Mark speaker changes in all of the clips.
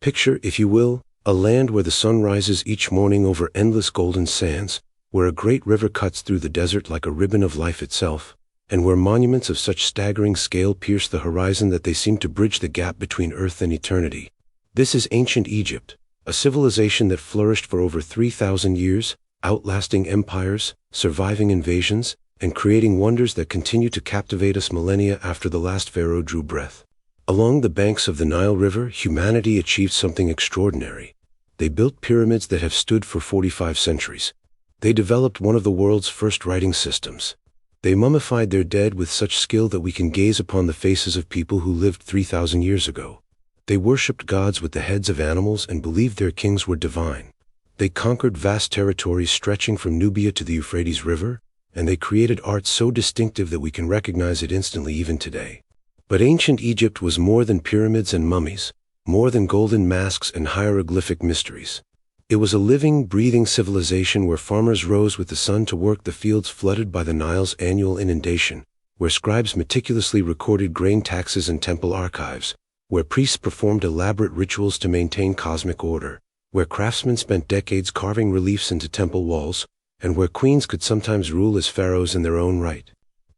Speaker 1: Picture, if you will, a land where the sun rises each morning over endless golden sands, where a great river cuts through the desert like a ribbon of life itself, and where monuments of such staggering scale pierce the horizon that they seem to bridge the gap between earth and eternity. This is ancient Egypt, a civilization that flourished for over 3,000 years, outlasting empires, surviving invasions, and creating wonders that continue to captivate us millennia after the last pharaoh drew breath. Along the banks of the Nile River, humanity achieved something extraordinary. They built pyramids that have stood for 45 centuries. They developed one of the world's first writing systems. They mummified their dead with such skill that we can gaze upon the faces of people who lived 3,000 years ago. They worshipped gods with the heads of animals and believed their kings were divine. They conquered vast territories stretching from Nubia to the Euphrates River, and they created art so distinctive that we can recognize it instantly even today. But ancient Egypt was more than pyramids and mummies, more than golden masks and hieroglyphic mysteries. It was a living, breathing civilization where farmers rose with the sun to work the fields flooded by the Nile's annual inundation, where scribes meticulously recorded grain taxes and temple archives, where priests performed elaborate rituals to maintain cosmic order, where craftsmen spent decades carving reliefs into temple walls, and where queens could sometimes rule as pharaohs in their own right.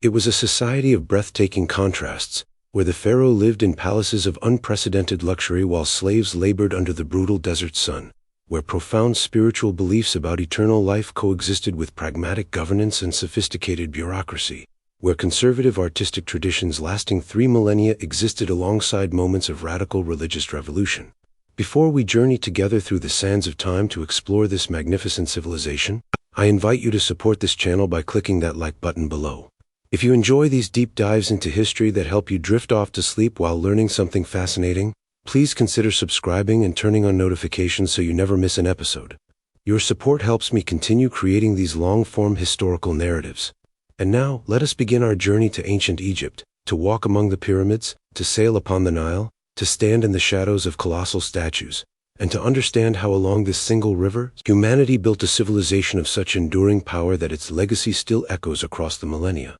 Speaker 1: It was a society of breathtaking contrasts, where the pharaoh lived in palaces of unprecedented luxury while slaves labored under the brutal desert sun, where profound spiritual beliefs about eternal life coexisted with pragmatic governance and sophisticated bureaucracy, where conservative artistic traditions lasting 3 millennia existed alongside moments of radical religious revolution. Before we journey together through the sands of time to explore this magnificent civilization, I invite you to support this channel by clicking that like button below. If you enjoy these deep dives into history that help you drift off to sleep while learning something fascinating, please consider subscribing and turning on notifications so you never miss an episode. Your support helps me continue creating these long-form historical narratives. And now, let us begin our journey to ancient Egypt, to walk among the pyramids, to sail upon the Nile, to stand in the shadows of colossal statues, and to understand how along this single river, humanity built a civilization of such enduring power that its legacy still echoes across the millennia.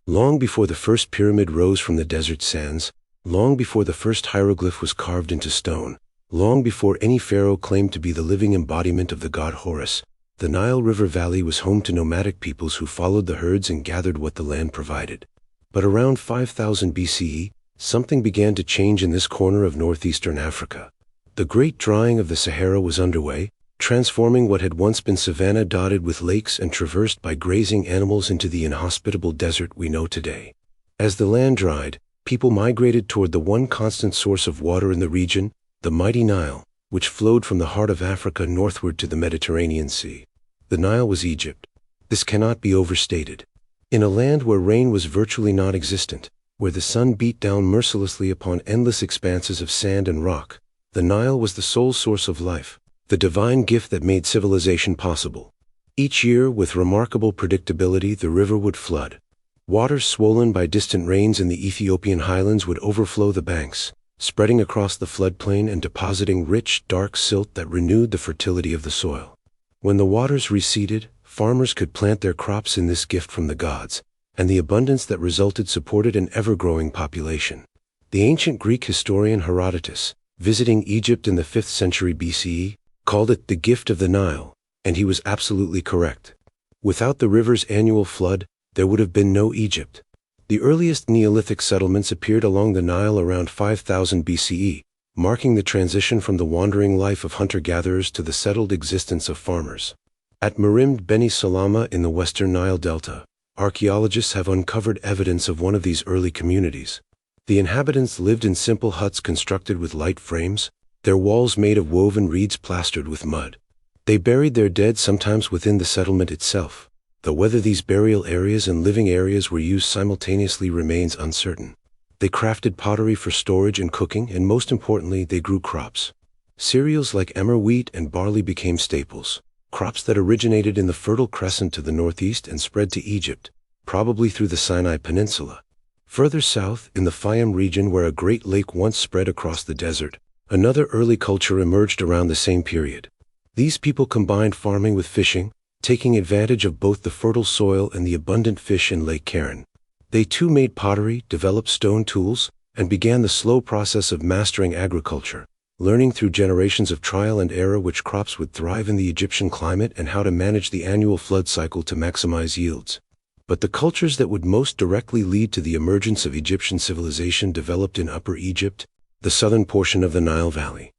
Speaker 1: Long before the first pyramid rose from the desert sands, long before the first hieroglyph was carved into stone, long before any pharaoh claimed to be the living embodiment of the god Horus, the Nile River Valley was home to nomadic peoples who followed the herds and gathered what the land provided. But around 5000 BCE, something began to change in this corner of northeastern Africa. The great drying of the Sahara was underway, transforming what had once been savanna dotted with lakes and traversed by grazing animals into the inhospitable desert we know today. As the land dried, people migrated toward the one constant source of water in the region, the mighty Nile, which flowed from the heart of Africa northward to the Mediterranean Sea. The Nile was Egypt. This cannot be overstated. In a land where rain was virtually non-existent, where the sun beat down mercilessly upon endless expanses of sand and rock, the Nile was the sole source of life, the divine gift that made civilization possible. Each year, with remarkable predictability, the river would flood. Waters swollen by distant rains in the Ethiopian highlands would overflow the banks, spreading across the floodplain and depositing rich, dark silt that renewed the fertility of the soil. When the waters receded, farmers could plant their crops in this gift from the gods, and the abundance that resulted supported an ever-growing population. The ancient Greek historian Herodotus, visiting Egypt in the 5th century BCE, called it the gift of the Nile, and he was absolutely correct. Without the river's annual flood, there would have been no Egypt. The earliest Neolithic settlements appeared along the Nile around 5000 BCE, marking the transition from the wandering life of hunter-gatherers to the settled existence of farmers. At Merimd Beni Salama in the western Nile Delta, archaeologists have uncovered evidence of one of these early communities. The inhabitants lived in simple huts constructed with light frames, their walls made of woven reeds plastered with mud. They buried their dead sometimes within the settlement itself, though whether these burial areas and living areas were used simultaneously remains uncertain. They crafted pottery for storage and cooking, and most importantly, they grew crops. Cereals like emmer wheat and barley became staples, crops that originated in the Fertile Crescent to the northeast and spread to Egypt, probably through the Sinai Peninsula. Further south, in the Fayum region where a great lake once spread across the desert, another early culture emerged around the same period. These people combined farming with fishing, taking advantage of both the fertile soil and the abundant fish in Lake Karen. They too made pottery, developed stone tools, and began the slow process of mastering agriculture, learning through generations of trial and error which crops would thrive in the Egyptian climate and how to manage the annual flood cycle to maximize yields. But the cultures that would most directly lead to the emergence of Egyptian civilization developed in Upper Egypt, the southern portion of the Nile Valley.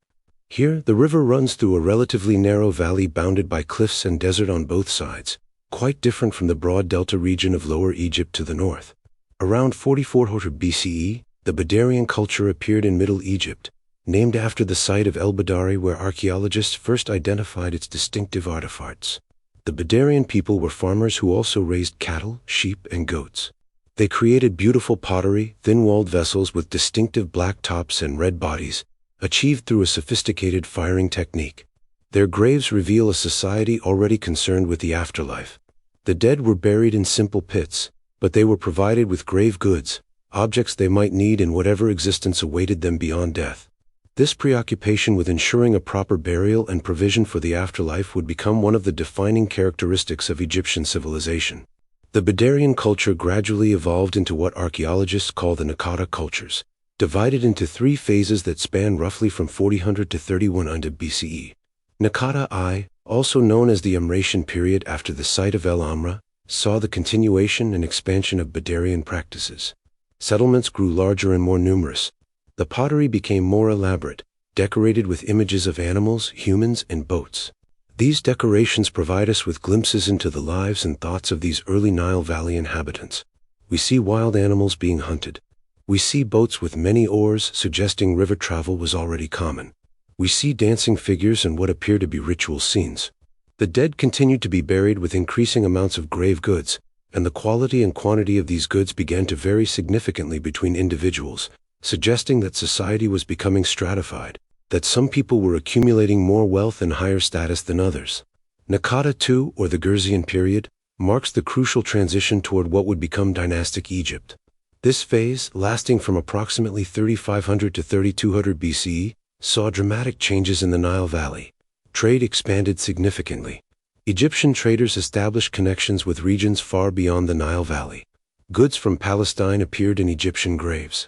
Speaker 1: Here, the river runs through a relatively narrow valley bounded by cliffs and desert on both sides, quite different from the broad delta region of Lower Egypt to the north. Around 4400 BCE, the Badarian culture appeared in Middle Egypt, named after the site of El Badari where archaeologists first identified its distinctive artifacts. The Badarian people were farmers who also raised cattle, sheep, and goats. They created beautiful pottery, thin-walled vessels with distinctive black tops and red bodies, achieved through a sophisticated firing technique. Their graves reveal a society already concerned with the afterlife. The dead were buried in simple pits, but they were provided with grave goods, objects they might need in whatever existence awaited them beyond death. This preoccupation with ensuring a proper burial and provision for the afterlife would become one of the defining characteristics of Egyptian civilization. The Badarian culture gradually evolved into what archaeologists call the Naqada cultures, divided into three phases that span roughly from 4000 to 3100 BCE. Naqada I, also known as the Amratian period after the site of El Amra, saw the continuation and expansion of Badarian practices. Settlements grew larger and more numerous. The pottery became more elaborate, decorated with images of animals, humans, and boats. These decorations provide us with glimpses into the lives and thoughts of these early Nile Valley inhabitants. We see wild animals being hunted. We see boats with many oars, suggesting river travel was already common. We see dancing figures and what appear to be ritual scenes. The dead continued to be buried with increasing amounts of grave goods, and the quality and quantity of these goods began to vary significantly between individuals, suggesting that society was becoming stratified, that some people were accumulating more wealth and higher status than others. Naqada II, or the Gerzean period, marks the crucial transition toward what would become dynastic Egypt. This phase, lasting from approximately 3500 to 3200 BCE, saw dramatic changes in the Nile Valley. Trade expanded significantly. Egyptian traders established connections with regions far beyond the Nile Valley. Goods from Palestine appeared in Egyptian graves.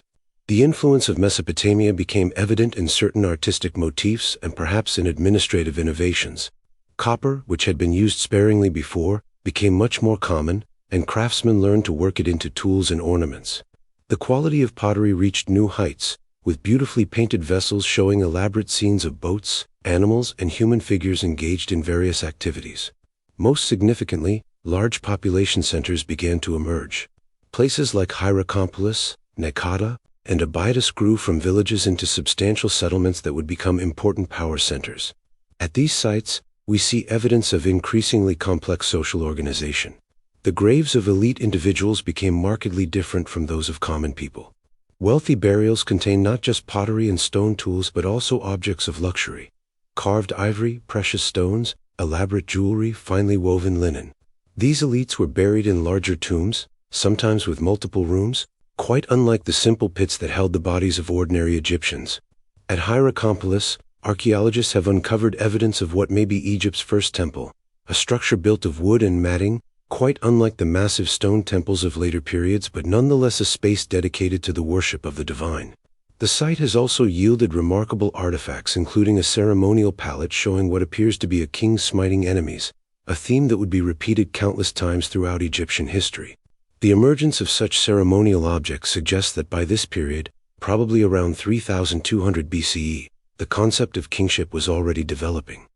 Speaker 1: The influence of Mesopotamia became evident in certain artistic motifs and perhaps in administrative innovations. Copper, which had been used sparingly before, became much more common, and craftsmen learned to work it into tools and ornaments. The quality of pottery reached new heights, with beautifully painted vessels showing elaborate scenes of boats, animals, and human figures engaged in various activities. Most significantly, large population centers began to emerge. Places like Hierakonpolis, Naqada, and Abydos grew from villages into substantial settlements that would become important power centers. At these sites, we see evidence of increasingly complex social organization. The graves of elite individuals became markedly different from those of common people. Wealthy burials contained not just pottery and stone tools but also objects of luxury. Carved ivory, precious stones, elaborate jewelry, finely woven linen. These elites were buried in larger tombs, sometimes with multiple rooms, quite unlike the simple pits that held the bodies of ordinary Egyptians. At Hierakonpolis, archaeologists have uncovered evidence of what may be Egypt's first temple, a structure built of wood and matting, quite unlike the massive stone temples of later periods but nonetheless a space dedicated to the worship of the divine. The site has also yielded remarkable artifacts including a ceremonial palette showing what appears to be a king smiting enemies, a theme that would be repeated countless times throughout Egyptian history. The emergence of such ceremonial objects suggests that by this period, probably around 3200 BCE, the concept of kingship was already developing.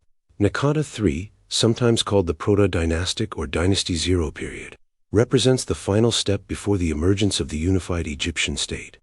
Speaker 1: Naqada III, sometimes called the Proto-Dynastic or Dynasty Zero period, represents the final step before the emergence of the unified Egyptian state.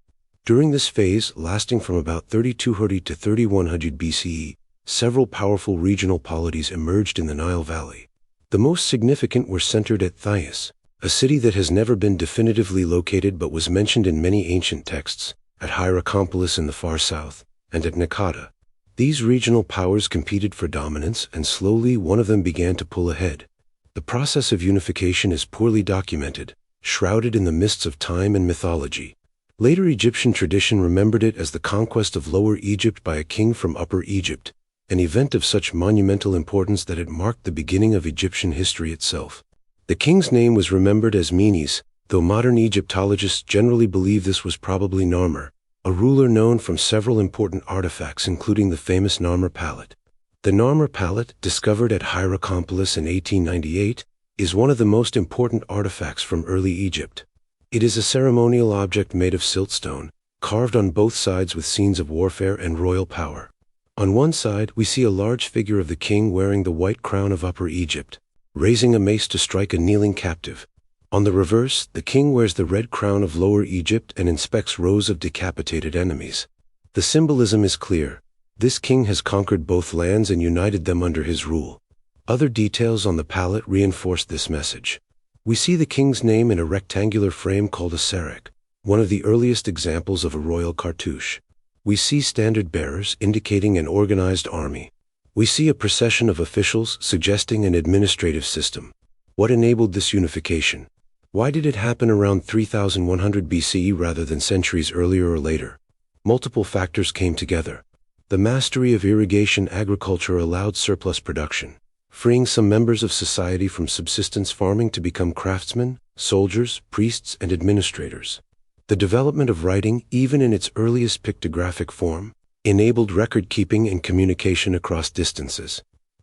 Speaker 1: During this phase, lasting from about 3200 to 3100 BCE, several powerful regional polities emerged in the Nile Valley. The most significant were centered at Thais, a city that has never been definitively located but was mentioned in many ancient texts, at Hierakonpolis in the far south, and at Naqada. These regional powers competed for dominance, and slowly one of them began to pull ahead. The process of unification is poorly documented, shrouded in the mists of time and mythology. Later Egyptian tradition remembered it as the conquest of Lower Egypt by a king from Upper Egypt, an event of such monumental importance that it marked the beginning of Egyptian history itself. The king's name was remembered as Menes, though modern Egyptologists generally believe this was probably Narmer, a ruler known from several important artifacts including the famous Narmer Palette. The Narmer Palette, discovered at Hierakonpolis in 1898, is one of the most important artifacts from early Egypt. It is a ceremonial object made of siltstone, carved on both sides with scenes of warfare and royal power. On one side, we see a large figure of the king wearing the white crown of Upper Egypt, raising a mace to strike a kneeling captive. On the reverse, the king wears the red crown of Lower Egypt and inspects rows of decapitated enemies. The symbolism is clear. This king has conquered both lands and united them under his rule. Other details on the palette reinforce this message. We see the king's name in a rectangular frame called a serek, one of the earliest examples of a royal cartouche. We see standard bearers indicating an organized army. We see a procession of officials suggesting an administrative system. What enabled this unification? Why did it happen around 3100 BCE rather than centuries earlier or later? Multiple factors came together. The mastery of irrigation agriculture allowed surplus production, freeing some members of society from subsistence farming to become craftsmen, soldiers, priests, and administrators. The development of writing, even in its earliest pictographic form, enabled record-keeping and communication across distances.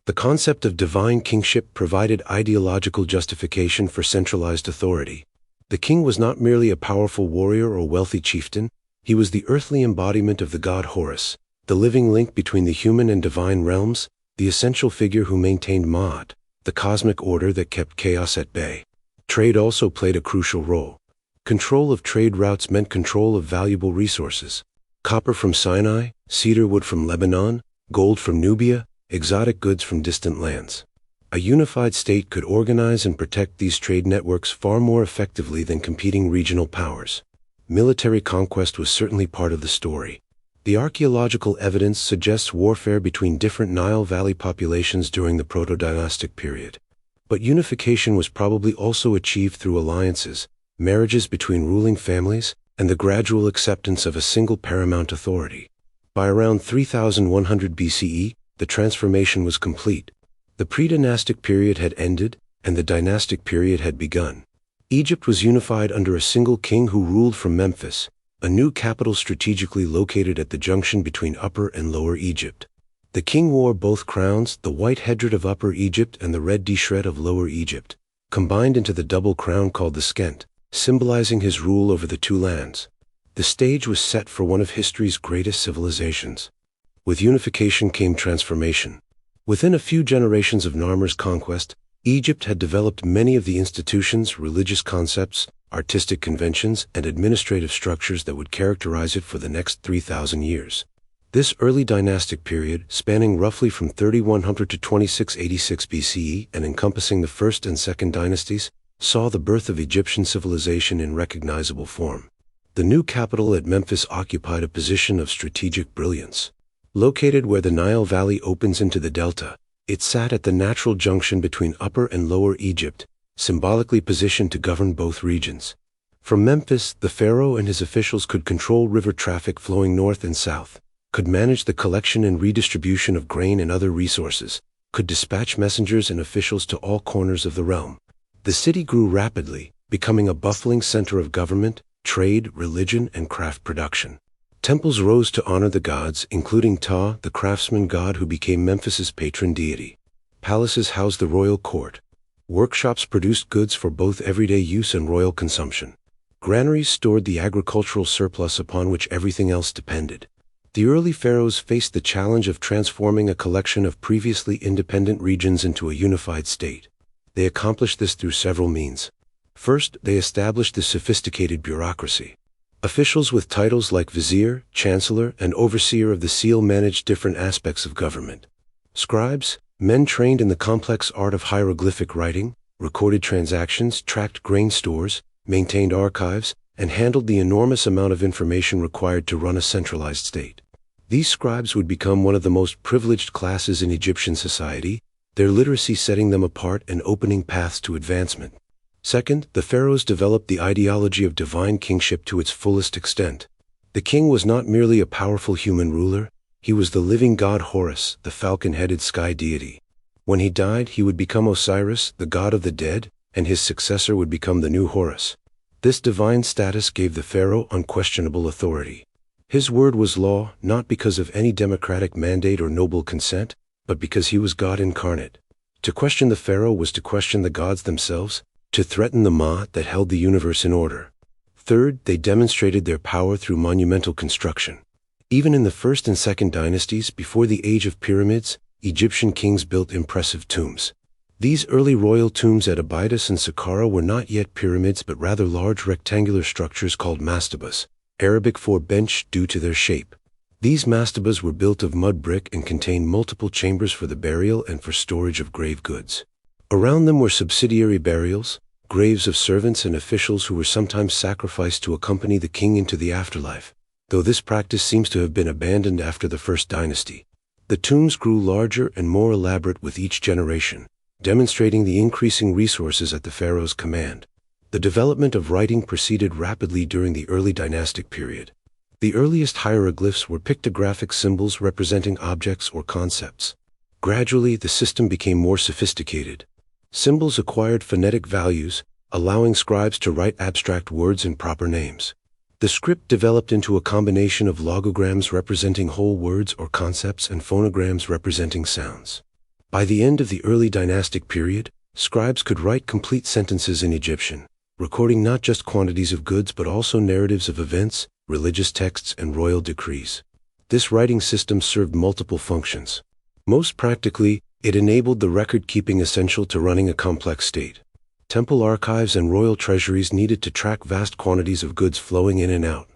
Speaker 1: The concept of divine kingship provided ideological justification for centralized authority. The king was not merely a powerful warrior or wealthy chieftain, he was the earthly embodiment of the god Horus, the living link between the human and divine realms, the essential figure who maintained Ma'at, the cosmic order that kept chaos at bay. Trade also played a crucial role. Control of trade routes meant control of valuable resources. Copper from Sinai, cedar wood from Lebanon, gold from Nubia, exotic goods from distant lands. A unified state could organize and protect these trade networks far more effectively than competing regional powers. Military conquest was certainly part of the story. The archaeological evidence suggests warfare between different Nile Valley populations during the Predynastic Period. But unification was probably also achieved through alliances, marriages between ruling families, and the gradual acceptance of a single paramount authority. By around 3100 BCE, the transformation was complete. The Predynastic Period had ended, and the Dynastic Period had begun. Egypt was unified under a single king who ruled from Memphis, a new capital strategically located at the junction between Upper and Lower Egypt. The king wore both crowns, the white headred of Upper Egypt and the red dishret of Lower Egypt, combined into the double crown called the skent, symbolizing his rule over the two lands. The stage was set for one of history's greatest civilizations. With unification came transformation. Within a few generations of Narmer's conquest, Egypt had developed many of the institutions, religious concepts, artistic conventions, and administrative structures that would characterize it for the next 3,000 years. This early dynastic period, spanning roughly from 3100 to 2686 BCE and encompassing the first and second dynasties, saw the birth of Egyptian civilization in recognizable form. The new capital at Memphis occupied a position of strategic brilliance. Located where the Nile Valley opens into the delta, it sat at the natural junction between Upper and Lower Egypt, symbolically positioned to govern both regions. From Memphis, the pharaoh and his officials could control river traffic flowing north and south, could manage the collection and redistribution of grain and other resources, could dispatch messengers and officials to all corners of the realm. The city grew rapidly, becoming a bustling center of government, trade, religion, and craft production. Temples rose to honor the gods, including Ptah, the craftsman god who became Memphis's patron deity. Palaces housed the royal court. Workshops produced goods for both everyday use and royal consumption. Granaries stored the agricultural surplus upon which everything else depended. The early pharaohs faced the challenge of transforming a collection of previously independent regions into a unified state. They accomplished this through several means. First, they established the sophisticated bureaucracy. Officials with titles like vizier, chancellor, and overseer of the seal managed different aspects of government. Scribes, men trained in the complex art of hieroglyphic writing, recorded transactions, tracked grain stores, maintained archives, and handled the enormous amount of information required to run a centralized state. These scribes would become one of the most privileged classes in Egyptian society, their literacy setting them apart and opening paths to advancement. Second, the pharaohs developed the ideology of divine kingship to its fullest extent. The king was not merely a powerful human ruler, he was the living god Horus, the falcon-headed sky deity. When he died, he would become Osiris, the god of the dead, and his successor would become the new Horus. This divine status gave the pharaoh unquestionable authority. His word was law, not because of any democratic mandate or noble consent, but because he was God incarnate. To question the pharaoh was to question the gods themselves, to threaten the Ma that held the universe in order. Third, they demonstrated their power through monumental construction. Even in the first and second dynasties, before the age of pyramids, Egyptian kings built impressive tombs. These early royal tombs at Abydos and Saqqara were not yet pyramids but rather large rectangular structures called mastabas, Arabic for bench due to their shape. These mastabas were built of mud brick and contained multiple chambers for the burial and for storage of grave goods. Around them were subsidiary burials, graves of servants and officials who were sometimes sacrificed to accompany the king into the afterlife, though this practice seems to have been abandoned after the first dynasty. The tombs grew larger and more elaborate with each generation, demonstrating the increasing resources at the pharaoh's command. The development of writing proceeded rapidly during the early dynastic period. The earliest hieroglyphs were pictographic symbols representing objects or concepts. Gradually, the system became more sophisticated. Symbols acquired phonetic values, allowing scribes to write abstract words and proper names. The script developed into a combination of logograms representing whole words or concepts and phonograms representing sounds. By the end of the early dynastic period, scribes could write complete sentences in Egyptian, recording not just quantities of goods but also narratives of events, religious texts, and royal decrees. This writing system served multiple functions. Most practically, it enabled the record-keeping essential to running a complex state. Temple archives and royal treasuries needed to track vast quantities of goods flowing in and out.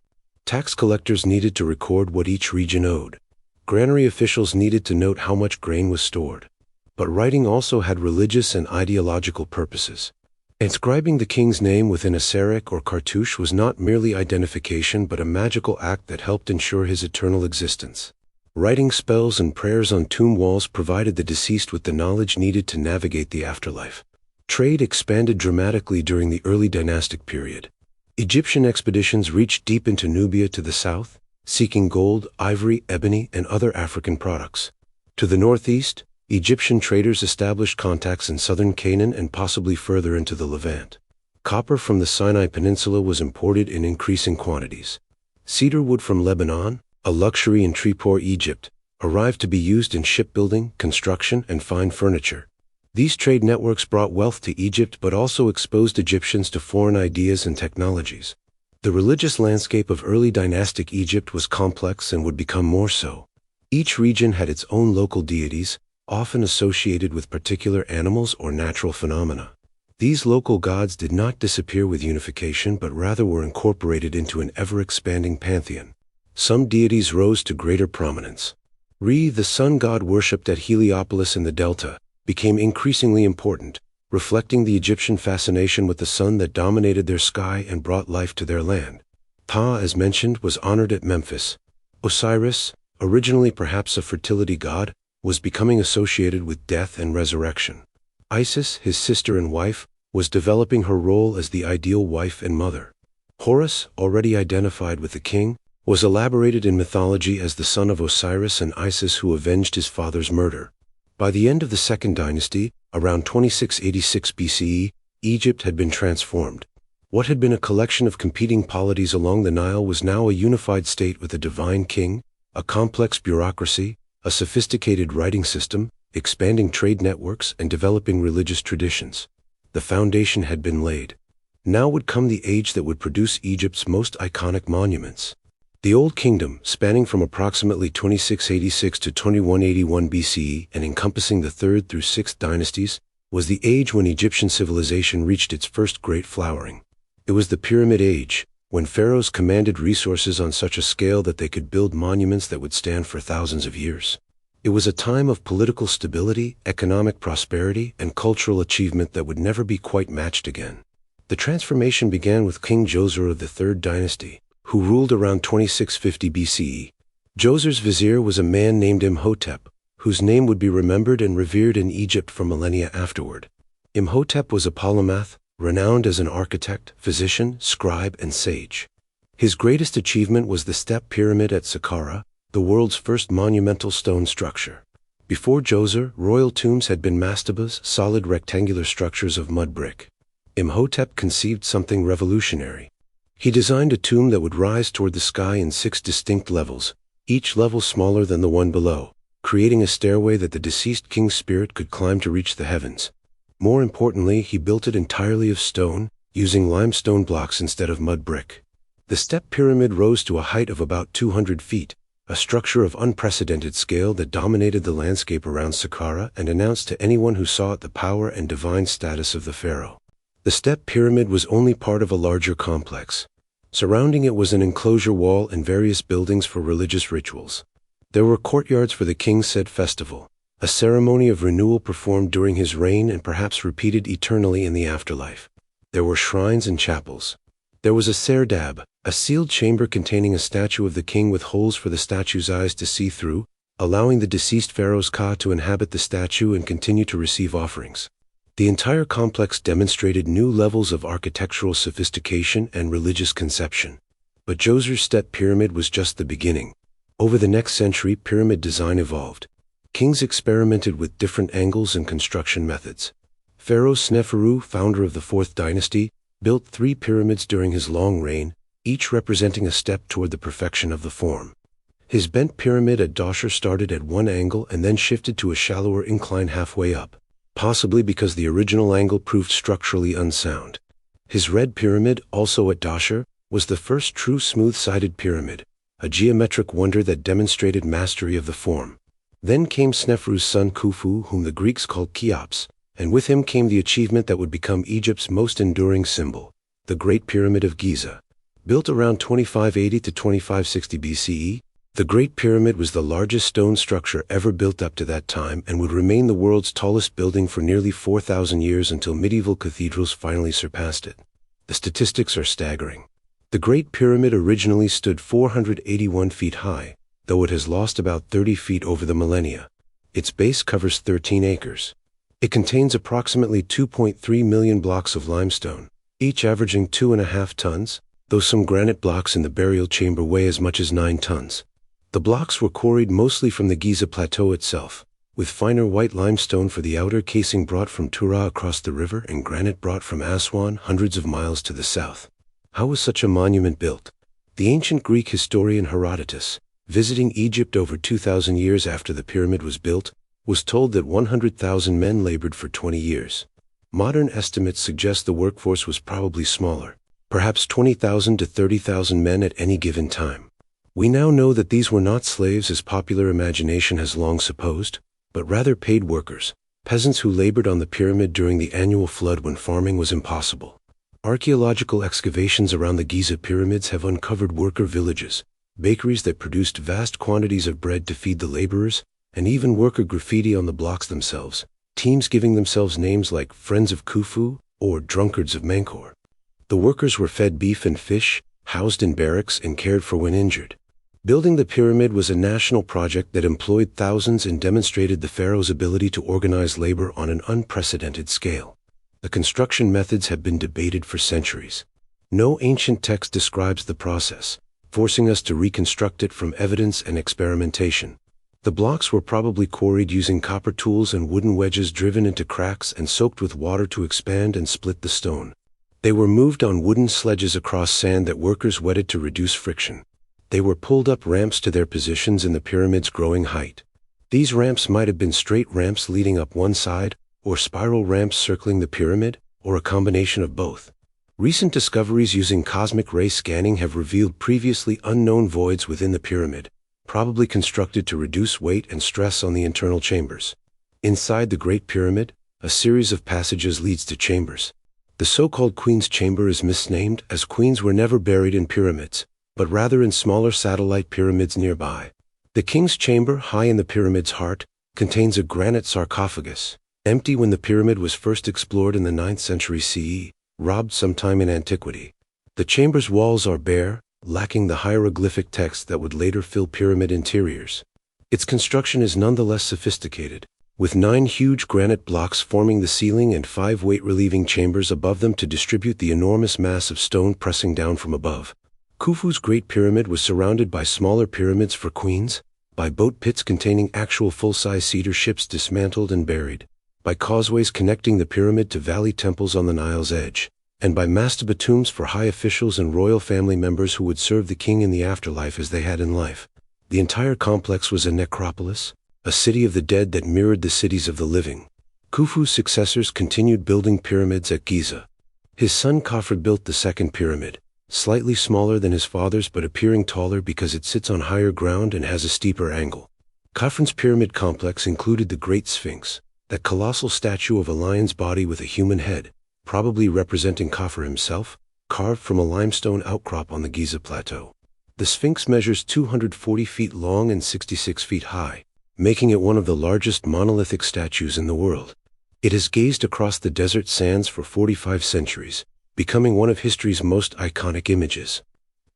Speaker 1: Tax collectors needed to record what each region owed. Granary officials needed to note how much grain was stored. But writing also had religious and ideological purposes. Inscribing the king's name within a saric or cartouche was not merely identification but a magical act that helped ensure his eternal existence. Writing spells and prayers on tomb walls provided the deceased with the knowledge needed to navigate the afterlife. Trade expanded dramatically during the early dynastic period. Egyptian expeditions reached deep into Nubia to the south, seeking gold, ivory, ebony, and other African products. To the northeast, Egyptian traders established contacts in southern Canaan and possibly further into the Levant. Copper from the Sinai Peninsula was imported in increasing quantities. Cedar wood from Lebanon, a luxury in Tripor, Egypt, arrived to be used in shipbuilding, construction, and fine furniture. These trade networks brought wealth to Egypt but also exposed Egyptians to foreign ideas and technologies. The religious landscape of early dynastic Egypt was complex and would become more so. Each region had its own local deities, often associated with particular animals or natural phenomena. These local gods did not disappear with unification but rather were incorporated into an ever-expanding pantheon. Some deities rose to greater prominence. Re, the sun god worshipped at Heliopolis in the Delta, became increasingly important, reflecting the Egyptian fascination with the sun that dominated their sky and brought life to their land. Ta, as mentioned, was honored at Memphis. Osiris, originally perhaps a fertility god, was becoming associated with death and resurrection. Isis, his sister and wife, was developing her role as the ideal wife and mother. Horus, already identified with the king, was elaborated in mythology as the son of Osiris and Isis who avenged his father's murder. By the end of the Second Dynasty, around 2686 BCE, Egypt had been transformed. What had been a collection of competing polities along the Nile was now a unified state with a divine king, a complex bureaucracy, a sophisticated writing system, expanding trade networks, and developing religious traditions. The foundation had been laid. Now would come the age that would produce Egypt's most iconic monuments. The Old Kingdom, spanning from approximately 2686 to 2181 BCE and encompassing the 3rd through 6th dynasties, was the age when Egyptian civilization reached its first great flowering. It was the Pyramid Age, when pharaohs commanded resources on such a scale that they could build monuments that would stand for thousands of years. It was a time of political stability, economic prosperity, and cultural achievement that would never be quite matched again. The transformation began with King Djoser of the 3rd dynasty, who ruled around 2650 BCE. Djoser's vizier was a man named Imhotep, whose name would be remembered and revered in Egypt for millennia afterward. Imhotep was a polymath, renowned as an architect, physician, scribe, and sage. His greatest achievement was the step pyramid at Saqqara, the world's first monumental stone structure. Before Djoser, royal tombs had been mastabas, solid rectangular structures of mud brick. Imhotep conceived something revolutionary. He designed a tomb that would rise toward the sky in 6 distinct levels, each level smaller than the one below, creating a stairway that the deceased king's spirit could climb to reach the heavens. More importantly, he built it entirely of stone, using limestone blocks instead of mud brick. The step pyramid rose to a height of about 200 feet, a structure of unprecedented scale that dominated the landscape around Saqqara and announced to anyone who saw it the power and divine status of the pharaoh. The step pyramid was only part of a larger complex. Surrounding it was an enclosure wall and various buildings for religious rituals. There were courtyards for the king's said festival, a ceremony of renewal performed during his reign and perhaps repeated eternally in the afterlife. There were shrines and chapels. There was a serdab, a sealed chamber containing a statue of the king with holes for the statue's eyes to see through, allowing the deceased pharaoh's Ka to inhabit the statue and continue to receive offerings. The entire complex demonstrated new levels of architectural sophistication and religious conception. But Djoser's step pyramid was just the beginning. Over the next century, pyramid design evolved. Kings experimented with different angles and construction methods. Pharaoh Sneferu, founder of the 4th dynasty, built 3 pyramids during his long reign, each representing a step toward the perfection of the form. His bent pyramid at Djoser started at one angle and then shifted to a shallower incline halfway up, possibly because the original angle proved structurally unsound. His red pyramid, also at Djoser, was the first true smooth-sided pyramid, a geometric wonder that demonstrated mastery of the form. Then came Sneferu's son Khufu, whom the Greeks called Cheops, and with him came the achievement that would become Egypt's most enduring symbol, the Great Pyramid of Giza. Built around 2580 to 2560 BCE, the Great Pyramid was the largest stone structure ever built up to that time and would remain the world's tallest building for nearly 4,000 years until medieval cathedrals finally surpassed it. The statistics are staggering. The Great Pyramid originally stood 481 feet high, though it has lost about 30 feet over the millennia. Its base covers 13 acres. It contains approximately 2.3 million blocks of limestone, each averaging 2.5 tons, though some granite blocks in the burial chamber weigh as much as 9 tons. The blocks were quarried mostly from the Giza Plateau itself, with finer white limestone for the outer casing brought from Tura across the river and granite brought from Aswan hundreds of miles to the south. How was such a monument built? The ancient Greek historian Herodotus, visiting Egypt over 2,000 years after the pyramid was built, was told that 100,000 men labored for 20 years. Modern estimates suggest the workforce was probably smaller, perhaps 20,000 to 30,000 men at any given time. We now know that these were not slaves as popular imagination has long supposed, but rather paid workers, peasants who labored on the pyramid during the annual flood when farming was impossible. Archaeological excavations around the Giza pyramids have uncovered worker villages, bakeries that produced vast quantities of bread to feed the laborers, and even worker graffiti on the blocks themselves, teams giving themselves names like Friends of Khufu or Drunkards of Menkaure. The workers were fed beef and fish, housed in barracks, and cared for when injured. Building the pyramid was a national project that employed thousands and demonstrated the pharaoh's ability to organize labor on an unprecedented scale. The construction methods have been debated for centuries. No ancient text describes the process, forcing us to reconstruct it from evidence and experimentation. The blocks were probably quarried using copper tools and wooden wedges driven into cracks and soaked with water to expand and split the stone. They were moved on wooden sledges across sand that workers wetted to reduce friction. They were pulled up ramps to their positions in the pyramid's growing height. These ramps might have been straight ramps leading up one side, or spiral ramps circling the pyramid, or a combination of both. Recent discoveries using cosmic ray scanning have revealed previously unknown voids within the pyramid, probably constructed to reduce weight and stress on the internal chambers. Inside the Great Pyramid, a series of passages leads to chambers. The so-called Queen's Chamber is misnamed, as queens were never buried in pyramids, but rather in smaller satellite pyramids nearby. The King's Chamber, high in the pyramid's heart, contains a granite sarcophagus, empty when the pyramid was first explored in the 9th century CE, robbed sometime in antiquity. The chamber's walls are bare, lacking the hieroglyphic text that would later fill pyramid interiors. Its construction is nonetheless sophisticated, with 9 huge granite blocks forming the ceiling and 5 weight-relieving chambers above them to distribute the enormous mass of stone pressing down from above. Khufu's Great Pyramid was surrounded by smaller pyramids for queens, by boat pits containing actual full-size cedar ships dismantled and buried, by causeways connecting the pyramid to valley temples on the Nile's edge, and by mastaba tombs for high officials and royal family members who would serve the king in the afterlife as they had in life. The entire complex was a necropolis, a city of the dead that mirrored the cities of the living. Khufu's successors continued building pyramids at Giza. His son Khafre built the second pyramid, slightly smaller than his father's but appearing taller because it sits on higher ground and has a steeper angle. Khafre's pyramid complex included the Great Sphinx, that colossal statue of a lion's body with a human head, probably representing Khafre himself, carved from a limestone outcrop on the Giza Plateau. The Sphinx measures 240 feet long and 66 feet high, making it one of the largest monolithic statues in the world. It has gazed across the desert sands for 45 centuries, becoming one of history's most iconic images.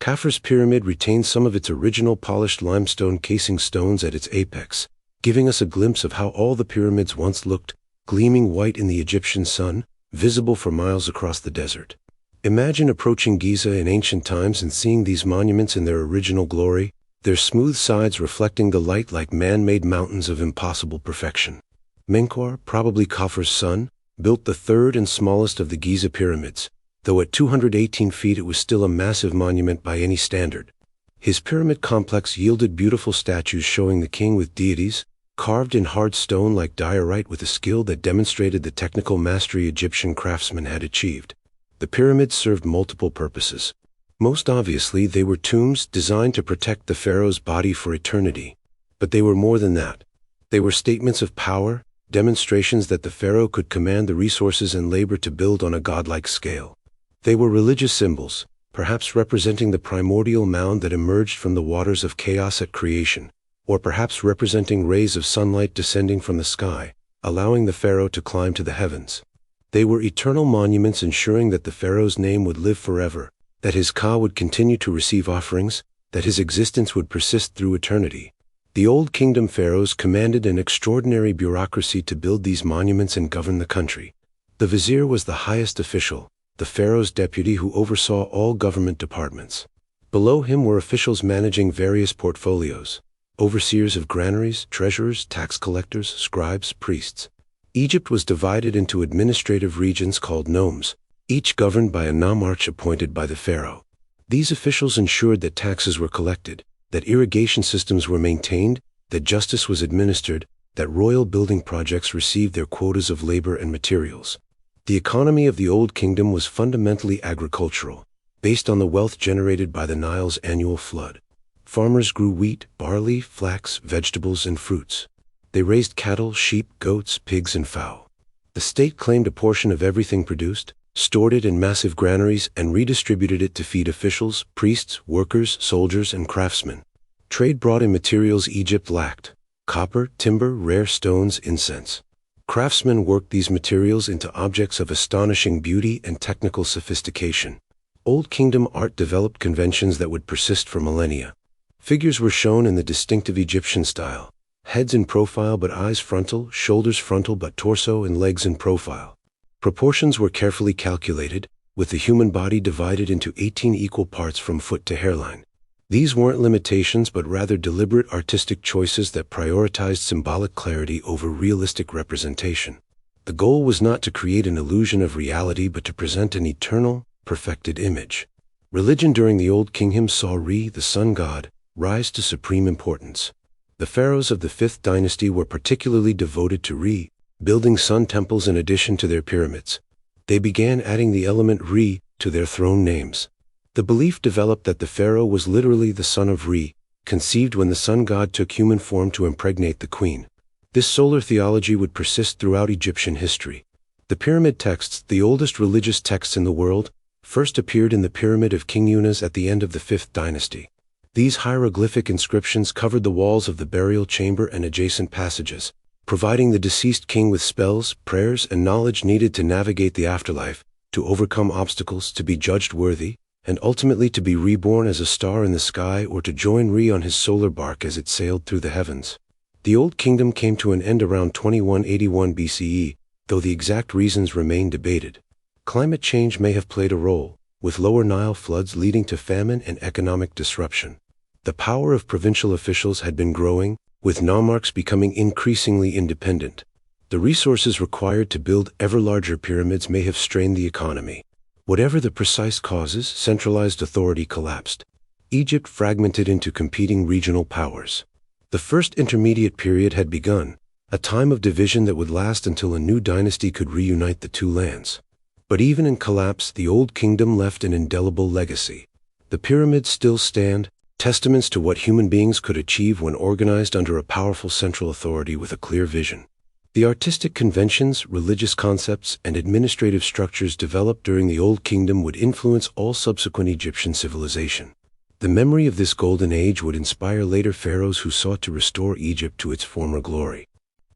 Speaker 1: Khafre's pyramid retains some of its original polished limestone casing stones at its apex, giving us a glimpse of how all the pyramids once looked, gleaming white in the Egyptian sun, visible for miles across the desert. Imagine approaching Giza in ancient times and seeing these monuments in their original glory, their smooth sides reflecting the light like man-made mountains of impossible perfection. Menkaure, probably Khafre's son, built the third and smallest of the Giza pyramids, though at 218 feet it was still a massive monument by any standard. His pyramid complex yielded beautiful statues showing the king with deities, carved in hard stone like diorite with a skill that demonstrated the technical mastery Egyptian craftsmen had achieved. The pyramids served multiple purposes. Most obviously, they were tombs designed to protect the pharaoh's body for eternity. But they were more than that. They were statements of power, demonstrations that the pharaoh could command the resources and labor to build on a godlike scale. They were religious symbols, perhaps representing the primordial mound that emerged from the waters of chaos at creation, or perhaps representing rays of sunlight descending from the sky, allowing the pharaoh to climb to the heavens. They were eternal monuments ensuring that the pharaoh's name would live forever, that his ka would continue to receive offerings, that his existence would persist through eternity. The Old Kingdom pharaohs commanded an extraordinary bureaucracy to build these monuments and govern the country. The vizier was the highest official, the pharaoh's deputy who oversaw all government departments. Below him were officials managing various portfolios, overseers of granaries, treasurers, tax collectors, scribes, priests. Egypt was divided into administrative regions called nomes, each governed by a nomarch appointed by the pharaoh. These officials ensured that taxes were collected, that irrigation systems were maintained, that justice was administered, that royal building projects received their quotas of labor and materials. The economy of the Old Kingdom was fundamentally agricultural, based on the wealth generated by the Nile's annual flood. Farmers grew wheat, barley, flax, vegetables, and fruits. They raised cattle, sheep, goats, pigs, and fowl. The state claimed a portion of everything produced, stored it in massive granaries, and redistributed it to feed officials, priests, workers, soldiers, and craftsmen. Trade brought in materials Egypt lacked: copper, timber, rare stones, incense. Craftsmen worked these materials into objects of astonishing beauty and technical sophistication. Old Kingdom art developed conventions that would persist for millennia. Figures were shown in the distinctive Egyptian style: heads in profile but eyes frontal, shoulders frontal but torso and legs in profile. Proportions were carefully calculated, with the human body divided into 18 equal parts from foot to hairline. These weren't limitations but rather deliberate artistic choices that prioritized symbolic clarity over realistic representation. The goal was not to create an illusion of reality but to present an eternal, perfected image. Religion during the Old Kingdom saw Re, the sun god, rise to supreme importance. The pharaohs of the 5th dynasty were particularly devoted to Re, building sun temples in addition to their pyramids. They began adding the element Re to their throne names. The belief developed that the pharaoh was literally the son of Re, conceived when the sun god took human form to impregnate the queen. This solar theology would persist throughout Egyptian history. The pyramid texts, the oldest religious texts in the world, first appeared in the Pyramid of King Unas at the end of the 5th dynasty. These hieroglyphic inscriptions covered the walls of the burial chamber and adjacent passages, providing the deceased king with spells, prayers, and knowledge needed to navigate the afterlife, to overcome obstacles, to be judged worthy, and ultimately to be reborn as a star in the sky or to join Re on his solar bark as it sailed through the heavens. The Old Kingdom came to an end around 2181 BCE, though the exact reasons remain debated. Climate change may have played a role, with lower Nile floods leading to famine and economic disruption. The power of provincial officials had been growing, with nomarchs becoming increasingly independent. The resources required to build ever larger pyramids may have strained the economy. Whatever the precise causes, centralized authority collapsed. Egypt fragmented into competing regional powers. The first intermediate period had begun, a time of division that would last until a new dynasty could reunite the two lands. But even in collapse, the Old Kingdom left an indelible legacy. The pyramids still stand, testaments to what human beings could achieve when organized under a powerful central authority with a clear vision. The artistic conventions, religious concepts, and administrative structures developed during the Old Kingdom would influence all subsequent Egyptian civilization. The memory of this golden age would inspire later pharaohs who sought to restore Egypt to its former glory.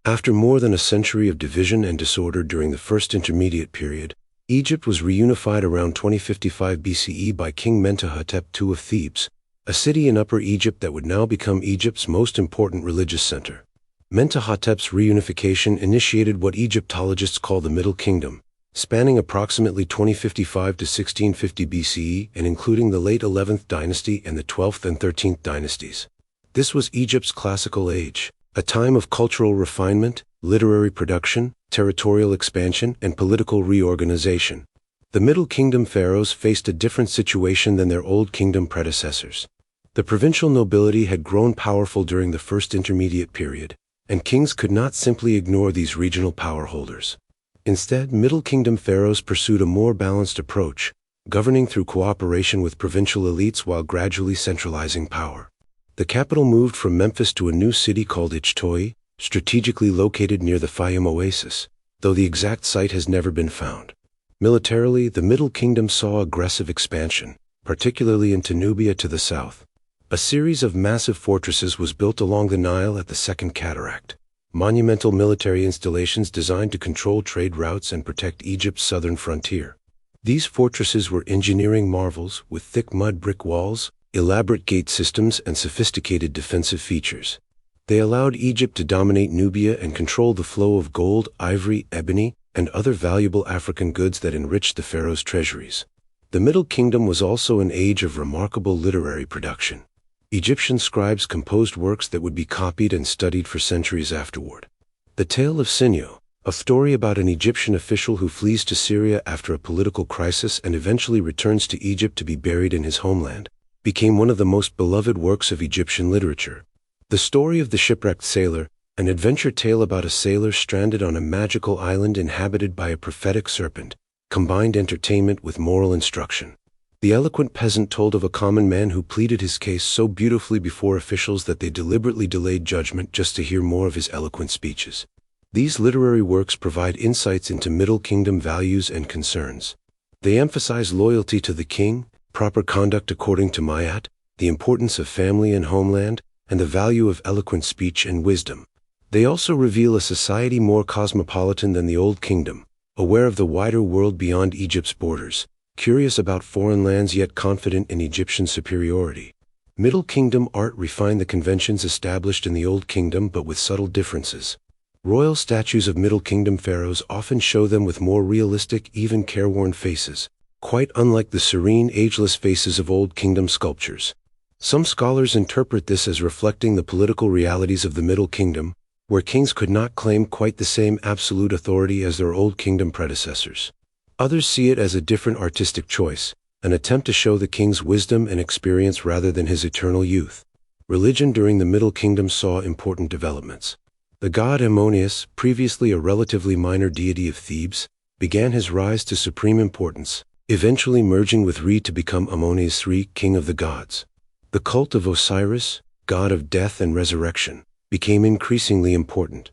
Speaker 1: After more than a century of division and disorder during the First Intermediate Period, Egypt was reunified around 2055 BCE by King Mentuhotep II of Thebes, a city in Upper Egypt that would now become Egypt's most important religious center. Mentuhotep's reunification initiated what Egyptologists call the Middle Kingdom, spanning approximately 2055 to 1650 BCE and including the late 11th dynasty and the 12th and 13th dynasties. This was Egypt's classical age, a time of cultural refinement, literary production, territorial expansion, and political reorganization. The Middle Kingdom pharaohs faced a different situation than their Old Kingdom predecessors. The provincial nobility had grown powerful during the First Intermediate Period, and kings could not simply ignore these regional power holders. Instead, Middle Kingdom pharaohs pursued a more balanced approach, governing through cooperation with provincial elites while gradually centralizing power. The capital moved from Memphis to a new city called Ichtoi, strategically located near the Fayum oasis, though the exact site has never been found. Militarily, the Middle Kingdom saw aggressive expansion, particularly into Nubia to the south. A series of massive fortresses was built along the Nile at the Second Cataract, monumental military installations designed to control trade routes and protect Egypt's southern frontier. These fortresses were engineering marvels with thick mud brick walls, elaborate gate systems, and sophisticated defensive features. They allowed Egypt to dominate Nubia and control the flow of gold, ivory, ebony, and other valuable African goods that enriched the pharaoh's treasuries. The Middle Kingdom was also an age of remarkable literary production. Egyptian scribes composed works that would be copied and studied for centuries afterward. The Tale of Sinio, a story about an Egyptian official who flees to Syria after a political crisis and eventually returns to Egypt to be buried in his homeland, became one of the most beloved works of Egyptian literature. The story of the shipwrecked sailor, an adventure tale about a sailor stranded on a magical island inhabited by a prophetic serpent, combined entertainment with moral instruction. The eloquent peasant told of a common man who pleaded his case so beautifully before officials that they deliberately delayed judgment just to hear more of his eloquent speeches. These literary works provide insights into Middle Kingdom values and concerns. They emphasize loyalty to the king, proper conduct according to Mayat, the importance of family and homeland, and the value of eloquent speech and wisdom. They also reveal a society more cosmopolitan than the Old Kingdom, aware of the wider world beyond Egypt's borders, curious about foreign lands yet confident in Egyptian superiority. Middle Kingdom art refined the conventions established in the Old Kingdom but with subtle differences. Royal statues of Middle Kingdom pharaohs often show them with more realistic, even careworn faces, quite unlike the serene, ageless faces of Old Kingdom sculptures. Some scholars interpret this as reflecting the political realities of the Middle Kingdom, where kings could not claim quite the same absolute authority as their Old Kingdom predecessors. Others see it as a different artistic choice, an attempt to show the king's wisdom and experience rather than his eternal youth. Religion during the Middle Kingdom saw important developments. The god Ammonius, previously a relatively minor deity of Thebes, began his rise to supreme importance, eventually merging with Re to become Ramesses III, king of the gods. The cult of Osiris, god of death and resurrection, became increasingly important.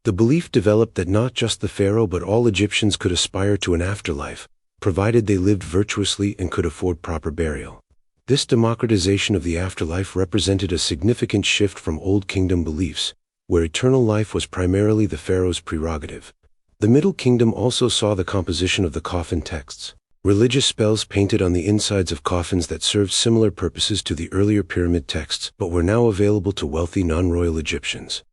Speaker 1: The belief developed that not just the pharaoh but all Egyptians could aspire to an afterlife, provided they lived virtuously and could afford proper burial. This democratization of the afterlife represented a significant shift from Old Kingdom beliefs, where eternal life was primarily the pharaoh's prerogative. The Middle Kingdom also saw the composition of the coffin texts, religious spells painted on the insides of coffins that served similar purposes to the earlier pyramid texts but were now available to wealthy non-royal Egyptians.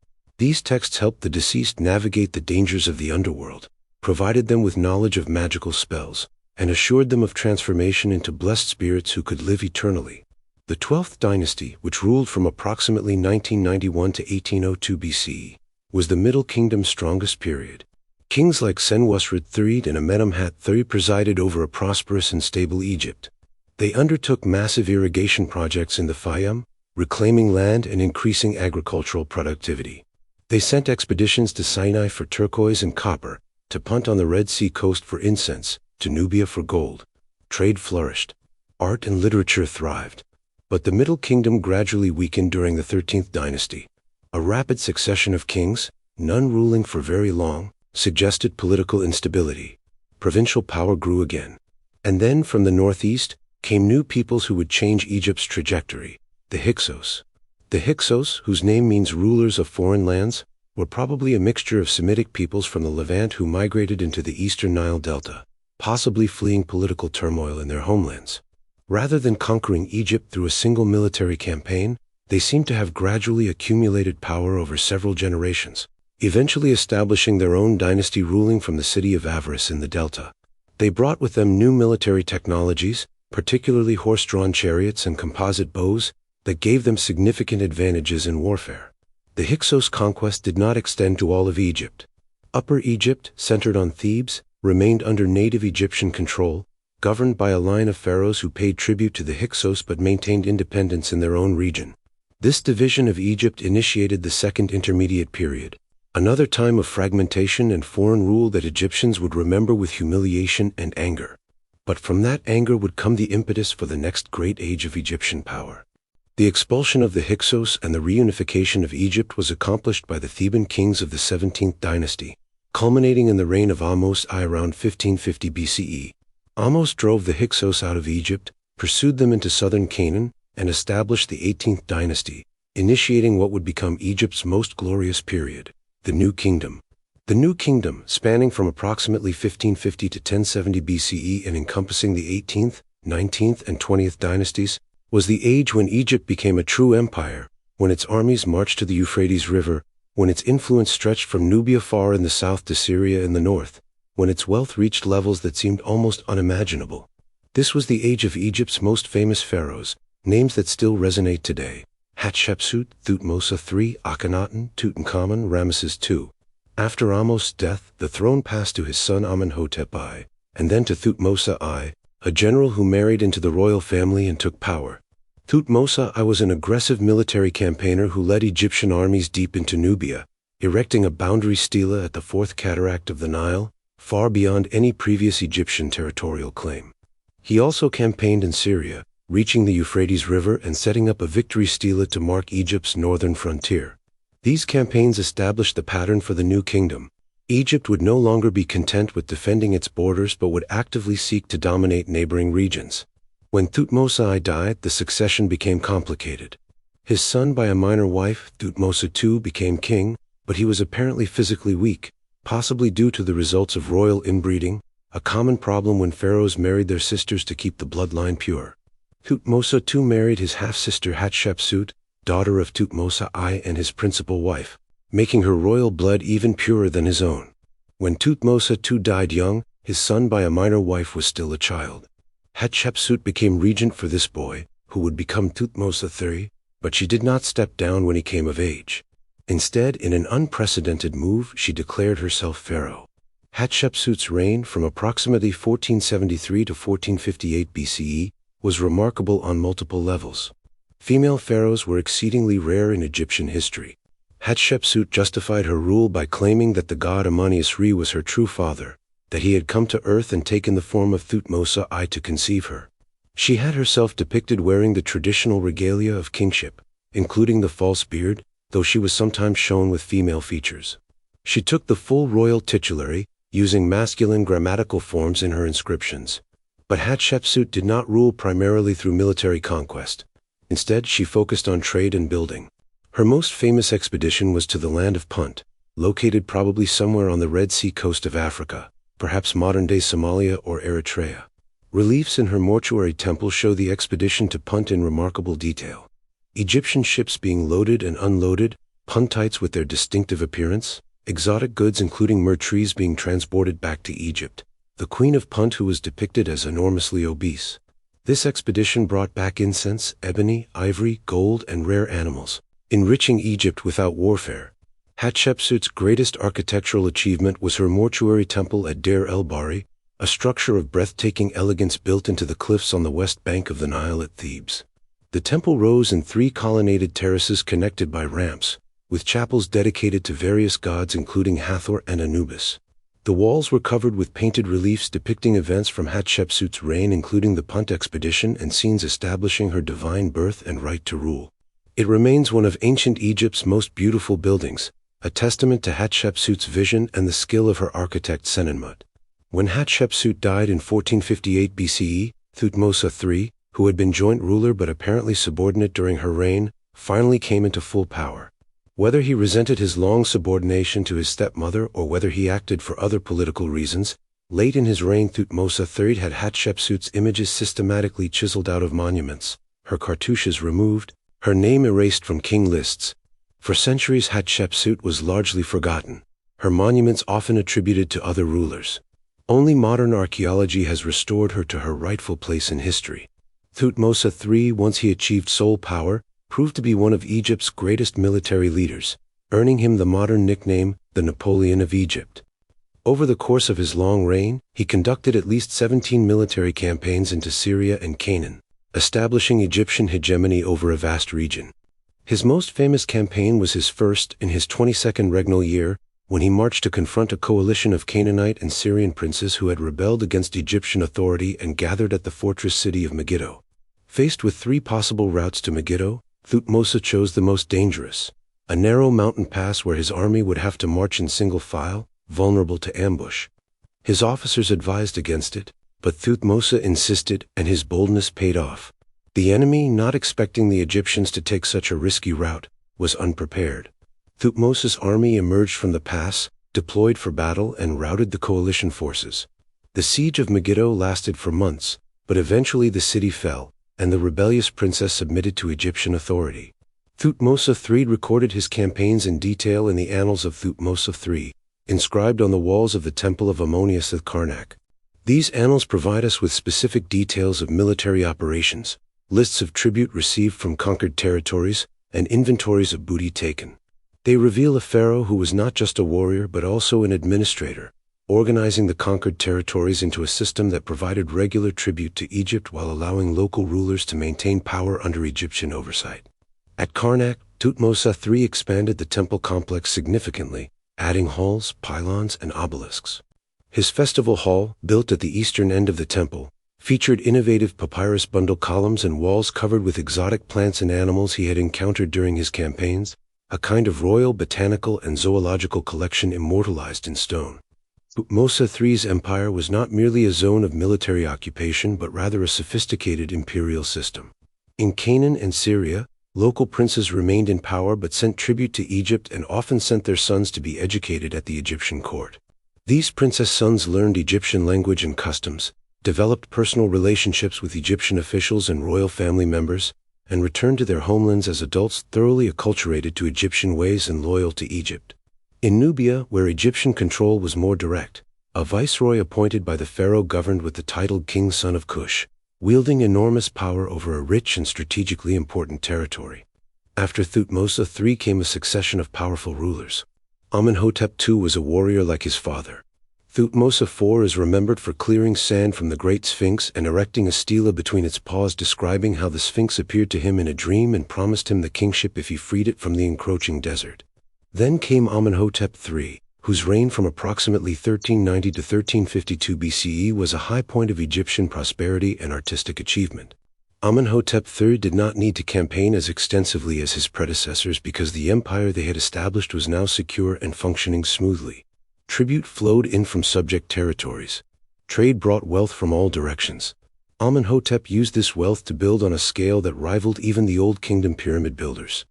Speaker 1: These texts helped the deceased navigate the dangers of the underworld, provided them with knowledge of magical spells, and assured them of transformation into blessed spirits who could live eternally. The 12th dynasty, which ruled from approximately 1991 to 1802 BCE, was the Middle Kingdom's strongest period. Kings like Senusret III and Amenemhat III presided over a prosperous and stable Egypt. They undertook massive irrigation projects in the Fayum, reclaiming land and increasing agricultural productivity. They sent expeditions to Sinai for turquoise and copper, to Punt on the Red Sea coast for incense, to Nubia for gold. Trade flourished. Art and literature thrived. But the Middle Kingdom gradually weakened during the 13th dynasty. A rapid succession of kings, none ruling for very long, suggested political instability. Provincial power grew again. And then from the northeast came new peoples who would change Egypt's trajectory, the Hyksos. The Hyksos, whose name means rulers of foreign lands, were probably a mixture of Semitic peoples from the Levant who migrated into the eastern Nile Delta, possibly fleeing political turmoil in their homelands. Rather than conquering Egypt through a single military campaign, they seem to have gradually accumulated power over several generations, eventually establishing their own dynasty ruling from the city of Avaris in the Delta. They brought with them new military technologies, particularly horse-drawn chariots and composite bows, that gave them significant advantages in warfare. The Hyksos conquest did not extend to all of Egypt. Upper Egypt, centered on Thebes, remained under native Egyptian control, governed by a line of pharaohs who paid tribute to the Hyksos but maintained independence in their own region. This division of Egypt initiated the Second Intermediate Period, another time of fragmentation and foreign rule that Egyptians would remember with humiliation and anger. But from that anger would come the impetus for the next great age of Egyptian power. The expulsion of the Hyksos and the reunification of Egypt was accomplished by the Theban kings of the 17th dynasty, culminating in the reign of Ahmose I around 1550 BCE. Ahmose drove the Hyksos out of Egypt, pursued them into southern Canaan, and established the 18th dynasty, initiating what would become Egypt's most glorious period, the New Kingdom. The New Kingdom, spanning from approximately 1550 to 1070 BCE and encompassing the 18th, 19th, and 20th dynasties, was the age when Egypt became a true empire, when its armies marched to the Euphrates River, when its influence stretched from Nubia far in the south to Syria in the north, when its wealth reached levels that seemed almost unimaginable. This was the age of Egypt's most famous pharaohs, names that still resonate today: Hatshepsut, Thutmose III, Akhenaten, Tutankhamun, Ramesses II. After Ahmose's death, the throne passed to his son Amenhotep I, and then to Thutmose I, a general who married into the royal family and took power. Thutmose I was an aggressive military campaigner who led Egyptian armies deep into Nubia, erecting a boundary stela at the fourth cataract of the Nile, far beyond any previous Egyptian territorial claim. He also campaigned in Syria, reaching the Euphrates River and setting up a victory stela to mark Egypt's northern frontier. These campaigns established the pattern for the New Kingdom. Egypt would no longer be content with defending its borders but would actively seek to dominate neighboring regions. When Thutmose I died, the succession became complicated. His son by a minor wife, Thutmose II, became king, but he was apparently physically weak, possibly due to the results of royal inbreeding, a common problem when pharaohs married their sisters to keep the bloodline pure. Thutmose II married his half-sister Hatshepsut, daughter of Thutmose I and his principal wife, making her royal blood even purer than his own. When Thutmose II died young, his son by a minor wife was still a child. Hatshepsut became regent for this boy, who would become Thutmose III, but she did not step down when he came of age. Instead, in an unprecedented move, she declared herself pharaoh. Hatshepsut's reign from approximately 1473 to 1458 BCE was remarkable on multiple levels. Female pharaohs were exceedingly rare in Egyptian history. Hatshepsut justified her rule by claiming that the god Amanias-Re was her true father, that he had come to earth and taken the form of Thutmose I to conceive her. She had herself depicted wearing the traditional regalia of kingship, including the false beard, though she was sometimes shown with female features. She took the full royal titulary, using masculine grammatical forms in her inscriptions. But Hatshepsut did not rule primarily through military conquest. Instead, she focused on trade and building. Her most famous expedition was to the land of Punt, located probably somewhere on the Red Sea coast of Africa, perhaps modern-day Somalia or Eritrea. Reliefs in her mortuary temple show the expedition to Punt in remarkable detail. Egyptian ships being loaded and unloaded, Puntites with their distinctive appearance, exotic goods including myrrh trees being transported back to Egypt, the Queen of Punt who was depicted as enormously obese. This expedition brought back incense, ebony, ivory, gold, and rare animals, enriching Egypt without warfare. Hatshepsut's greatest architectural achievement was her mortuary temple at Deir el-Bahri, a structure of breathtaking elegance built into the cliffs on the west bank of the Nile at Thebes. The temple rose in 3 colonnaded terraces connected by ramps, with chapels dedicated to various gods including Hathor and Anubis. The walls were covered with painted reliefs depicting events from Hatshepsut's reign, including the Punt expedition and scenes establishing her divine birth and right to rule. It remains one of ancient Egypt's most beautiful buildings, a testament to Hatshepsut's vision and the skill of her architect Senenmut. When Hatshepsut died in 1458 BCE, Thutmose III, who had been joint ruler but apparently subordinate during her reign, finally came into full power. Whether he resented his long subordination to his stepmother or whether he acted for other political reasons, late in his reign Thutmose III had Hatshepsut's images systematically chiseled out of monuments, her cartouches removed, her name erased from king lists. For centuries Hatshepsut was largely forgotten, her monuments often attributed to other rulers. Only modern archaeology has restored her to her rightful place in history. Thutmose III, once he achieved sole power, proved to be one of Egypt's greatest military leaders, earning him the modern nickname, the Napoleon of Egypt. Over the course of his long reign, he conducted at least 17 military campaigns into Syria and Canaan, establishing Egyptian hegemony over a vast region. His most famous campaign was his first in his 22nd regnal year, when he marched to confront a coalition of Canaanite and Syrian princes who had rebelled against Egyptian authority and gathered at the fortress city of Megiddo. Faced with 3 possible routes to Megiddo, Thutmose chose the most dangerous, a narrow mountain pass where his army would have to march in single file, vulnerable to ambush. His officers advised against it, but Thutmose insisted, and his boldness paid off. The enemy, not expecting the Egyptians to take such a risky route, was unprepared. Thutmose's army emerged from the pass, deployed for battle, and routed the coalition forces. The siege of Megiddo lasted for months, but eventually the city fell, and the rebellious princess submitted to Egyptian authority. Thutmose III recorded his campaigns in detail in the Annals of Thutmose III, inscribed on the walls of the Temple of Ammonius at Karnak. These annals provide us with specific details of military operations, lists of tribute received from conquered territories, and inventories of booty taken. They reveal a pharaoh who was not just a warrior but also an administrator, organizing the conquered territories into a system that provided regular tribute to Egypt while allowing local rulers to maintain power under Egyptian oversight. At Karnak, Thutmose III expanded the temple complex significantly, adding halls, pylons, and obelisks. His festival hall, built at the eastern end of the temple, featured innovative papyrus bundle columns and walls covered with exotic plants and animals he had encountered during his campaigns, a kind of royal botanical and zoological collection immortalized in stone. Thutmose III's empire was not merely a zone of military occupation but rather a sophisticated imperial system. In Canaan and Syria, local princes remained in power but sent tribute to Egypt and often sent their sons to be educated at the Egyptian court. These princess sons learned Egyptian language and customs, developed personal relationships with Egyptian officials and royal family members, and returned to their homelands as adults thoroughly acculturated to Egyptian ways and loyal to Egypt. In Nubia, where Egyptian control was more direct, a viceroy appointed by the pharaoh governed with the title King Son of Kush, wielding enormous power over a rich and strategically important territory. After Thutmose III came a succession of powerful rulers. Amenhotep II was a warrior like his father. Thutmose IV is remembered for clearing sand from the Great Sphinx and erecting a stela between its paws, describing how the Sphinx appeared to him in a dream and promised him the kingship if he freed it from the encroaching desert. Then came Amenhotep III, whose reign from approximately 1390 to 1352 BCE was a high point of Egyptian prosperity and artistic achievement. Amenhotep III did not need to campaign as extensively as his predecessors because the empire they had established was now secure and functioning smoothly. Tribute flowed in from subject territories. Trade brought wealth from all directions. Amenhotep used this wealth to build on a scale that rivaled even the Old Kingdom pyramid builders.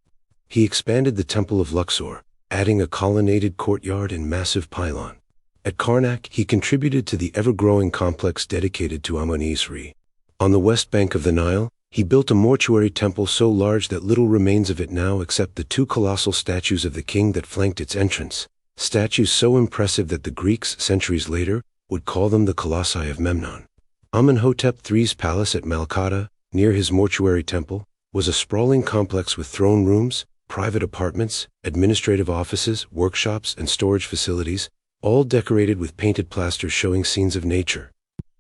Speaker 1: He expanded the Temple of Luxor, adding a colonnaded courtyard and massive pylon. At Karnak, he contributed to the ever-growing complex dedicated to Amun-Isri. On the west bank of the Nile, he built a mortuary temple so large that little remains of it now except the 2 colossal statues of the king that flanked its entrance, statues so impressive that the Greeks, centuries later, would call them the Colossi of Memnon. Amenhotep III's palace at Malkata, near his mortuary temple, was a sprawling complex with throne rooms, private apartments, administrative offices, workshops, and storage facilities, all decorated with painted plaster showing scenes of nature.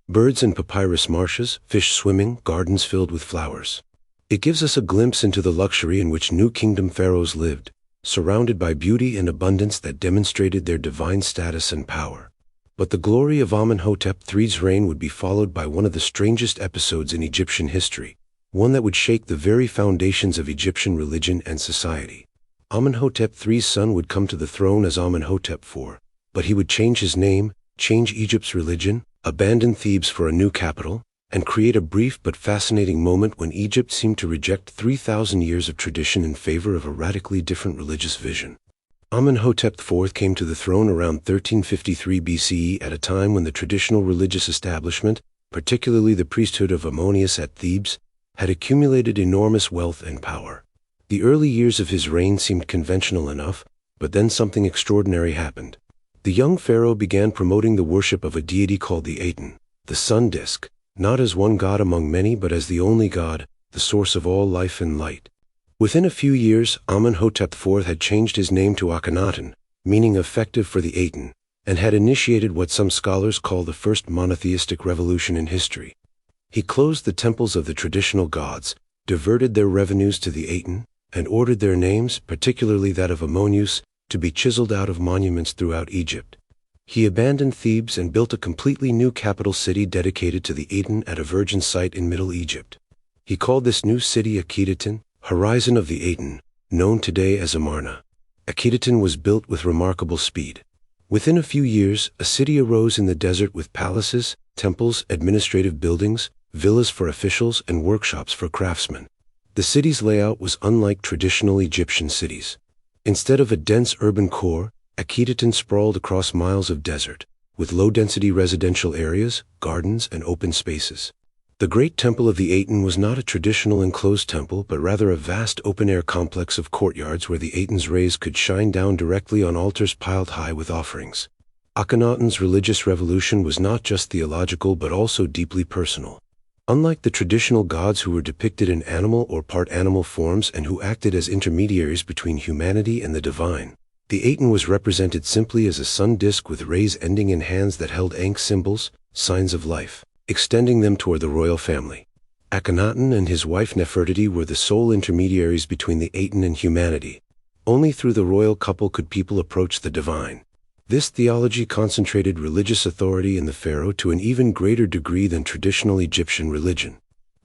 Speaker 1: Birds and papyrus marshes, fish swimming, gardens filled with flowers. It gives us a glimpse into the luxury in which New Kingdom pharaohs lived, surrounded by beauty and abundance that demonstrated their divine status and power. But the glory of Amenhotep III's reign would be followed by one of the strangest episodes in Egyptian history, one that would shake the very foundations of Egyptian religion and society. Amenhotep III's son would come to the throne as Amenhotep IV, but he would change his name, change Egypt's religion, abandon Thebes for a new capital, and create a brief but fascinating moment when Egypt seemed to reject 3,000 years of tradition in favor of a radically different religious vision. Amenhotep IV came to the throne around 1353 BCE at a time when the traditional religious establishment, particularly the priesthood of Ammonius at Thebes, had accumulated enormous wealth and power. The early years of his reign seemed conventional enough, but then something extraordinary happened. The young pharaoh began promoting the worship of a deity called the Aten, the sun disk, not as one god among many but as the only god, the source of all life and light. Within a few years, Amenhotep IV had changed his name to Akhenaten, meaning effective for the Aten, and had initiated what some scholars call the first monotheistic revolution in history. He closed the temples of the traditional gods, diverted their revenues to the Aten, and ordered their names, particularly that of Ammonius, to be chiseled out of monuments throughout Egypt. He abandoned Thebes and built a completely new capital city dedicated to the Aten at a virgin site in Middle Egypt. He called this new city Akhenaten, Horizon of the Aten, known today as Amarna. Akhenaten was built with remarkable speed. Within a few years, a city arose in the desert with palaces, temples, administrative buildings, villas for officials, and workshops for craftsmen. The city's layout was unlike traditional Egyptian cities. Instead of a dense urban core, Akhenaten sprawled across miles of desert, with low-density residential areas, gardens, and open spaces. The Great Temple of the Aten was not a traditional enclosed temple but rather a vast open-air complex of courtyards where the Aten's rays could shine down directly on altars piled high with offerings. Akhenaten's religious revolution was not just theological but also deeply personal. Unlike the traditional gods who were depicted in animal or part-animal forms and who acted as intermediaries between humanity and the divine, the Aten was represented simply as a sun disk with rays ending in hands that held Ankh symbols, signs of life, extending them toward the royal family. Akhenaten and his wife Nefertiti were the sole intermediaries between the Aten and humanity. Only through the royal couple could people approach the divine. This theology concentrated religious authority in the pharaoh to an even greater degree than traditional Egyptian religion.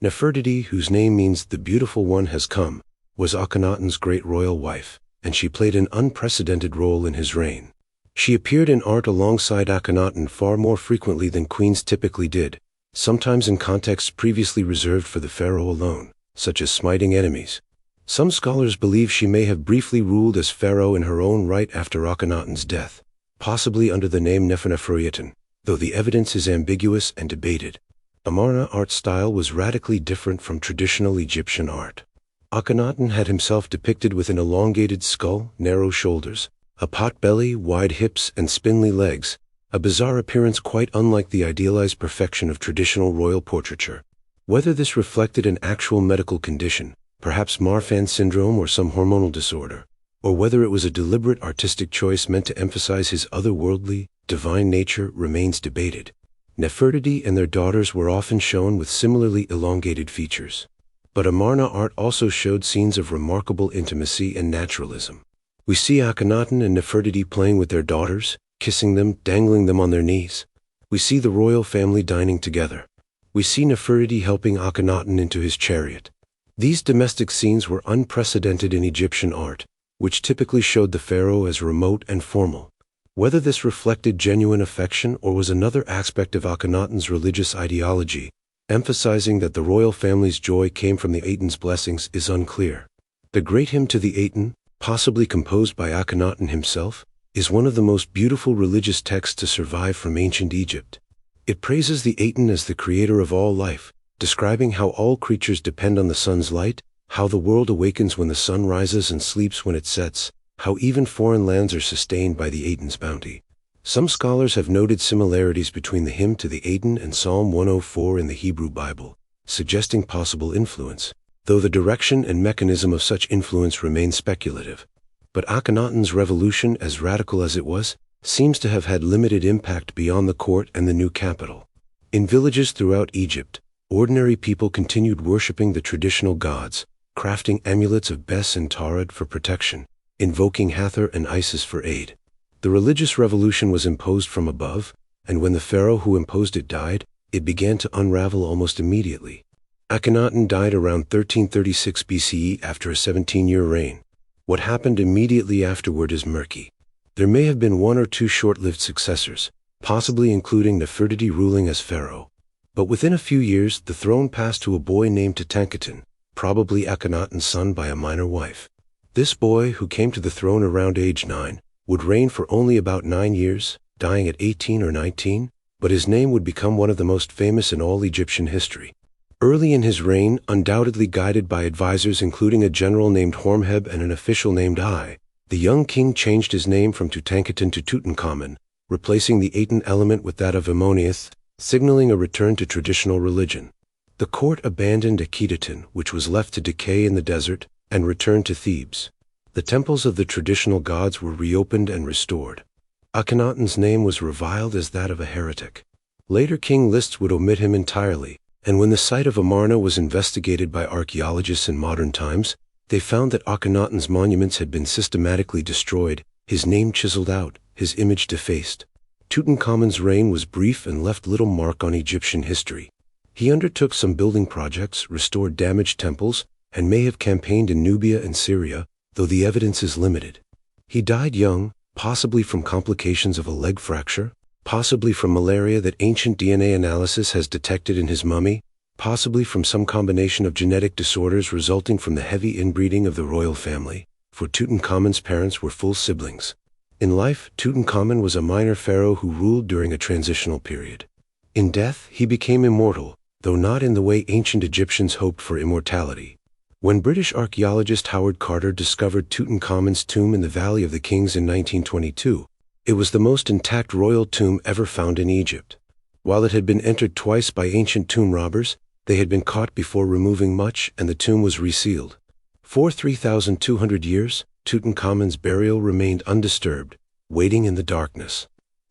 Speaker 1: Nefertiti, whose name means "the beautiful one has come," was Akhenaten's great royal wife, and she played an unprecedented role in his reign. She appeared in art alongside Akhenaten far more frequently than queens typically did, sometimes in contexts previously reserved for the pharaoh alone, such as smiting enemies. Some scholars believe she may have briefly ruled as pharaoh in her own right after Akhenaten's death, possibly under the name Nefertiti, though the evidence is ambiguous and debated. Amarna art style was radically different from traditional Egyptian art. Akhenaten had himself depicted with an elongated skull, narrow shoulders, a pot-belly, wide hips, and spindly legs, a bizarre appearance quite unlike the idealized perfection of traditional royal portraiture. Whether this reflected an actual medical condition, perhaps Marfan syndrome or some hormonal disorder, or whether it was a deliberate artistic choice meant to emphasize his otherworldly, divine nature remains debated. Nefertiti and their daughters were often shown with similarly elongated features. But Amarna art also showed scenes of remarkable intimacy and naturalism. We see Akhenaten and Nefertiti playing with their daughters, kissing them, dangling them on their knees. We see the royal family dining together. We see Nefertiti helping Akhenaten into his chariot. These domestic scenes were unprecedented in Egyptian art, which typically showed the pharaoh as remote and formal. Whether this reflected genuine affection or was another aspect of Akhenaten's religious ideology, emphasizing that the royal family's joy came from the Aten's blessings, is unclear. The Great Hymn to the Aten, possibly composed by Akhenaten himself, is one of the most beautiful religious texts to survive from ancient Egypt. It praises the Aten as the creator of all life, describing how all creatures depend on the sun's light, how the world awakens when the sun rises and sleeps when it sets, how even foreign lands are sustained by the Aten's bounty. Some scholars have noted similarities between the hymn to the Aten and Psalm 104 in the Hebrew Bible, suggesting possible influence. though the direction and mechanism of such influence remain speculative. But Akhenaten's revolution, as radical as it was, seems to have had limited impact beyond the court and the new capital. In villages throughout Egypt, ordinary people continued worshipping the traditional gods, crafting amulets of Bes and Taurid for protection, invoking Hathor and Isis for aid. The religious revolution was imposed from above, and when the pharaoh who imposed it died, it began to unravel almost immediately. Akhenaten died around 1336 BCE after a 17-year reign. What happened immediately afterward is murky. There may have been one or two short-lived successors, possibly including Nefertiti ruling as pharaoh. But within a few years, the throne passed to a boy named Tutankhaten, probably Akhenaten's son by a minor wife. This boy, who came to the throne around age 9, would reign for only about 9 years, dying at 18 or 19, but his name would become one of the most famous in all Egyptian history. Early in his reign, undoubtedly guided by advisors including a general named Horemheb and an official named Ai, the young king changed his name from Tutankhaten to Tutankhamun, replacing the Aten element with that of Ammonith, signaling a return to traditional religion. The court abandoned Akhenaten, which was left to decay in the desert, and returned to Thebes. The temples of the traditional gods were reopened and restored. Akhenaten's name was reviled as that of a heretic. Later king lists would omit him entirely, and when the site of Amarna was investigated by archaeologists in modern times, they found that Akhenaten's monuments had been systematically destroyed, his name chiseled out, his image defaced. Tutankhamun's reign was brief and left little mark on Egyptian history. He undertook some building projects, restored damaged temples, and may have campaigned in Nubia and Syria, though the evidence is limited. He died young, possibly from complications of a leg fracture, possibly from malaria that ancient DNA analysis has detected in his mummy, possibly from some combination of genetic disorders resulting from the heavy inbreeding of the royal family, for Tutankhamun's parents were full siblings. In life, Tutankhamun was a minor pharaoh who ruled during a transitional period. In death, he became immortal, though not in the way ancient Egyptians hoped for immortality. When British archaeologist Howard Carter discovered Tutankhamun's tomb in the Valley of the Kings in 1922, it was the most intact royal tomb ever found in Egypt. While it had been entered twice by ancient tomb robbers, they had been caught before removing much, and the tomb was resealed. For 3,200 years, Tutankhamun's burial remained undisturbed, waiting in the darkness.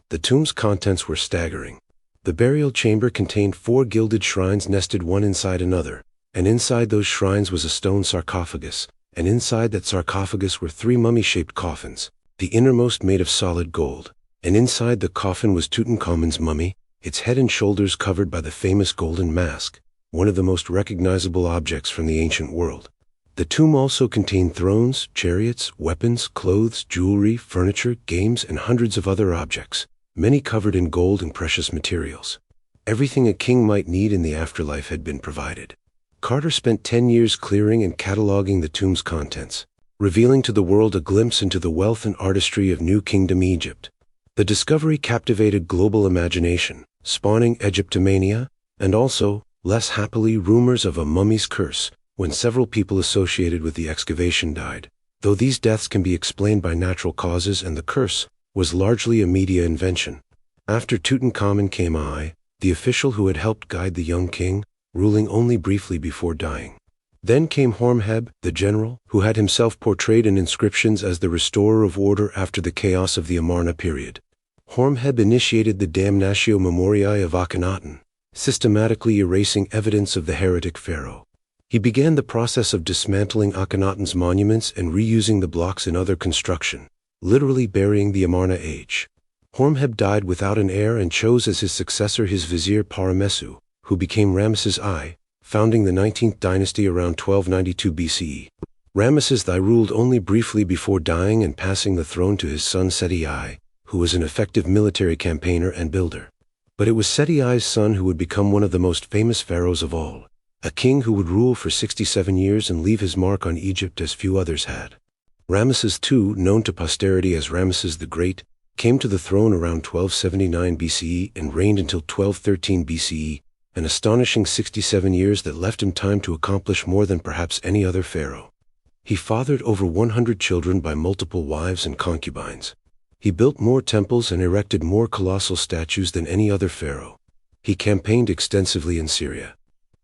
Speaker 1: The tomb's contents were staggering. The burial chamber contained 4 gilded shrines nested one inside another, and inside those shrines was a stone sarcophagus, and inside that sarcophagus were 3 mummy-shaped coffins, the innermost made of solid gold, and inside the coffin was Tutankhamun's mummy, its head and shoulders covered by the famous golden mask, one of the most recognizable objects from the ancient world. The tomb also contained thrones, chariots, weapons, clothes, jewelry, furniture, games, and hundreds of other objects, many covered in gold and precious materials. Everything a king might need in the afterlife had been provided. Carter spent 10 years clearing and cataloging the tomb's contents, revealing to the world a glimpse into the wealth and artistry of New Kingdom Egypt. The discovery captivated global imagination, spawning Egyptomania, and also, less happily, rumors of a mummy's curse, when several people associated with the excavation died. Though these deaths can be explained by natural causes and the curse was largely a media invention. After Tutankhamun came Ai, the official who had helped guide the young king, ruling only briefly before dying. Then came Horemheb, the general, who had himself portrayed in inscriptions as the restorer of order after the chaos of the Amarna period. Horemheb initiated the Damnatio Memoriae of Akhenaten, systematically erasing evidence of the heretic pharaoh. He began the process of dismantling Akhenaten's monuments and reusing the blocks in other construction, literally burying the Amarna age. Horemheb died without an heir and chose as his successor his vizier Paramessu, who became Ramesses I, founding the 19th dynasty around 1292 BCE. Ramesses I ruled only briefly before dying and passing the throne to his son Seti I, who was an effective military campaigner and builder. But it was Seti I's son who would become one of the most famous pharaohs of all, a king who would rule for 67 years and leave his mark on Egypt as few others had. Ramesses II, known to posterity as Ramesses the Great, came to the throne around 1279 BCE and reigned until 1213 BCE, an astonishing 67 years that left him time to accomplish more than perhaps any other pharaoh. He fathered over 100 children by multiple wives and concubines. He built more temples and erected more colossal statues than any other pharaoh. He campaigned extensively in Syria.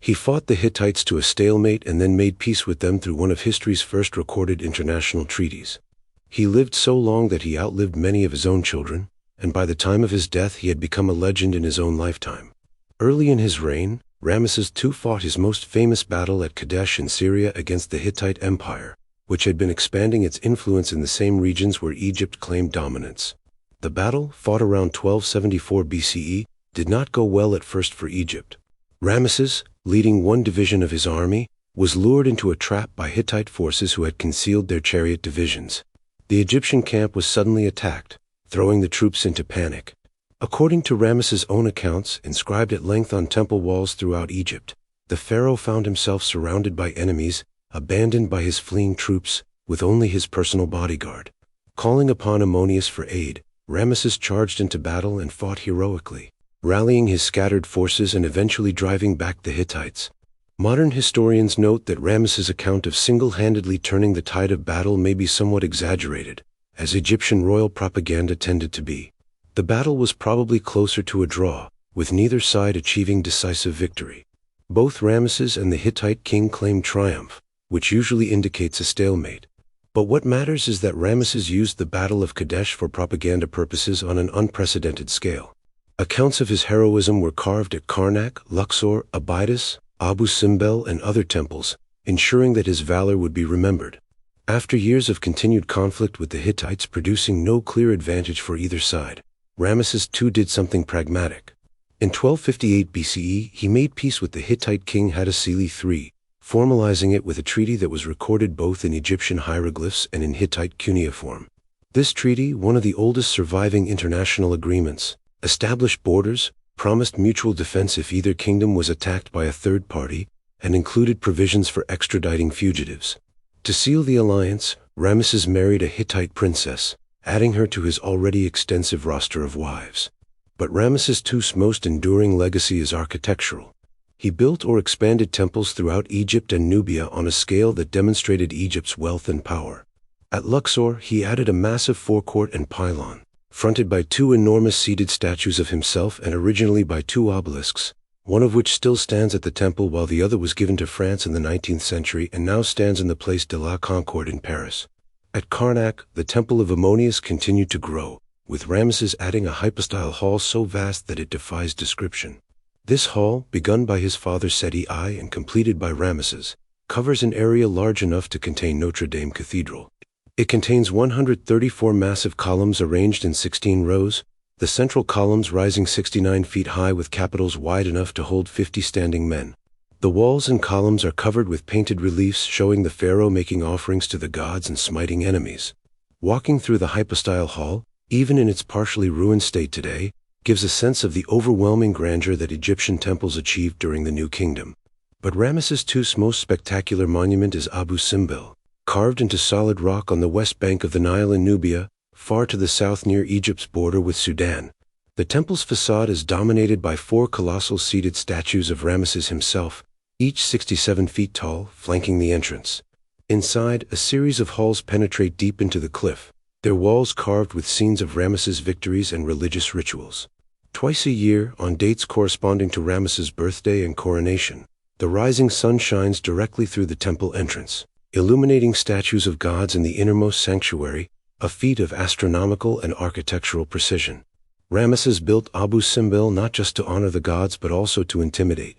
Speaker 1: He fought the Hittites to a stalemate and then made peace with them through one of history's first recorded international treaties. He lived so long that he outlived many of his own children, and by the time of his death he had become a legend in his own lifetime. Early in his reign, Ramesses II fought his most famous battle at Kadesh in Syria against the Hittite Empire, which had been expanding its influence in the same regions where Egypt claimed dominance. The battle, fought around 1274 BCE, did not go well at first for Egypt. Ramesses, leading one division of his army, was lured into a trap by Hittite forces who had concealed their chariot divisions. The Egyptian camp was suddenly attacked, throwing the troops into panic. According to Ramesses' own accounts, inscribed at length on temple walls throughout Egypt, the pharaoh found himself surrounded by enemies, abandoned by his fleeing troops, with only his personal bodyguard. Calling upon Ammonius for aid, Ramesses charged into battle and fought heroically, rallying his scattered forces and eventually driving back the Hittites. Modern historians note that Ramesses' account of single-handedly turning the tide of battle may be somewhat exaggerated, as Egyptian royal propaganda tended to be. The battle was probably closer to a draw, with neither side achieving decisive victory. Both Ramesses and the Hittite king claimed triumph, which usually indicates a stalemate. But what matters is that Ramesses used the Battle of Kadesh for propaganda purposes on an unprecedented scale. Accounts of his heroism were carved at Karnak, Luxor, Abydos, Abu Simbel, and other temples, ensuring that his valor would be remembered. After years of continued conflict with the Hittites producing no clear advantage for either side, Ramesses II did something pragmatic. In 1258 BCE, he made peace with the Hittite king Hatshepsut III, formalizing it with a treaty that was recorded both in Egyptian hieroglyphs and in Hittite cuneiform. This treaty, one of the oldest surviving international agreements, established borders, promised mutual defense if either kingdom was attacked by a third party, and included provisions for extraditing fugitives. To seal the alliance, Ramesses married a Hittite princess, adding her to his already extensive roster of wives. But Ramesses II's most enduring legacy is architectural. He built or expanded temples throughout Egypt and Nubia on a scale that demonstrated Egypt's wealth and power. At Luxor, he added a massive forecourt and pylon, fronted by two enormous seated statues of himself and originally by two obelisks, one of which still stands at the temple while the other was given to France in the 19th century and now stands in the Place de la Concorde in Paris. At Karnak, the temple of Ammonius continued to grow, with Ramesses adding a hypostyle hall so vast that it defies description. This hall, begun by his father Seti I and completed by Ramesses, covers an area large enough to contain Notre Dame Cathedral. It contains 134 massive columns arranged in 16 rows, the central columns rising 69 feet high with capitals wide enough to hold 50 standing men. The walls and columns are covered with painted reliefs showing the pharaoh making offerings to the gods and smiting enemies. Walking through the hypostyle hall, even in its partially ruined state today, gives a sense of the overwhelming grandeur that Egyptian temples achieved during the New Kingdom. But Ramesses II's most spectacular monument is Abu Simbel, carved into solid rock on the west bank of the Nile in Nubia, far to the south near Egypt's border with Sudan. The temple's facade is dominated by four colossal seated statues of Ramesses himself, each 67 feet tall, flanking the entrance. Inside, a series of halls penetrate deep into the cliff, their walls carved with scenes of Ramesses' victories and religious rituals. Twice a year, on dates corresponding to Ramesses' birthday and coronation, the rising sun shines directly through the temple entrance, illuminating statues of gods in the innermost sanctuary, a feat of astronomical and architectural precision. Ramesses built Abu Simbel not just to honor the gods but also to intimidate.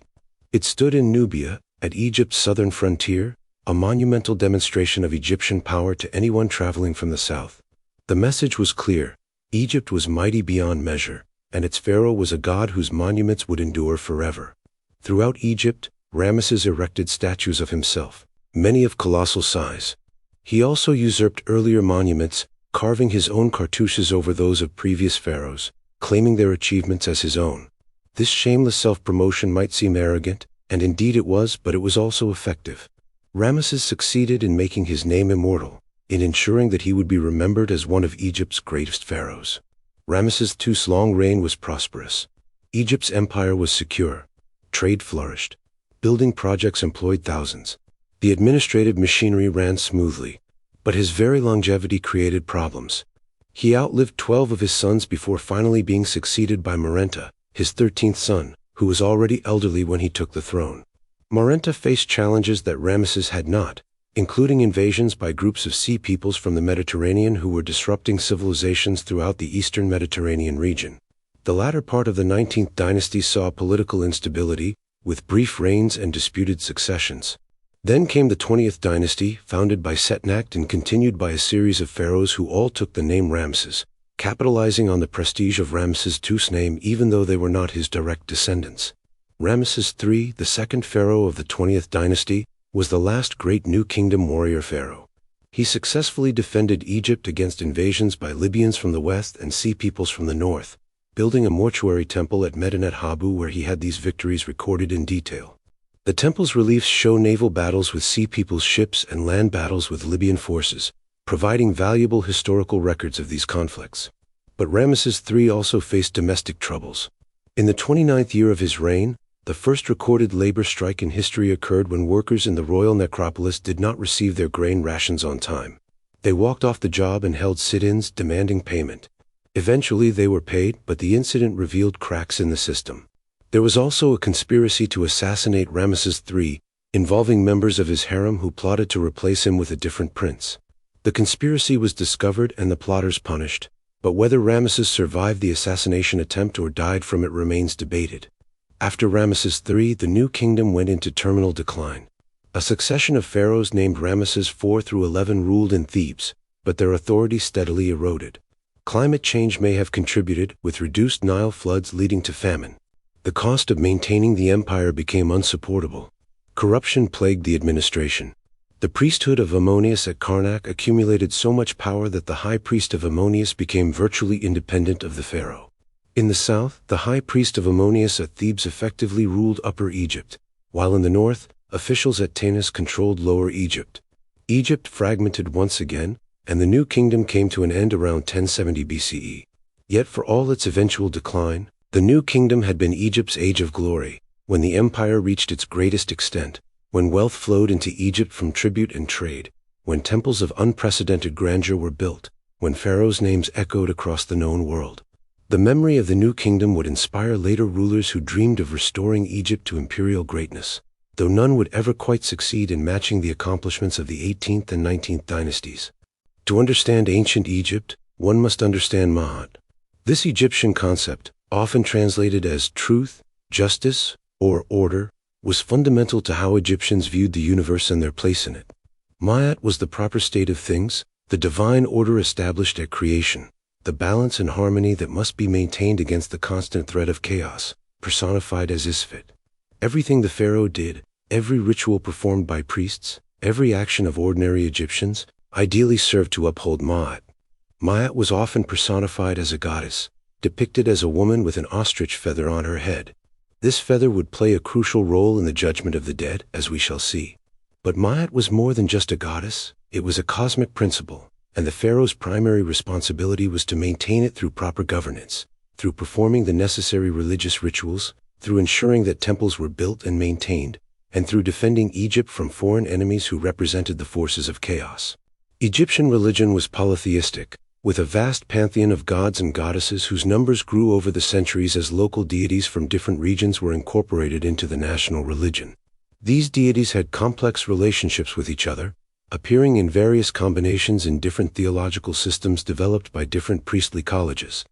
Speaker 1: It stood in Nubia, at Egypt's southern frontier, a monumental demonstration of Egyptian power to anyone traveling from the south. The message was clear: Egypt was mighty beyond measure, and its pharaoh was a god whose monuments would endure forever. Throughout Egypt, Ramesses erected statues of himself, many of colossal size. He also usurped earlier monuments, carving his own cartouches over those of previous pharaohs, claiming their achievements as his own. This shameless self-promotion might seem arrogant, and indeed it was, but it was also effective. Ramesses succeeded in making his name immortal, in ensuring that he would be remembered as one of Egypt's greatest pharaohs. Ramesses II's long reign was prosperous. Egypt's empire was secure. Trade flourished. Building projects employed thousands. The administrative machinery ran smoothly. But his very longevity created problems. He outlived 12 of his sons before finally being succeeded by Merenta, his 13th son, who was already elderly when he took the throne. Marenta faced challenges that Ramesses had not, including invasions by groups of sea peoples from the Mediterranean who were disrupting civilizations throughout the eastern Mediterranean region. The latter part of the 19th dynasty saw political instability, with brief reigns and disputed successions. Then came the 20th dynasty, founded by Setnacht and continued by a series of pharaohs who all took the name Ramesses, capitalizing on the prestige of Ramesses II's name even though they were not his direct descendants. Ramesses III, the second pharaoh of the 20th dynasty, was the last great New Kingdom warrior pharaoh. He successfully defended Egypt against invasions by Libyans from the west and Sea Peoples from the north, building a mortuary temple at Medinet Habu where he had these victories recorded in detail. The temple's reliefs show naval battles with Sea People's ships and land battles with Libyan forces, providing valuable historical records of these conflicts. But Ramesses III also faced domestic troubles. In the 29th year of his reign, the first recorded labor strike in history occurred when workers in the royal necropolis did not receive their grain rations on time. They walked off the job and held sit-ins demanding payment. Eventually they were paid, but the incident revealed cracks in the system. There was also a conspiracy to assassinate Ramesses III, involving members of his harem who plotted to replace him with a different prince. The conspiracy was discovered and the plotters punished, but whether Ramesses survived the assassination attempt or died from it remains debated. After Ramesses III, the New Kingdom went into terminal decline. A succession of pharaohs named Ramesses IV through 11 ruled in Thebes, but their authority steadily eroded. Climate change may have contributed, with reduced Nile floods leading to famine. The cost of maintaining the empire became unsupportable. Corruption plagued the administration. The priesthood of Ammonius at Karnak accumulated so much power that the high priest of Ammonius became virtually independent of the pharaoh. In the south, the high priest of Ammonius at Thebes effectively ruled Upper Egypt, while in the north, officials at Tanis controlled Lower Egypt. Egypt fragmented once again, and the New Kingdom came to an end around 1070 BCE. Yet for all its eventual decline, the New Kingdom had been Egypt's age of glory, when the empire reached its greatest extent, when wealth flowed into Egypt from tribute and trade, when temples of unprecedented grandeur were built, when pharaohs' names echoed across the known world. The memory of the New Kingdom would inspire later rulers who dreamed of restoring Egypt to imperial greatness, though none would ever quite succeed in matching the accomplishments of the 18th and 19th dynasties. To understand ancient Egypt, one must understand Ma'at. This Egyptian concept, often translated as truth, justice, or order, was fundamental to how Egyptians viewed the universe and their place in it. Ma'at was the proper state of things, the divine order established at creation, the balance and harmony that must be maintained against the constant threat of chaos, personified as Isfet. Everything the pharaoh did, every ritual performed by priests, every action of ordinary Egyptians, ideally served to uphold Ma'at. Ma'at was often personified as a goddess, depicted as a woman with an ostrich feather on her head. This feather would play a crucial role in the judgment of the dead, as we shall see. But Ma'at was more than just a goddess, it was a cosmic principle, and the pharaoh's primary responsibility was to maintain it through proper governance, through performing the necessary religious rituals, through ensuring that temples were built and maintained, and through defending Egypt from foreign enemies who represented the forces of chaos. Egyptian religion was polytheistic, with a vast pantheon of gods and goddesses whose numbers grew over the centuries as local deities from different regions were incorporated into the national religion. These deities had complex relationships with each other, appearing in various combinations in different theological systems developed by different priestly colleges.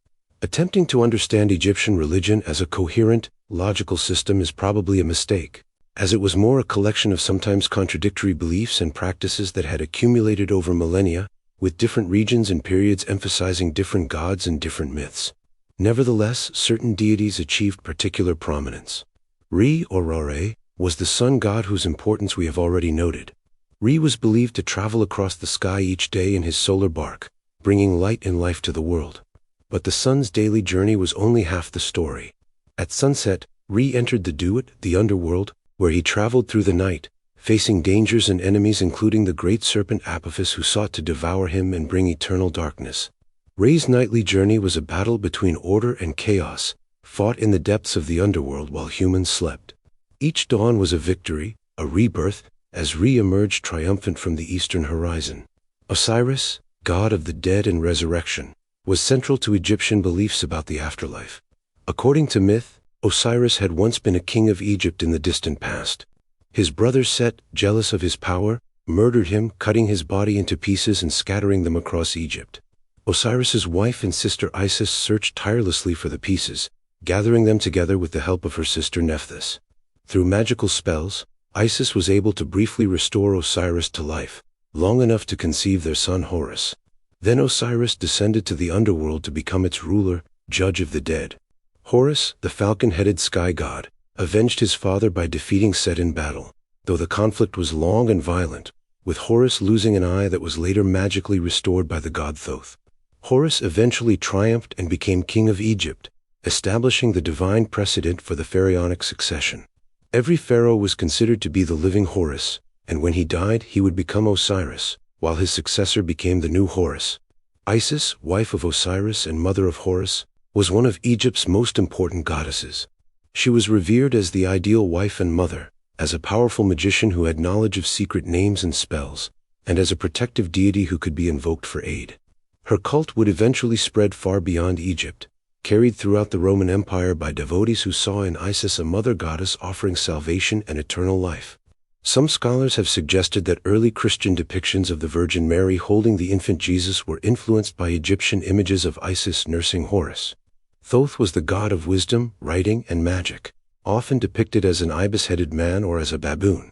Speaker 1: Attempting to understand Egyptian religion as a coherent, logical system is probably a mistake, as it was more a collection of sometimes contradictory beliefs and practices that had accumulated over millennia, with different regions and periods emphasizing different gods and different myths. Nevertheless, certain deities achieved particular prominence. Re, or Rare, was the sun god whose importance we have already noted. Re was believed to travel across the sky each day in his solar bark, bringing light and life to the world. But the sun's daily journey was only half the story. At sunset, Re entered the Duat, the underworld, where he traveled through the night, facing dangers and enemies including the great serpent Apophis who sought to devour him and bring eternal darkness. Re's nightly journey was a battle between order and chaos, fought in the depths of the underworld while humans slept. Each dawn was a victory, a rebirth, as Re emerged triumphant from the eastern horizon. Osiris, god of the dead and resurrection, was central to Egyptian beliefs about the afterlife. According to myth, Osiris had once been a king of Egypt in the distant past. His brother Set, jealous of his power, murdered him, cutting his body into pieces and scattering them across Egypt. Osiris's wife and sister Isis searched tirelessly for the pieces, gathering them together with the help of her sister Nephthys. Through magical spells, Isis was able to briefly restore Osiris to life, long enough to conceive their son Horus. Then Osiris descended to the underworld to become its ruler, judge of the dead. Horus, the falcon-headed sky god, avenged his father by defeating Set in battle, though the conflict was long and violent, with Horus losing an eye that was later magically restored by the god Thoth. Horus eventually triumphed and became king of Egypt, establishing the divine precedent for the pharaonic succession. Every pharaoh was considered to be the living Horus, and when he died he would become Osiris, while his successor became the new Horus. Isis, wife of Osiris and mother of Horus, was one of Egypt's most important goddesses. She was revered as the ideal wife and mother, as a powerful magician who had knowledge of secret names and spells, and as a protective deity who could be invoked for aid. Her cult would eventually spread far beyond Egypt, carried throughout the Roman Empire by devotees who saw in Isis a mother goddess offering salvation and eternal life. Some scholars have suggested that early Christian depictions of the Virgin Mary holding the infant Jesus were influenced by Egyptian images of Isis nursing Horus. Thoth was the god of wisdom, writing, and magic, often depicted as an ibis-headed man or as a baboon.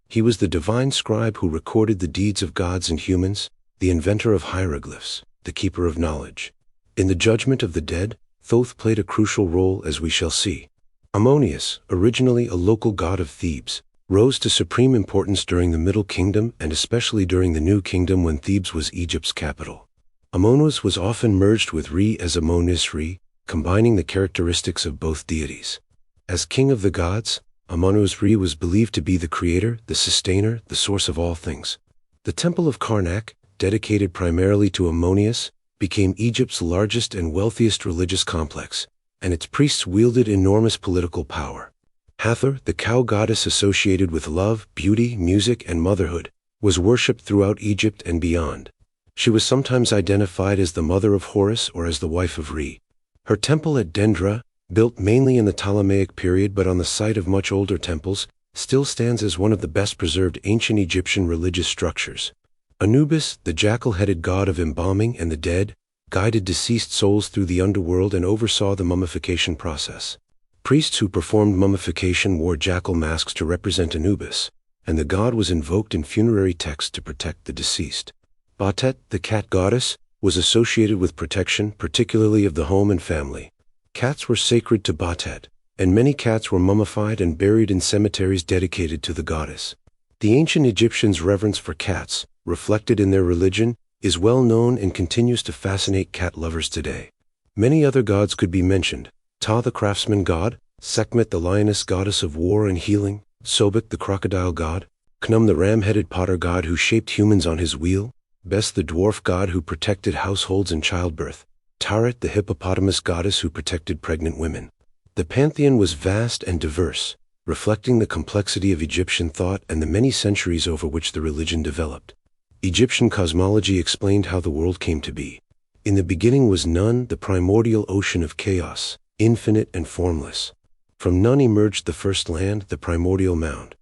Speaker 1: He was the divine scribe who recorded the deeds of gods and humans, the inventor of hieroglyphs, the keeper of knowledge. In the judgment of the dead, Thoth played a crucial role, as we shall see. Ammonius, originally a local god of Thebes, rose to supreme importance during the Middle Kingdom and especially during the New Kingdom when Thebes was Egypt's capital. Ammonius was often merged with Re as Ammonius Re, combining the characteristics of both deities. As king of the gods, Ammonius Re was believed to be the creator, the sustainer, the source of all things. The Temple of Karnak, dedicated primarily to Ammonius, became Egypt's largest and wealthiest religious complex, and its priests wielded enormous political power. Hathor, the cow goddess associated with love, beauty, music, and motherhood, was worshipped throughout Egypt and beyond. She was sometimes identified as the mother of Horus or as the wife of Re. Her temple at Dendra, built mainly in the Ptolemaic period but on the site of much older temples, still stands as one of the best-preserved ancient Egyptian religious structures. Anubis, the jackal-headed god of embalming and the dead, guided deceased souls through the underworld and oversaw the mummification process. Priests who performed mummification wore jackal masks to represent Anubis, and the god was invoked in funerary texts to protect the deceased. Batet, the cat goddess, was associated with protection, particularly of the home and family. Cats were sacred to Batet, and many cats were mummified and buried in cemeteries dedicated to the goddess. The ancient Egyptians' reverence for cats, reflected in their religion, is well known and continues to fascinate cat lovers today. Many other gods could be mentioned: Ta, the craftsman god; Sekhmet, the lioness goddess of war and healing; Sobek, the crocodile god; Khnum, the ram-headed potter god who shaped humans on his wheel; Bes, the dwarf god who protected households and childbirth; Taret, the hippopotamus goddess who protected pregnant women. The pantheon was vast and diverse, reflecting the complexity of Egyptian thought and the many centuries over which the religion developed. Egyptian cosmology explained how the world came to be. In the beginning was Nun, the primordial ocean of chaos, infinite and formless. From Nun emerged the first land, the primordial mound.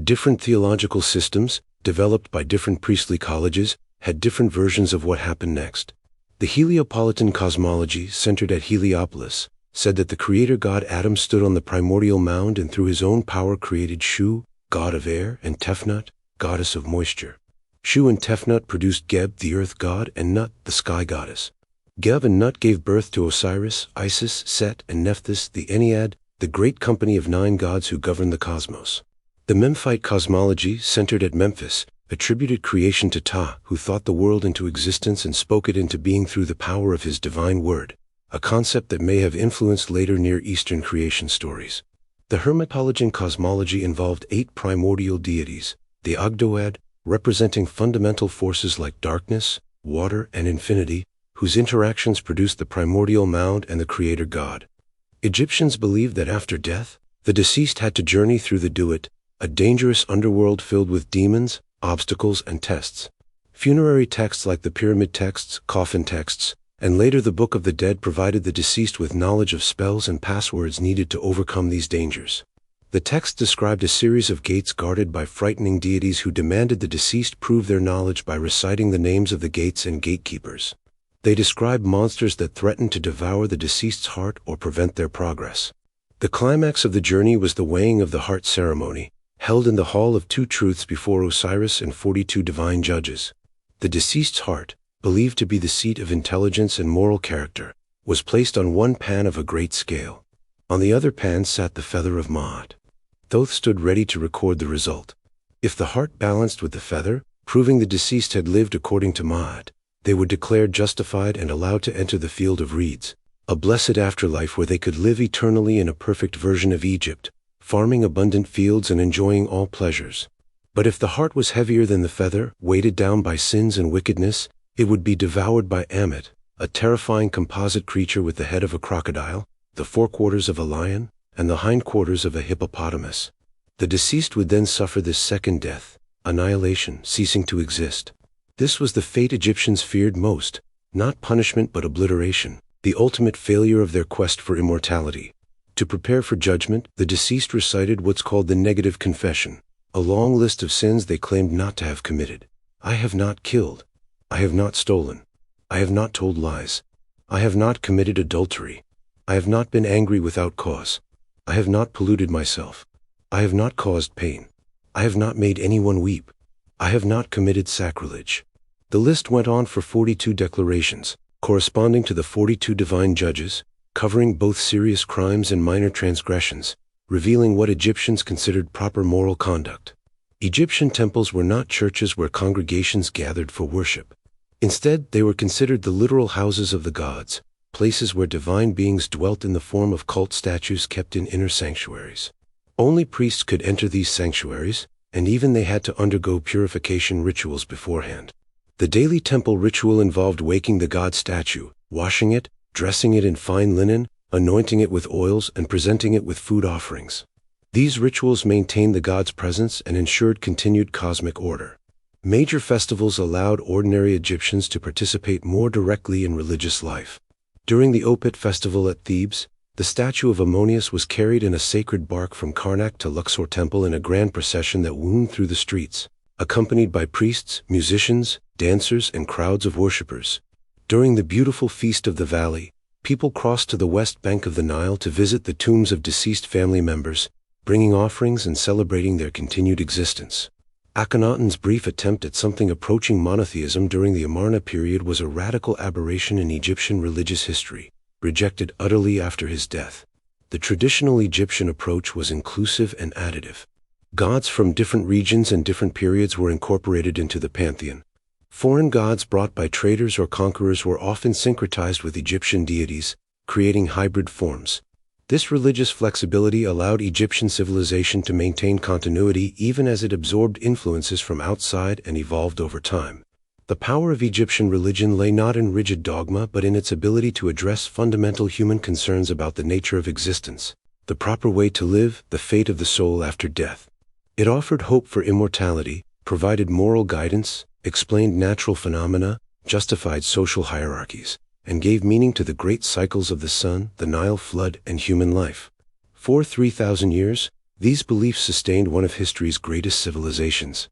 Speaker 1: Different theological systems, developed by different priestly colleges, had different versions of what happened next. The Heliopolitan cosmology, centered at Heliopolis, said that the creator god Adam stood on the primordial mound and through his own power created Shu, god of air, and Tefnut, goddess of moisture. Shu and Tefnut produced Geb, the earth god, and Nut, the sky goddess. Geb and Nut gave birth to Osiris, Isis, Set, and Nephthys, the Ennead, the great company of 9 gods who govern the cosmos. The Memphite cosmology, centered at Memphis, attributed creation to Ta, who thought the world into existence and spoke it into being through the power of his divine word, a concept that may have influenced later Near Eastern creation stories. The Hermetologian cosmology involved 8 primordial deities, the Ogdoad, representing fundamental forces like darkness, water, and infinity, whose interactions produced the primordial mound and the creator god. Egyptians believed that after death, the deceased had to journey through the Duat, a dangerous underworld filled with demons, obstacles, and tests. Funerary texts like the pyramid texts, coffin texts, and later the Book of the Dead provided the deceased with knowledge of spells and passwords needed to overcome these dangers. The text described a series of gates guarded by frightening deities who demanded the deceased prove their knowledge by reciting the names of the gates and gatekeepers. They described monsters that threatened to devour the deceased's heart or prevent their progress. The climax of the journey was the weighing of the heart ceremony, held in the Hall of Two Truths before Osiris and 42 divine judges. The deceased's heart, believed to be the seat of intelligence and moral character, was placed on one pan of a great scale. On the other pan sat the feather of Ma'at. Thoth stood ready to record the result. If the heart balanced with the feather, proving the deceased had lived according to Ma'at, they were declared justified and allowed to enter the field of reeds, a blessed afterlife where they could live eternally in a perfect version of Egypt, farming abundant fields and enjoying all pleasures. But if the heart was heavier than the feather, weighted down by sins and wickedness, it would be devoured by Ammit, a terrifying composite creature with the head of a crocodile, the forequarters of a lion, and the hindquarters of a hippopotamus. The deceased would then suffer this second death, annihilation, ceasing to exist. This was the fate Egyptians feared most, not punishment but obliteration, the ultimate failure of their quest for immortality. To prepare for judgment, the deceased recited what's called the negative confession, a long list of sins they claimed not to have committed. I have not killed. I have not stolen. I have not told lies. I have not committed adultery. I have not been angry without cause. I have not polluted myself. I have not caused pain. I have not made anyone weep. I have not committed sacrilege. The list went on for 42 declarations, corresponding to the 42 divine judges, covering both serious crimes and minor transgressions, revealing what Egyptians considered proper moral conduct. Egyptian temples were not churches where congregations gathered for worship. Instead, they were considered the literal houses of the gods, places where divine beings dwelt in the form of cult statues kept in inner sanctuaries. Only priests could enter these sanctuaries, and even they had to undergo purification rituals beforehand. The daily temple ritual involved waking the god statue, washing it, dressing it in fine linen, anointing it with oils, and presenting it with food offerings. These rituals maintained the god's presence and ensured continued cosmic order. Major festivals allowed ordinary Egyptians to participate more directly in religious life. During the Opet festival at Thebes, the statue of Ammonius was carried in a sacred bark from Karnak to Luxor Temple in a grand procession that wound through the streets, accompanied by priests, musicians, dancers, and crowds of worshippers. During the beautiful Feast of the Valley, people crossed to the west bank of the Nile to visit the tombs of deceased family members, bringing offerings and celebrating their continued existence. Akhenaten's brief attempt at something approaching monotheism during the Amarna period was a radical aberration in Egyptian religious history, rejected utterly after his death. The traditional Egyptian approach was inclusive and additive. Gods from different regions and different periods were incorporated into the pantheon. Foreign gods brought by traders or conquerors were often syncretized with Egyptian deities, creating hybrid forms. This religious flexibility allowed Egyptian civilization to maintain continuity even as it absorbed influences from outside and evolved over time. The power of Egyptian religion lay not in rigid dogma but in its ability to address fundamental human concerns about the nature of existence, the proper way to live, the fate of the soul after death. It offered hope for immortality, provided moral guidance, explained natural phenomena, justified social hierarchies, and gave meaning to the great cycles of the sun, the Nile flood, and human life. For 3,000 years, these beliefs sustained one of history's greatest civilizations.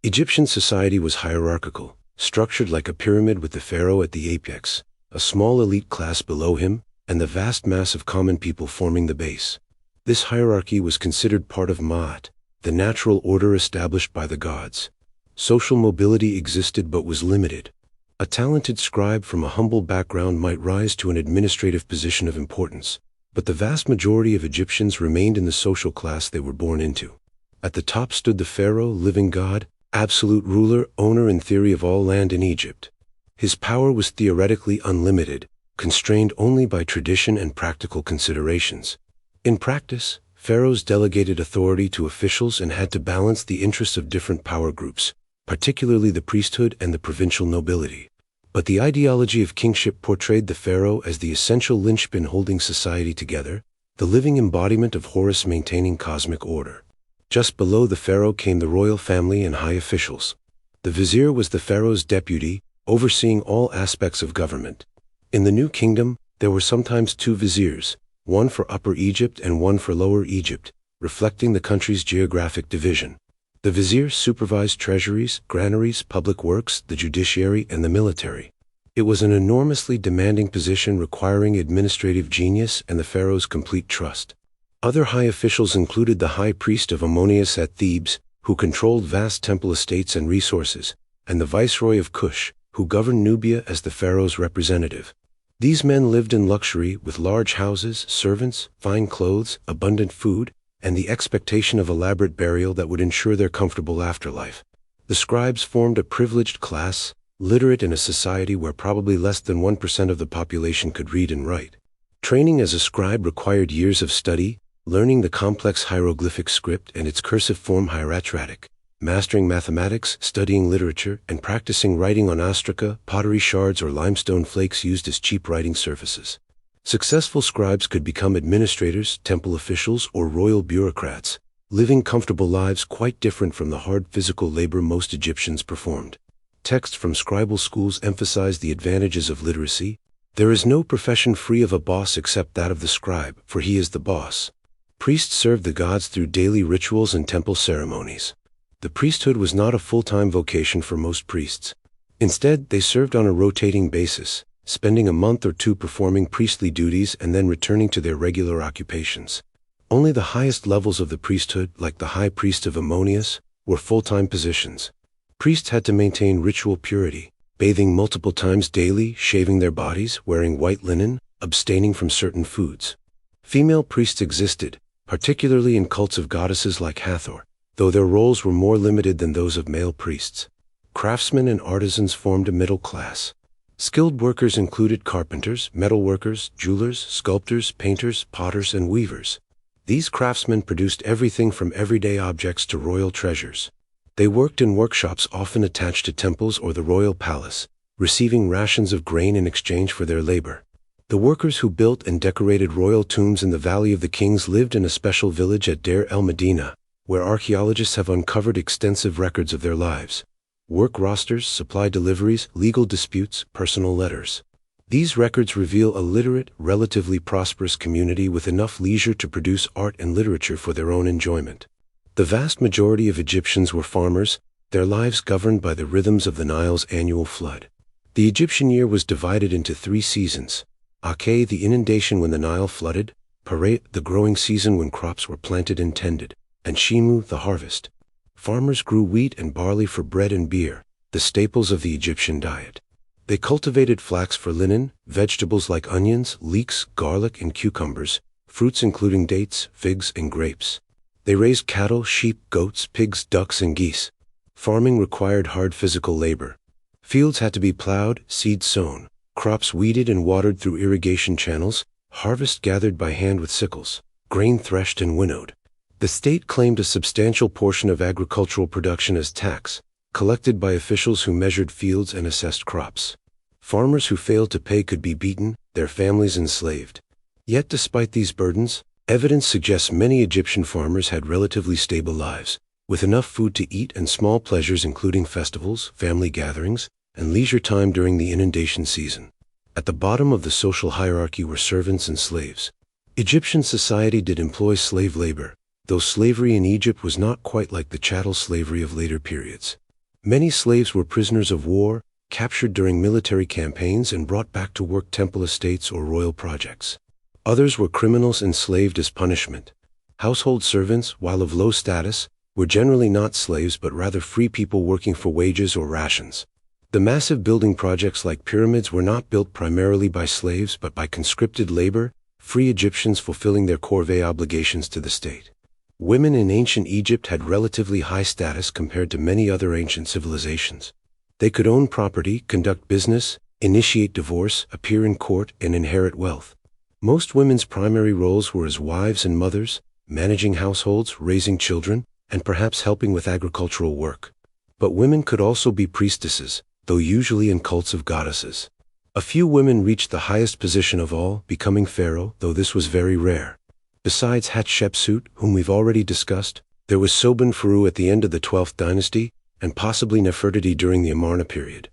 Speaker 1: Egyptian society was hierarchical, structured like a pyramid with the pharaoh at the apex, a small elite class below him, and the vast mass of common people forming the base. This hierarchy was considered part of Ma'at, the natural order established by the gods. Social mobility existed but was limited. A talented scribe from a humble background might rise to an administrative position of importance, but the vast majority of Egyptians remained in the social class they were born into. At the top stood the pharaoh, living god, absolute ruler, owner in theory of all land in Egypt. His power was theoretically unlimited, constrained only by tradition and practical considerations. In practice, pharaohs delegated authority to officials and had to balance the interests of different power groups, particularly the priesthood and the provincial nobility. But the ideology of kingship portrayed the pharaoh as the essential linchpin holding society together, the living embodiment of Horus maintaining cosmic order. Just below the pharaoh came the royal family and high officials. The vizier was the pharaoh's deputy, overseeing all aspects of government. In the New Kingdom, there were sometimes two viziers, one for Upper Egypt and one for Lower Egypt, reflecting the country's geographic division. The vizier supervised treasuries, granaries, public works, the judiciary, and the military. It was an enormously demanding position requiring administrative genius and the pharaoh's complete trust. Other high officials included the high priest of Ammonius at Thebes, who controlled vast temple estates and resources, and the viceroy of Kush, who governed Nubia as the pharaoh's representative. These men lived in luxury with large houses, servants, fine clothes, abundant food, and the expectation of elaborate burial that would ensure their comfortable afterlife. The scribes formed a privileged class, literate in a society where probably less than 1% of the population could read and write. Training as a scribe required years of study, learning the complex hieroglyphic script and its cursive form hieratic, mastering mathematics, studying literature, and practicing writing on ostraca, pottery shards, or limestone flakes used as cheap writing surfaces. Successful scribes could become administrators, temple officials, or royal bureaucrats, living comfortable lives quite different from the hard physical labor most Egyptians performed. Texts from scribal schools emphasize the advantages of literacy. There is no profession free of a boss except that of the scribe, for he is the boss. Priests served the gods through daily rituals and temple ceremonies. The priesthood was not a full-time vocation for most priests. Instead, they served on a rotating basis, spending a month or two performing priestly duties and then returning to their regular occupations. Only the highest levels of the priesthood, like the high priest of Ammonius, were full-time positions. Priests had to maintain ritual purity, bathing multiple times daily, shaving their bodies, wearing white linen, abstaining from certain foods. Female priests existed, particularly in cults of goddesses like Hathor, though their roles were more limited than those of male priests. Craftsmen and artisans formed a middle class. Skilled workers included carpenters, metalworkers, jewelers, sculptors, painters, potters, and weavers. These craftsmen produced everything from everyday objects to royal treasures. They worked in workshops often attached to temples or the royal palace, receiving rations of grain in exchange for their labor. The workers who built and decorated royal tombs in the Valley of the Kings lived in a special village at Deir el-Medina, where archaeologists have uncovered extensive records of their lives. Work rosters, supply deliveries, legal disputes, personal letters. These records reveal a literate, relatively prosperous community with enough leisure to produce art and literature for their own enjoyment. The vast majority of Egyptians were farmers, their lives governed by the rhythms of the Nile's annual flood. The Egyptian year was divided into 3 seasons: Akhe, the inundation when the Nile flooded; Pare, the growing season when crops were planted and tended; and Shimu, the harvest. Farmers grew wheat and barley for bread and beer, the staples of the Egyptian diet. They cultivated flax for linen, vegetables like onions, leeks, garlic, and cucumbers, fruits including dates, figs, and grapes. They raised cattle, sheep, goats, pigs, ducks, and geese. Farming required hard physical labor. Fields had to be plowed, seeds sown, crops weeded and watered through irrigation channels, harvest gathered by hand with sickles, grain threshed and winnowed. The state claimed a substantial portion of agricultural production as tax, collected by officials who measured fields and assessed crops. Farmers who failed to pay could be beaten, their families enslaved. Yet despite these burdens, evidence suggests many Egyptian farmers had relatively stable lives, with enough food to eat and small pleasures including festivals, family gatherings, and leisure time during the inundation season. At the bottom of the social hierarchy were servants and slaves. Egyptian society did employ slave labor, though slavery in Egypt was not quite like the chattel slavery of later periods. Many slaves were prisoners of war, captured during military campaigns and brought back to work temple estates or royal projects. Others were criminals enslaved as punishment. Household servants, while of low status, were generally not slaves but rather free people working for wages or rations. The massive building projects like pyramids were not built primarily by slaves but by conscripted labor, free Egyptians fulfilling their corvée obligations to the state. Women in ancient Egypt had relatively high status compared to many other ancient civilizations. They could own property, conduct business, initiate divorce, appear in court, and inherit wealth. Most women's primary roles were as wives and mothers, managing households, raising children, and perhaps helping with agricultural work. But women could also be priestesses, though usually in cults of goddesses. A few women reached the highest position of all, becoming pharaoh, though this was very rare. Besides Hatshepsut, whom we've already discussed, there was Sobonferu at the end of the 12th dynasty, and possibly Nefertiti during the Amarna period.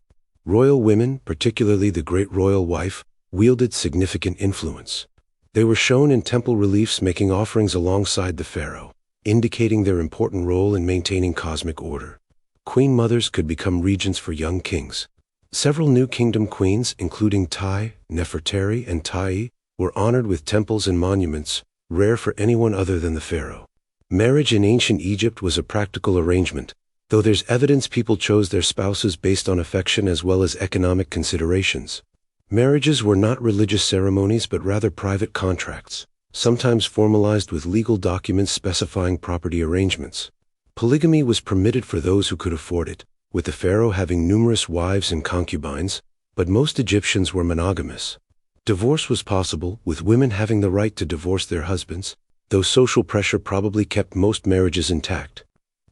Speaker 1: Royal women, particularly the great royal wife, wielded significant influence. They were shown in temple reliefs making offerings alongside the pharaoh. indicating their important role in maintaining cosmic order. Queen mothers could become regents for young kings. Several new kingdom queens, including Tai, Nefertari, and Tai, were honored with temples and monuments, rare for anyone other than the pharaoh. Marriage in ancient Egypt was a practical arrangement, though there's evidence people chose their spouses based on affection as well as economic considerations. Marriages were not religious ceremonies but rather private contracts, sometimes formalized with legal documents specifying property arrangements. Polygamy was permitted for those who could afford it, with the pharaoh having numerous wives and concubines, but most Egyptians were monogamous. Divorce was possible, with women having the right to divorce their husbands, though social pressure probably kept most marriages intact.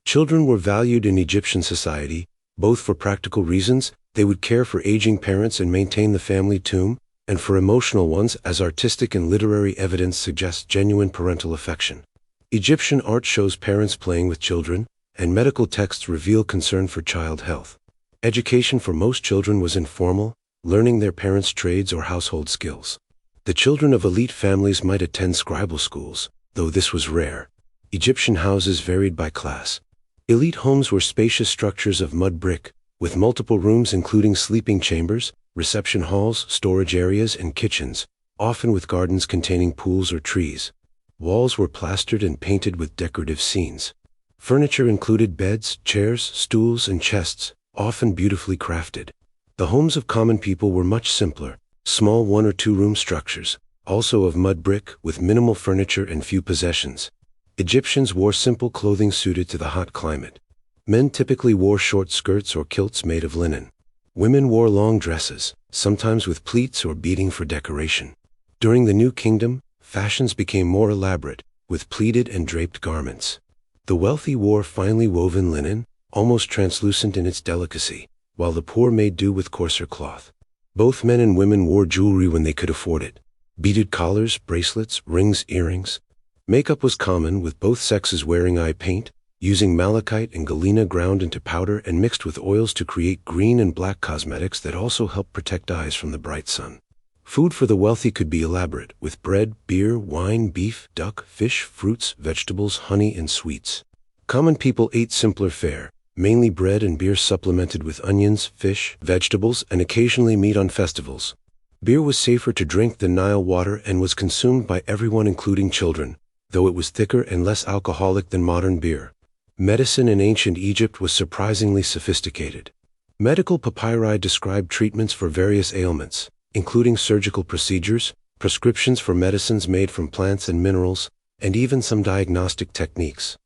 Speaker 1: Children were valued in Egyptian society, both for practical reasons, they would care for aging parents and maintain the family tomb, and for emotional ones, as artistic and literary evidence suggests genuine parental affection. Egyptian art shows parents playing with children, and medical texts reveal concern for child health. Education for most children was informal, learning their parents' trades or household skills. The children of elite families might attend scribal schools, though this was rare. Egyptian houses varied by class. Elite homes were spacious structures of mud brick, with multiple rooms including sleeping chambers, reception halls, storage areas, and kitchens, often with gardens containing pools or trees. Walls were plastered and painted with decorative scenes. Furniture included beds, chairs, stools, and chests, often beautifully crafted. The homes of common people were much simpler, small 1- or 2-room structures, also of mud brick, with minimal furniture and few possessions. Egyptians wore simple clothing suited to the hot climate. Men typically wore short skirts or kilts made of linen. Women wore long dresses, sometimes with pleats or beading for decoration. During the New Kingdom, fashions became more elaborate, with pleated and draped garments. The wealthy wore finely woven linen, almost translucent in its delicacy, while the poor made do with coarser cloth. Both men and women wore jewelry when they could afford it. Beaded collars, bracelets, rings, earrings. Makeup was common, with both sexes wearing eye paint, using malachite and galena ground into powder and mixed with oils to create green and black cosmetics that also help protect eyes from the bright sun. Food for the wealthy could be elaborate, with bread, beer, wine, beef, duck, fish, fruits, vegetables, honey, and sweets. Common people ate simpler fare, mainly bread and beer supplemented with onions, fish, vegetables, and occasionally meat on festivals. Beer was safer to drink than Nile water and was consumed by everyone including children, though it was thicker and less alcoholic than modern beer. Medicine in ancient Egypt was surprisingly sophisticated. Medical papyri described treatments for various ailments, including surgical procedures, prescriptions for medicines made from plants and minerals, and even some diagnostic techniques.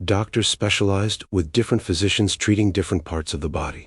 Speaker 1: Doctors specialized, with different physicians treating different parts of the body.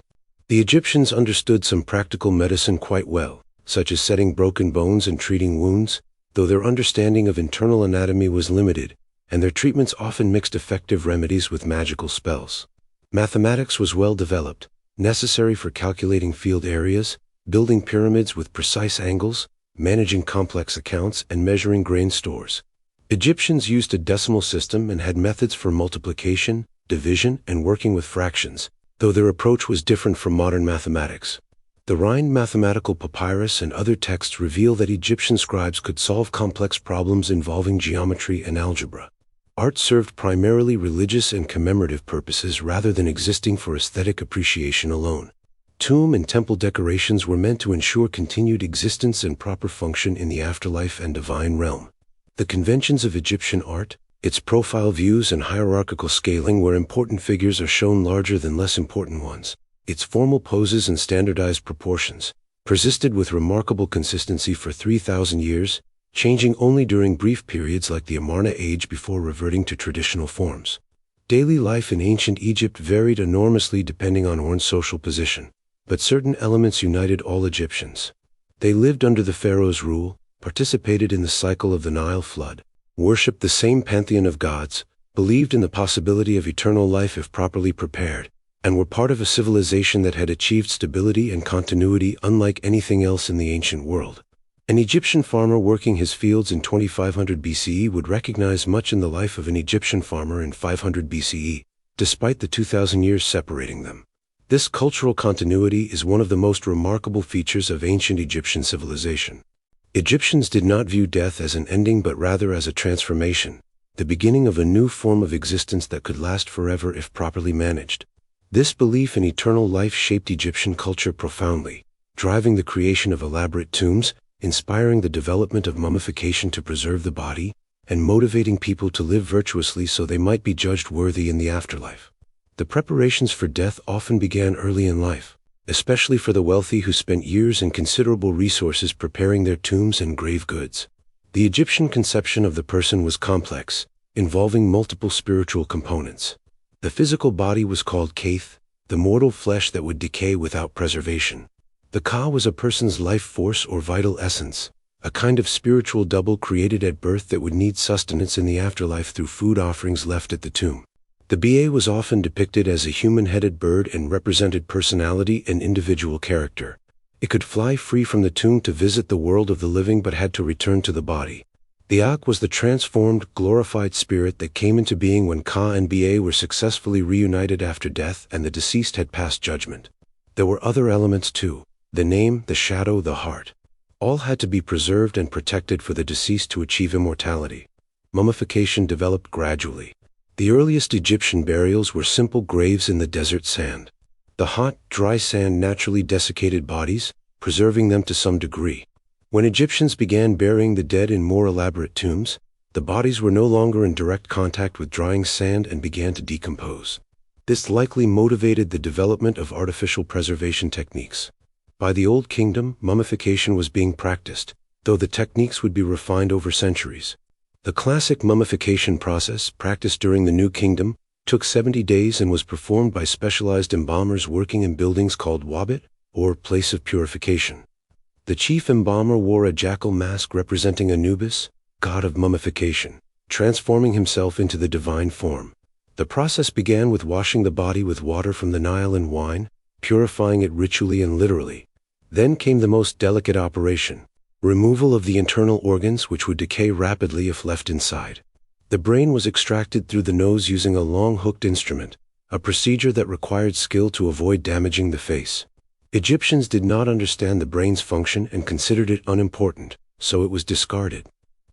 Speaker 1: The Egyptians understood some practical medicine quite well, such as setting broken bones and treating wounds, though their understanding of internal anatomy was limited, and their treatments often mixed effective remedies with magical spells. Mathematics was well developed, necessary for calculating field areas, building pyramids with precise angles, managing complex accounts, and measuring grain stores. Egyptians used a decimal system and had methods for multiplication, division, and working with fractions, though their approach was different from modern mathematics. The Rhind mathematical papyrus and other texts reveal that Egyptian scribes could solve complex problems involving geometry and algebra. Art served primarily religious and commemorative purposes rather than existing for aesthetic appreciation alone. Tomb and temple decorations were meant to ensure continued existence and proper function in the afterlife and divine realm. The conventions of Egyptian art, its profile views and hierarchical scaling where important figures are shown larger than less important ones, its formal poses and standardized proportions, persisted with remarkable consistency for 3,000 years, changing only during brief periods like the Amarna Age before reverting to traditional forms. Daily life in ancient Egypt varied enormously depending on one's social position, but certain elements united all Egyptians. They lived under the pharaoh's rule, participated in the cycle of the Nile flood, worshipped the same pantheon of gods, believed in the possibility of eternal life if properly prepared, and were part of a civilization that had achieved stability and continuity unlike anything else in the ancient world. An Egyptian farmer working his fields in 2500 BCE would recognize much in the life of an Egyptian farmer in 500 BCE, despite the 2,000 years separating them. This cultural continuity is one of the most remarkable features of ancient Egyptian civilization. Egyptians did not view death as an ending but rather as a transformation. the beginning of a new form of existence that could last forever if properly managed. This belief in eternal life shaped Egyptian culture profoundly, driving the creation of elaborate tombs, inspiring the development of mummification to preserve the body, and motivating people to live virtuously so they might be judged worthy in the afterlife. The preparations for death often began early in life, especially for the wealthy who spent years and considerable resources preparing their tombs and grave goods. The Egyptian conception of the person was complex, involving multiple spiritual components. The physical body was called Kaith, the mortal flesh that would decay without preservation. The Ka was a person's life force or vital essence, a kind of spiritual double created at birth that would need sustenance in the afterlife through food offerings left at the tomb. The Ba was often depicted as a human-headed bird and represented personality and individual character. It could fly free from the tomb to visit the world of the living but had to return to the body. The Ak was the transformed, glorified spirit that came into being when Ka and Ba were successfully reunited after death and the deceased had passed judgment. There were other elements too: the name, the shadow, the heart. All had to be preserved and protected for the deceased to achieve immortality. Mummification developed gradually. The earliest Egyptian burials were simple graves in the desert sand. The hot, dry sand naturally desiccated bodies, preserving them to some degree. When Egyptians began burying the dead in more elaborate tombs, the bodies were no longer in direct contact with drying sand and began to decompose. This likely motivated the development of artificial preservation techniques. By the Old Kingdom, mummification was being practiced, though the techniques would be refined over centuries. The classic mummification process, practiced during the New Kingdom, took 70 days and was performed by specialized embalmers working in buildings called wabit, or place of purification. The chief embalmer wore a jackal mask representing Anubis, god of mummification, transforming himself into the divine form. The process began with washing the body with water from the Nile and wine, purifying it ritually and literally. Then came the most delicate operation: removal of the internal organs, which would decay rapidly if left inside. The brain was extracted through the nose using a long hooked instrument, a procedure that required skill to avoid damaging the face. Egyptians did not understand the brain's function and considered it unimportant, so it was discarded.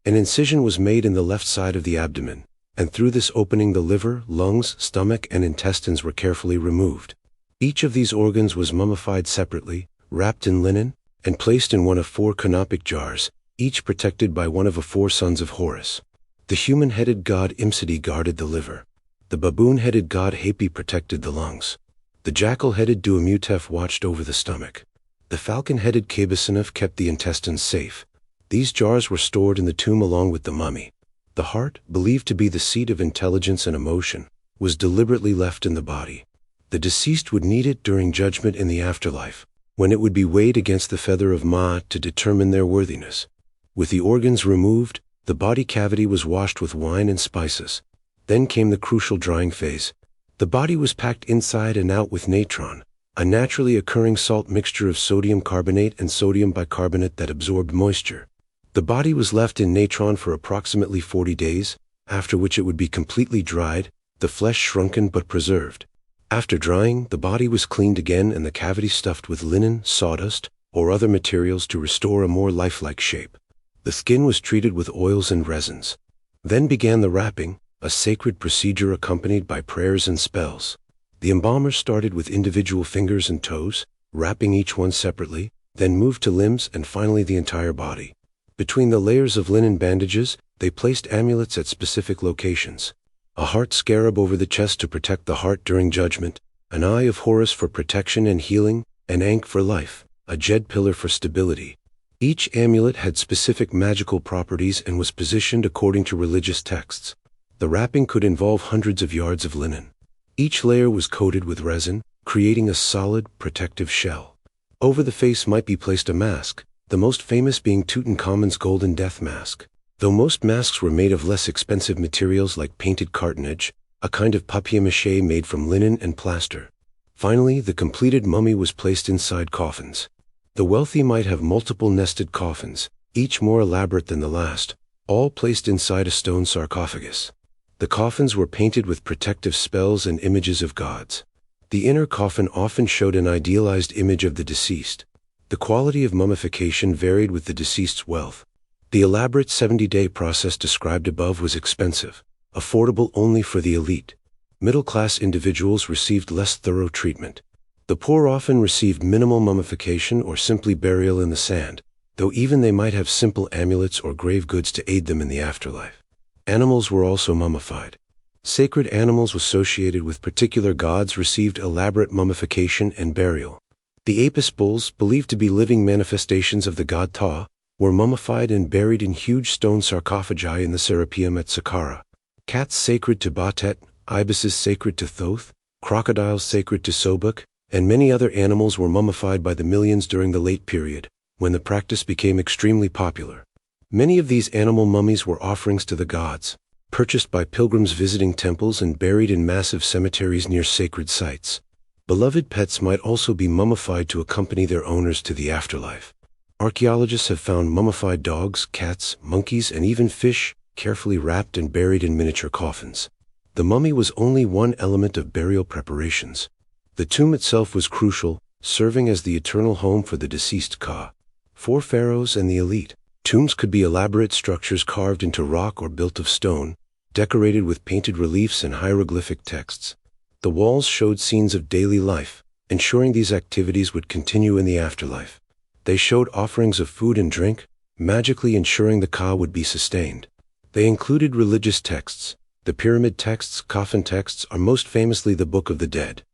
Speaker 1: An incision was made in the left side of the abdomen, and through this opening the liver, lungs, stomach, and intestines were carefully removed. Each of these organs was mummified separately, wrapped in linen, and placed in one of 4 canopic jars, each protected by one of the 4 sons of Horus. The human-headed god Imsidi guarded the liver. The baboon-headed god Hapi protected the lungs. The jackal-headed Duamutef watched over the stomach. The falcon-headed Kabesinef kept the intestines safe. These jars were stored in the tomb along with the mummy. The heart, believed to be the seat of intelligence and emotion, was deliberately left in the body. The deceased would need it during judgment in the afterlife, when it would be weighed against the feather of Ma'at to determine their worthiness. With the organs removed, the body cavity was washed with wine and spices. Then came the crucial drying phase. The body was packed inside and out with natron, a naturally occurring salt mixture of sodium carbonate and sodium bicarbonate that absorbed moisture. The body was left in natron for approximately 40 days, after which it would be completely dried, the flesh shrunken but preserved. After drying, the body was cleaned again and the cavity stuffed with linen, sawdust, or other materials to restore a more lifelike shape. The skin was treated with oils and resins. Then began the wrapping, a sacred procedure accompanied by prayers and spells. The embalmers started with individual fingers and toes, wrapping each one separately, then moved to limbs and finally the entire body. Between the layers of linen bandages, they placed amulets at specific locations. A heart scarab over the chest to protect the heart during judgment, an eye of Horus for protection and healing, an ankh for life, a jed pillar for stability. Each amulet had specific magical properties and was positioned according to religious texts. The wrapping could involve hundreds of yards of linen. Each layer was coated with resin, creating a solid, protective shell. Over the face might be placed a mask, the most famous being Tutankhamun's golden death mask. Though most masks were made of less expensive materials like painted cartonnage, a kind of papier-mâché made from linen and plaster. Finally, the completed mummy was placed inside coffins. The wealthy might have multiple nested coffins, each more elaborate than the last, all placed inside a stone sarcophagus. The coffins were painted with protective spells and images of gods. The inner coffin often showed an idealized image of the deceased. The quality of mummification varied with the deceased's wealth. The elaborate 70-day process described above was expensive. affordable only for the elite. Middle-class individuals received less thorough treatment. The poor often received minimal mummification or simply burial in the sand, though even they might have simple amulets or grave goods to aid them in the afterlife. Animals were also mummified. Sacred animals associated with particular gods received elaborate mummification and burial. The Apis bulls, believed to be living manifestations of the god Ptah, were mummified and buried in huge stone sarcophagi in the Serapeum at Saqqara. Cats sacred to Batet, ibises sacred to Thoth, crocodiles sacred to Sobek, and many other animals were mummified by the millions during the late period, when the practice became extremely popular. Many of these animal mummies were offerings to the gods, purchased by pilgrims visiting temples and buried in massive cemeteries near sacred sites. Beloved pets might also be mummified to accompany their owners to the afterlife. Archaeologists have found mummified dogs, cats, monkeys, and even fish, carefully wrapped and buried in miniature coffins. The mummy was only one element of burial preparations. The tomb itself was crucial, serving as the eternal home for the deceased Ka. For pharaohs and the elite, tombs could be elaborate structures carved into rock or built of stone, decorated with painted reliefs and hieroglyphic texts. The walls showed scenes of daily life, ensuring these activities would continue in the afterlife. They showed offerings of food and drink, magically ensuring the Ka would be sustained. They included religious texts. The pyramid texts, coffin texts, are most famously the Book of the Dead.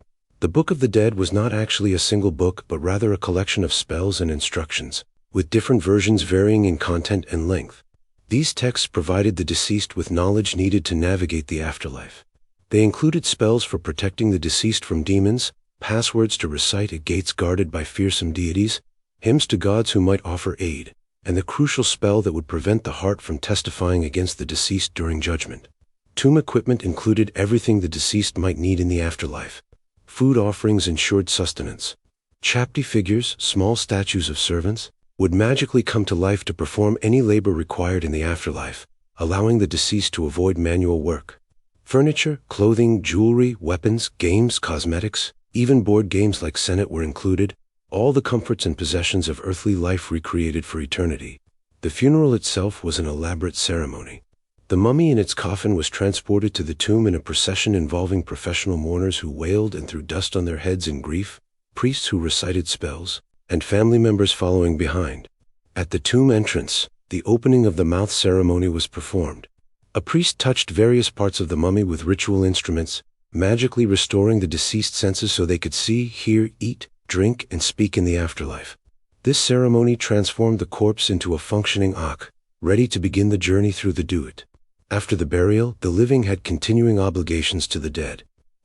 Speaker 1: The Book of the Dead was not actually a single book but rather a collection of spells and instructions, with different versions varying in content and length. These texts provided the deceased with knowledge needed to navigate the afterlife. They included spells for protecting the deceased from demons, passwords to recite at gates guarded by fearsome deities, hymns to gods who might offer aid, and the crucial spell that would prevent the heart from testifying against the deceased during judgment. Tomb equipment included everything the deceased might need in the afterlife. Food offerings ensured sustenance. Chapti figures, small statues of servants, would magically come to life to perform any labor required in the afterlife, allowing the deceased to avoid manual work. Furniture, clothing, jewelry, weapons, games, cosmetics, even board games like Senet were included, all the comforts and possessions of earthly life recreated for eternity. The funeral itself was an elaborate ceremony. The mummy in its coffin was transported to the tomb in a procession involving professional mourners who wailed and threw dust on their heads in grief, priests who recited spells, and family members following behind. At the tomb entrance, the opening of the mouth ceremony was performed. A priest touched various parts of the mummy with ritual instruments, magically restoring the deceased senses so they could see, hear, eat, drink, and speak in the afterlife. This ceremony transformed the corpse into a functioning Akh, ready to begin the journey through the Duat. After the burial, the living had continuing obligations to the dead.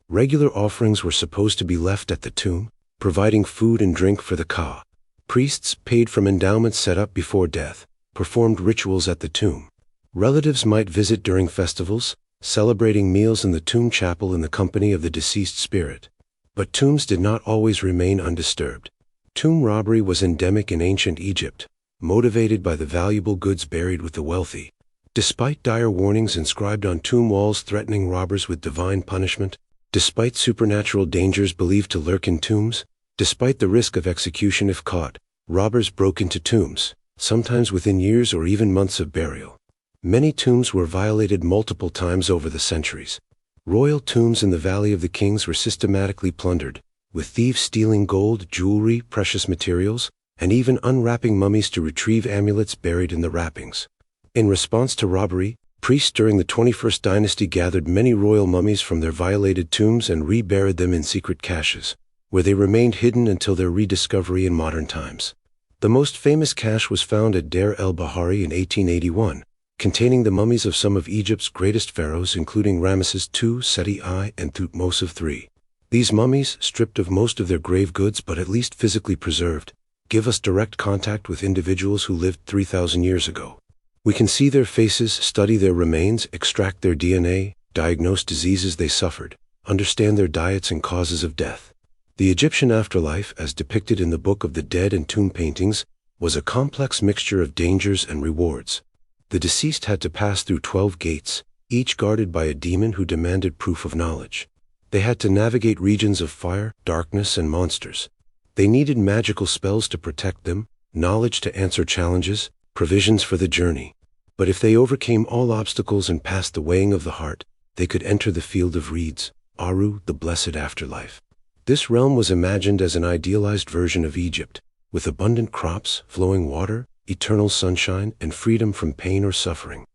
Speaker 1: Regular offerings were supposed to be left at the tomb, providing food and drink for the Ka. Priests, paid from endowments set up before death, performed rituals at the tomb. Relatives might visit during festivals, celebrating meals in the tomb chapel in the company of the deceased spirit. But tombs did not always remain undisturbed. Tomb robbery was endemic in ancient Egypt, motivated by the valuable goods buried with the wealthy. Despite dire warnings inscribed on tomb walls threatening robbers with divine punishment, despite supernatural dangers believed to lurk in tombs, despite the risk of execution if caught, robbers broke into tombs, sometimes within years or even months of burial. Many tombs were violated multiple times over the centuries. Royal tombs in the Valley of the Kings were systematically plundered, with thieves stealing gold, jewelry, precious materials, and even unwrapping mummies to retrieve amulets buried in the wrappings. In response to robbery, priests during the 21st dynasty gathered many royal mummies from their violated tombs and reburied them in secret caches, where they remained hidden until their rediscovery in modern times. The most famous cache was found at Deir el-Bahari in 1881, containing the mummies of some of Egypt's greatest pharaohs including Ramesses II, Seti I, and Thutmose III. These mummies, stripped of most of their grave goods but at least physically preserved, give us direct contact with individuals who lived 3,000 years ago. We can see their faces, study their remains, extract their DNA, diagnose diseases they suffered, understand their diets and causes of death. The Egyptian afterlife, as depicted in the Book of the Dead and tomb paintings, was a complex mixture of dangers and rewards. The deceased had to pass through 12 gates, each guarded by a demon who demanded proof of knowledge. They had to navigate regions of fire, darkness, and monsters. They needed magical spells to protect them, knowledge to answer challenges, provisions for the journey. But if they overcame all obstacles and passed the weighing of the heart, they could enter the field of reeds, Aru, the blessed afterlife. This realm was imagined as an idealized version of Egypt, with abundant crops, flowing water, eternal sunshine, and freedom from pain or suffering.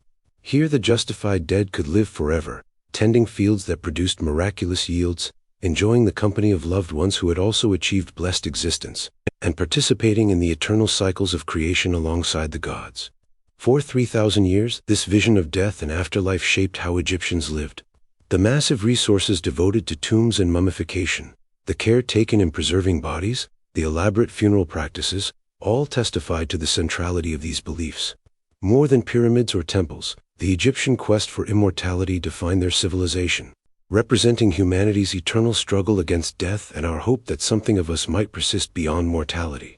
Speaker 1: Here the justified dead could live forever, tending fields that produced miraculous yields, enjoying the company of loved ones who had also achieved blessed existence, and participating in the eternal cycles of creation alongside the gods. For 3,000 years, this vision of death and afterlife shaped how Egyptians lived. The massive resources devoted to tombs and mummification, the care taken in preserving bodies, the elaborate funeral practices, all testified to the centrality of these beliefs. More than pyramids or temples, the Egyptian quest for immortality defined their civilization, representing humanity's eternal struggle against death and our hope that something of us might persist beyond mortality.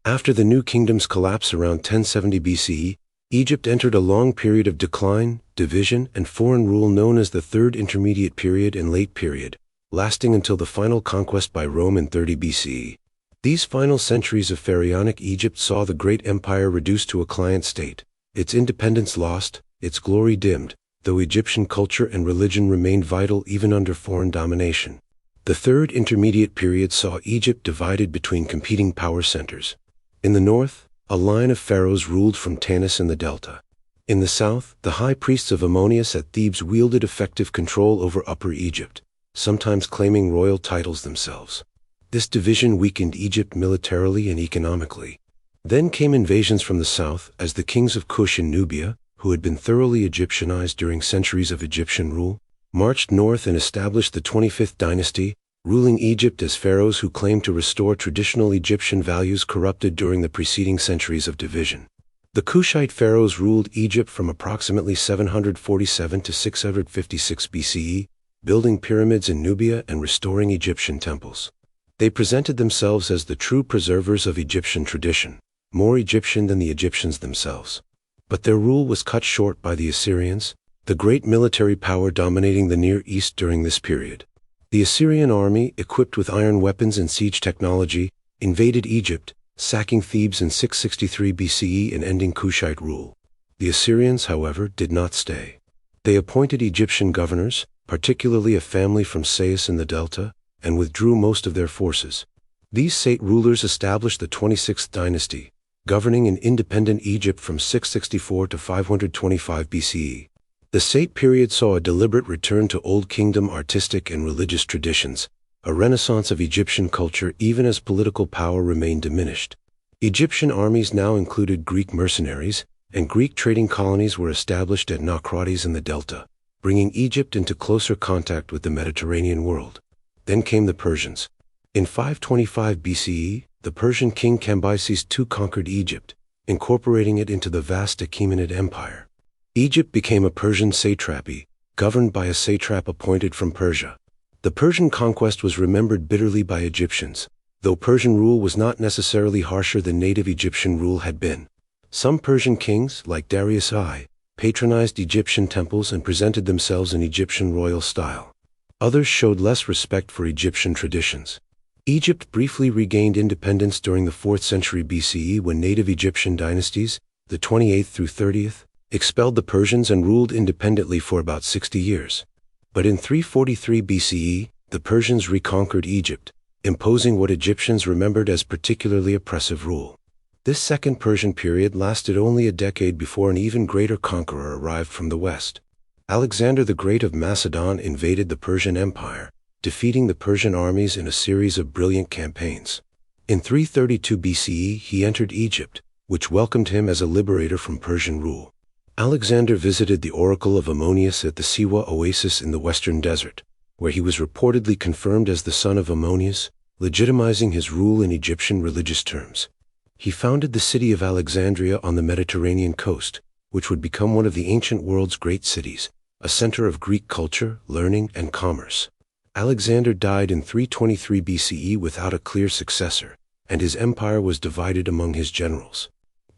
Speaker 1: After the New Kingdom's collapse around 1070 BCE, Egypt entered a long period of decline, division, and foreign rule known as the Third Intermediate Period and Late Period, lasting until the final conquest by Rome in 30 BCE. These final centuries of pharaonic Egypt saw the great empire reduced to a client state, its independence lost, its glory dimmed, though Egyptian culture and religion remained vital even under foreign domination. The Third Intermediate Period saw Egypt divided between competing power centers. In the north, a line of pharaohs ruled from Tanis in the delta. In the south, the high priests of Ammonius at Thebes wielded effective control over Upper Egypt, sometimes claiming royal titles themselves. This division weakened Egypt militarily and economically. Then came invasions from the south, as the kings of Kush and Nubia, who had been thoroughly Egyptianized during centuries of Egyptian rule, marched north and established the 25th dynasty, ruling Egypt as pharaohs who claimed to restore traditional Egyptian values corrupted during the preceding centuries of division. The Kushite pharaohs ruled Egypt from approximately 747 to 656 BCE, building pyramids in Nubia and restoring Egyptian temples. They presented themselves as the true preservers of Egyptian tradition, more Egyptian than the Egyptians themselves. But their rule was cut short by the Assyrians, the great military power dominating the Near East during this period. The Assyrian army, equipped with iron weapons and siege technology, invaded Egypt, sacking Thebes in 663 BCE and ending Kushite rule. The Assyrians, however, did not stay. They appointed Egyptian governors, particularly a family from Sais in the Delta, and withdrew most of their forces. These Sate rulers established the 26th dynasty, governing an independent Egypt from 664 to 525 BCE. The Sate period saw a deliberate return to Old Kingdom artistic and religious traditions, a renaissance of Egyptian culture even as political power remained diminished. Egyptian armies now included Greek mercenaries, and Greek trading colonies were established at Naucratis in the Delta, bringing Egypt into closer contact with the Mediterranean world. Then came the Persians. In 525 BCE, the Persian king Cambyses II conquered Egypt, incorporating it into the vast Achaemenid Empire. Egypt became a Persian satrapy, governed by a satrap appointed from Persia. The Persian conquest was remembered bitterly by Egyptians, though Persian rule was not necessarily harsher than native Egyptian rule had been. Some Persian kings, like Darius I, patronized Egyptian temples and presented themselves in Egyptian royal style. Others showed less respect for Egyptian traditions. Egypt briefly regained independence during the 4th century BCE when native Egyptian dynasties, the 28th through 30th, expelled the Persians and ruled independently for about 60 years. But in 343 BCE, the Persians reconquered Egypt, imposing what Egyptians remembered as particularly oppressive rule. This second Persian period lasted only a decade before an even greater conqueror arrived from the west. Alexander the Great of Macedon invaded the Persian Empire, defeating the Persian armies in a series of brilliant campaigns. In 332 BCE, he entered Egypt, which welcomed him as a liberator from Persian rule. Alexander visited the oracle of Ammonius at the Siwa oasis in the western desert, where he was reportedly confirmed as the son of Ammonius, legitimizing his rule in Egyptian religious terms. He founded the city of Alexandria on the Mediterranean coast, which would become one of the ancient world's great cities, a center of Greek culture, learning, and commerce. Alexander died in 323 BCE without a clear successor, and his empire was divided among his generals.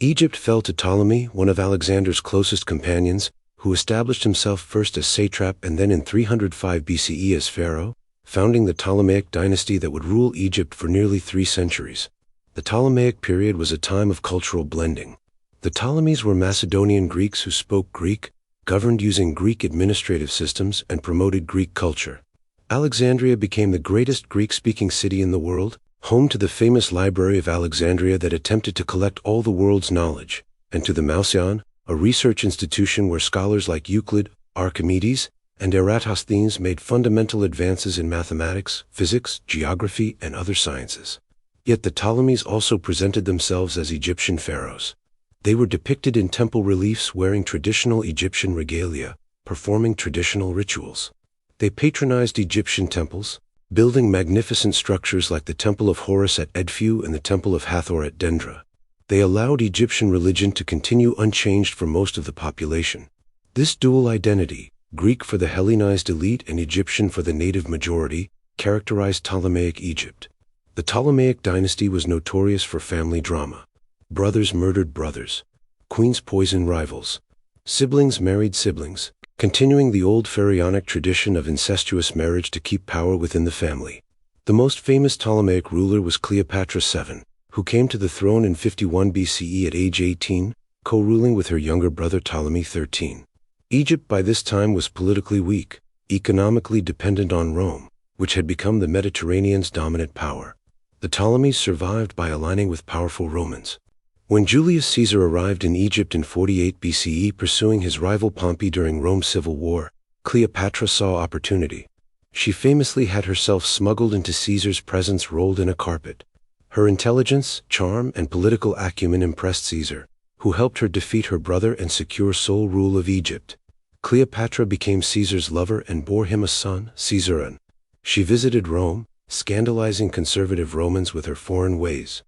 Speaker 1: Egypt fell to Ptolemy, one of Alexander's closest companions, who established himself first as satrap and then in 305 BCE as pharaoh, founding the Ptolemaic dynasty that would rule Egypt for nearly 3 centuries. The Ptolemaic period was a time of cultural blending. The Ptolemies were Macedonian Greeks who spoke Greek, governed using Greek administrative systems, and promoted Greek culture. Alexandria became the greatest Greek-speaking city in the world, home to the famous Library of Alexandria that attempted to collect all the world's knowledge, and to the Mouseion, a research institution where scholars like Euclid, Archimedes, and Eratosthenes made fundamental advances in mathematics, physics, geography, and other sciences. Yet the Ptolemies also presented themselves as Egyptian pharaohs. They were depicted in temple reliefs wearing traditional Egyptian regalia, performing traditional rituals. They patronized Egyptian temples, building magnificent structures like the Temple of Horus at Edfu and the Temple of Hathor at Dendra. They allowed Egyptian religion to continue unchanged for most of the population. This dual identity, Greek for the Hellenized elite and Egyptian for the native majority, characterized Ptolemaic Egypt. The Ptolemaic dynasty was notorious for family drama. Brothers murdered brothers. Queens poisoned rivals. Siblings married siblings, continuing the old pharaonic tradition of incestuous marriage to keep power within the family. The most famous Ptolemaic ruler was Cleopatra VII, who came to the throne in 51 BCE at age 18, co-ruling with her younger brother Ptolemy XIII. Egypt by this time was politically weak, economically dependent on Rome, which had become the Mediterranean's dominant power. The Ptolemies survived by aligning with powerful Romans. When Julius Caesar arrived in Egypt in 48 BCE pursuing his rival Pompey during Rome's civil war, Cleopatra saw opportunity. She famously had herself smuggled into Caesar's presence rolled in a carpet. Her intelligence, charm, and political acumen impressed Caesar, who helped her defeat her brother and secure sole rule of Egypt. Cleopatra became Caesar's lover and bore him a son, Caesaron. She visited Rome, scandalizing conservative Romans with her foreign ways.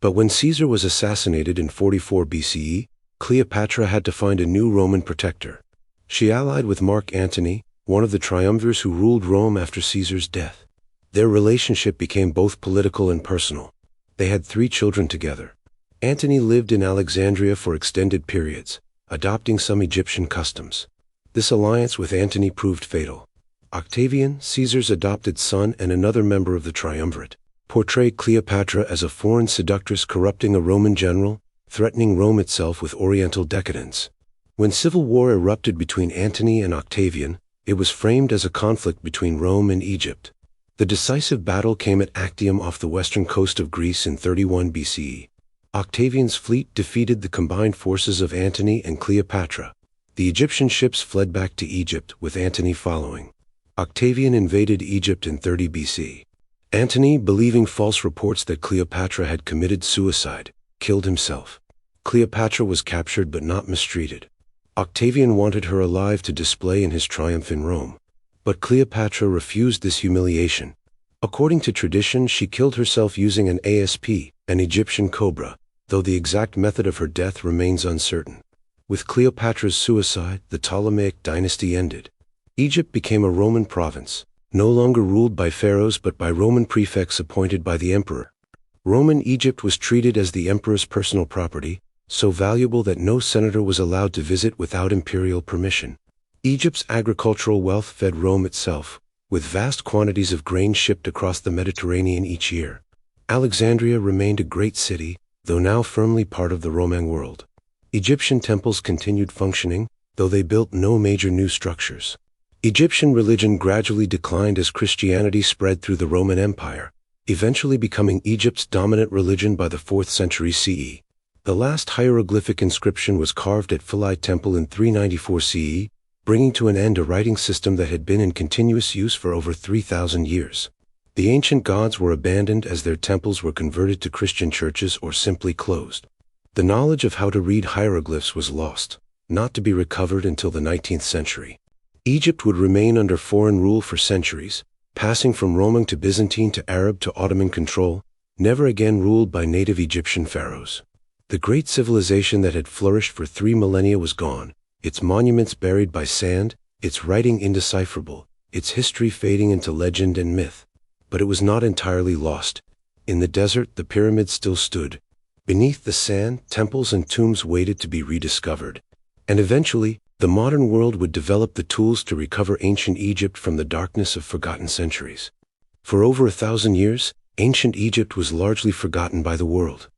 Speaker 1: But when Caesar was assassinated in 44 BCE, Cleopatra had to find a new Roman protector. She allied with Mark Antony, one of the triumvirs who ruled Rome after Caesar's death. Their relationship became both political and personal. They had 3 children together. Antony lived in Alexandria for extended periods, adopting some Egyptian customs. This alliance with Antony proved fatal. Octavian, Caesar's adopted son and another member of the triumvirate, portrayed Cleopatra as a foreign seductress corrupting a Roman general, threatening Rome itself with Oriental decadence. When civil war erupted between Antony and Octavian, it was framed as a conflict between Rome and Egypt. The decisive battle came at Actium off the western coast of Greece in 31 BCE. Octavian's fleet defeated the combined forces of Antony and Cleopatra. The Egyptian ships fled back to Egypt, with Antony following. Octavian invaded Egypt in 30 BC. Antony, believing false reports that Cleopatra had committed suicide, killed himself. Cleopatra was captured but not mistreated. Octavian wanted her alive to display in his triumph in Rome. But Cleopatra refused this humiliation. According to tradition, she killed herself using an asp, an Egyptian cobra, though the exact method of her death remains uncertain. With Cleopatra's suicide, the Ptolemaic dynasty ended. Egypt became a Roman province, no longer ruled by pharaohs but by Roman prefects appointed by the emperor. Roman Egypt was treated as the emperor's personal property, so valuable that no senator was allowed to visit without imperial permission. Egypt's agricultural wealth fed Rome itself, with vast quantities of grain shipped across the Mediterranean each year. Alexandria remained a great city, though now firmly part of the Roman world. Egyptian temples continued functioning, though they built no major new structures. Egyptian religion gradually declined as Christianity spread through the Roman Empire, eventually becoming Egypt's dominant religion by the 4th century CE. The last hieroglyphic inscription was carved at Philae Temple in 394 CE, bringing to an end a writing system that had been in continuous use for over 3,000 years. The ancient gods were abandoned as their temples were converted to Christian churches or simply closed. The knowledge of how to read hieroglyphs was lost, not to be recovered until the 19th century. Egypt would remain under foreign rule for centuries, passing from Roman to Byzantine to Arab to Ottoman control, never again ruled by native Egyptian pharaohs. The great civilization that had flourished for 3 millennia was gone, its monuments buried by sand, its writing indecipherable, its history fading into legend and myth. But it was not entirely lost. In the desert, the pyramids still stood. Beneath the sand, temples and tombs waited to be rediscovered. And eventually, the modern world would develop the tools to recover ancient Egypt from the darkness of forgotten centuries. For over 1,000 years, ancient Egypt was largely forgotten by the world.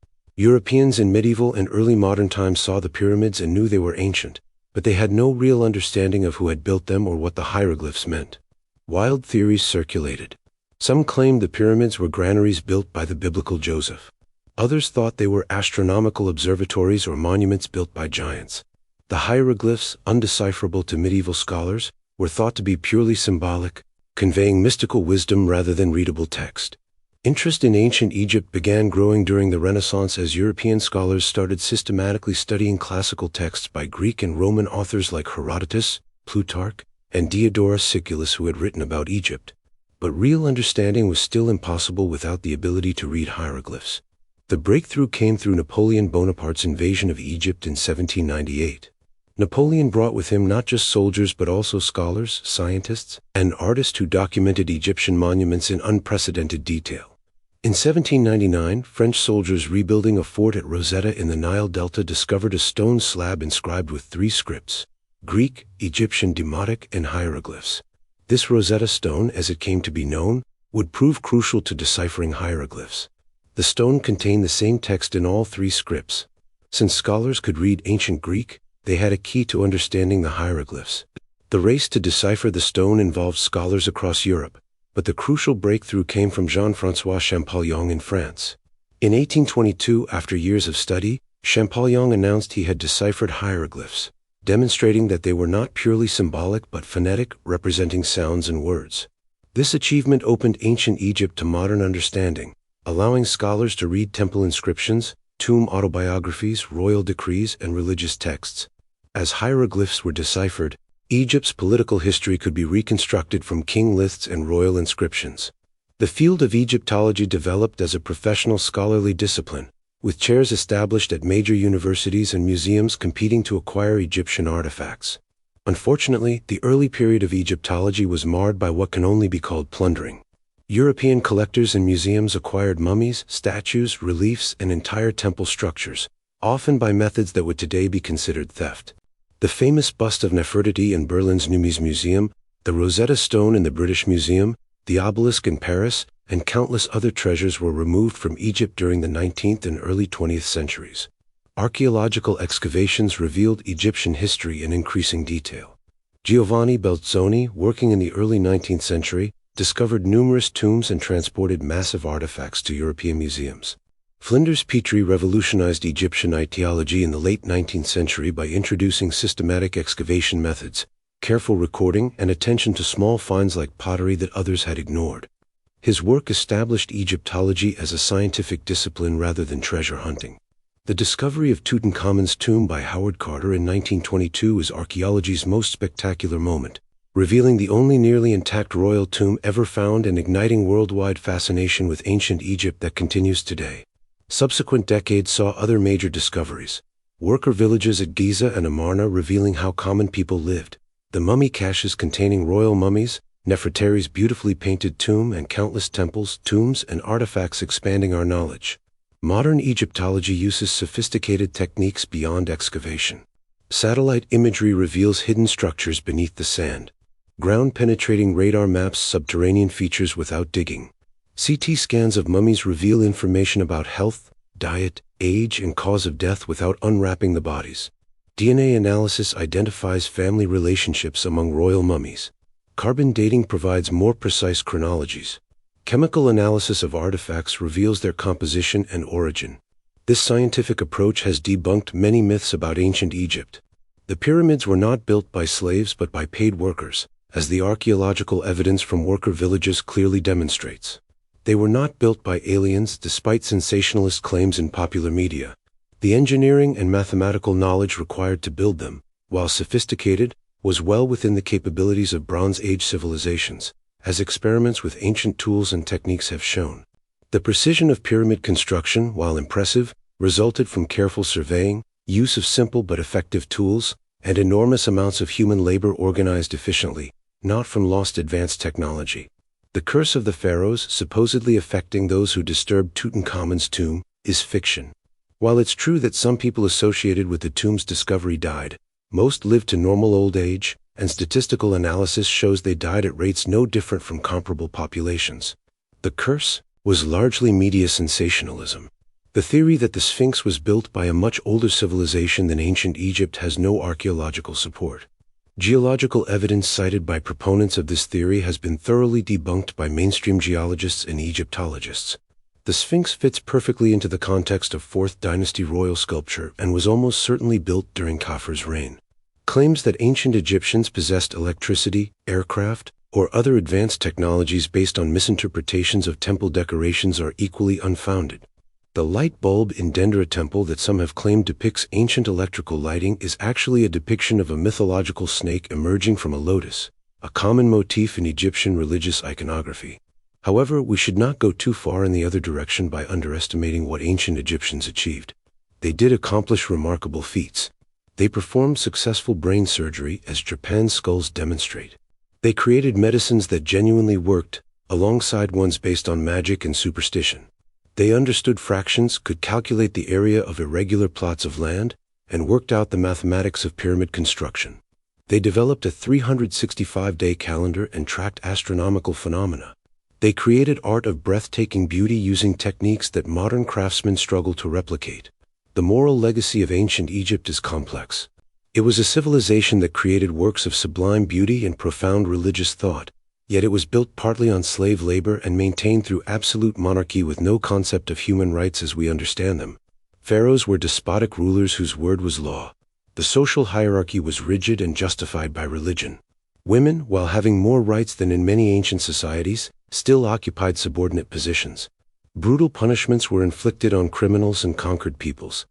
Speaker 1: Europeans in medieval and early modern times saw the pyramids and knew they were ancient, but they had no real understanding of who had built them or what the hieroglyphs meant. Wild theories circulated. Some claimed the pyramids were granaries built by the biblical Joseph. Others thought they were astronomical observatories or monuments built by giants. The hieroglyphs, undecipherable to medieval scholars, were thought to be purely symbolic, conveying mystical wisdom rather than readable text. Interest in ancient Egypt began growing during the Renaissance as European scholars started systematically studying classical texts by Greek and Roman authors like Herodotus, Plutarch, and Diodorus Siculus who had written about Egypt. But real understanding was still impossible without the ability to read hieroglyphs. The breakthrough came through Napoleon Bonaparte's invasion of Egypt in 1798. Napoleon brought with him not just soldiers but also scholars, scientists, and artists who documented Egyptian monuments in unprecedented detail. In 1799, French soldiers rebuilding a fort at Rosetta in the Nile Delta discovered a stone slab inscribed with 3 scripts: Greek, Egyptian demotic, and hieroglyphs. This Rosetta Stone, as it came to be known, would prove crucial to deciphering hieroglyphs. The stone contained the same text in all 3 scripts. Since scholars could read ancient Greek, they had a key to understanding the hieroglyphs. The race to decipher the stone involved scholars across Europe, but the crucial breakthrough came from Jean-François Champollion in France. In 1822, after years of study, Champollion announced he had deciphered hieroglyphs, demonstrating that they were not purely symbolic but phonetic, representing sounds and words. This achievement opened ancient Egypt to modern understanding, allowing scholars to read temple inscriptions, tomb autobiographies, royal decrees, and religious texts. As hieroglyphs were deciphered, Egypt's political history could be reconstructed from king lists and royal inscriptions. The field of Egyptology developed as a professional scholarly discipline, with chairs established at major universities and museums competing to acquire Egyptian artifacts. Unfortunately, the early period of Egyptology was marred by what can only be called plundering. European collectors and museums acquired mummies, statues, reliefs, and entire temple structures, often by methods that would today be considered theft. The famous bust of Nefertiti in Berlin's Numis Museum, the Rosetta Stone in the British Museum, the obelisk in Paris, and countless other treasures were removed from Egypt during the 19th and early 20th centuries. Archaeological excavations revealed Egyptian history in increasing detail. Giovanni Belzoni, working in the early 19th century, discovered numerous tombs and transported massive artifacts to European museums. Flinders Petrie revolutionized Egyptian archaeology in the late 19th century by introducing systematic excavation methods, careful recording, and attention to small finds like pottery that others had ignored. His work established Egyptology as a scientific discipline rather than treasure hunting. The discovery of Tutankhamun's tomb by Howard Carter in 1922 is archaeology's most spectacular moment, revealing the only nearly intact royal tomb ever found and igniting worldwide fascination with ancient Egypt that continues today. Subsequent decades saw other major discoveries: worker villages at Giza and Amarna revealing how common people lived, the mummy caches containing royal mummies, Nefertari's beautifully painted tomb, and countless temples, tombs, and artifacts expanding our knowledge. Modern Egyptology uses sophisticated techniques beyond excavation. Satellite imagery reveals hidden structures beneath the sand. Ground-penetrating radar maps subterranean features without digging. CT scans of mummies reveal information about health, diet, age, and cause of death without unwrapping the bodies. DNA analysis identifies family relationships among royal mummies. Carbon dating provides more precise chronologies. Chemical analysis of artifacts reveals their composition and origin. This scientific approach has debunked many myths about ancient Egypt. The pyramids were not built by slaves but by paid workers, as the archaeological evidence from worker villages clearly demonstrates. They were not built by aliens despite sensationalist claims in popular media. The engineering and mathematical knowledge required to build them, while sophisticated, was well within the capabilities of Bronze Age civilizations, as experiments with ancient tools and techniques have shown. The precision of pyramid construction, while impressive, resulted from careful surveying, use of simple but effective tools, and enormous amounts of human labor organized efficiently, not from lost advanced technology. The curse of the pharaohs, supposedly affecting those who disturbed Tutankhamun's tomb, is fiction. While it's true that some people associated with the tomb's discovery died, most lived to normal old age, and statistical analysis shows they died at rates no different from comparable populations. The curse was largely media sensationalism. The theory that the Sphinx was built by a much older civilization than ancient Egypt has no archaeological support. Geological evidence cited by proponents of this theory has been thoroughly debunked by mainstream geologists and Egyptologists. The Sphinx fits perfectly into the context of 4th dynasty royal sculpture and was almost certainly built during Khafre's reign. Claims that ancient Egyptians possessed electricity, aircraft, or other advanced technologies based on misinterpretations of temple decorations are equally unfounded. The light bulb in Dendera Temple that some have claimed depicts ancient electrical lighting is actually a depiction of a mythological snake emerging from a lotus, a common motif in Egyptian religious iconography. However, we should not go too far in the other direction by underestimating what ancient Egyptians achieved. They did accomplish remarkable feats. They performed successful brain surgery, as Japan's skulls demonstrate. They created medicines that genuinely worked, alongside ones based on magic and superstition. They understood fractions, could calculate the area of irregular plots of land, and worked out the mathematics of pyramid construction. They developed a 365-day calendar and tracked astronomical phenomena. They created art of breathtaking beauty using techniques that modern craftsmen struggle to replicate. The moral legacy of ancient Egypt is complex. It was a civilization that created works of sublime beauty and profound religious thought, yet it was built partly on slave labor and maintained through absolute monarchy with no concept of human rights as we understand them. Pharaohs were despotic rulers whose word was law. The social hierarchy was rigid and justified by religion. Women, while having more rights than in many ancient societies, still occupied subordinate positions. Brutal punishments were inflicted on criminals and conquered peoples.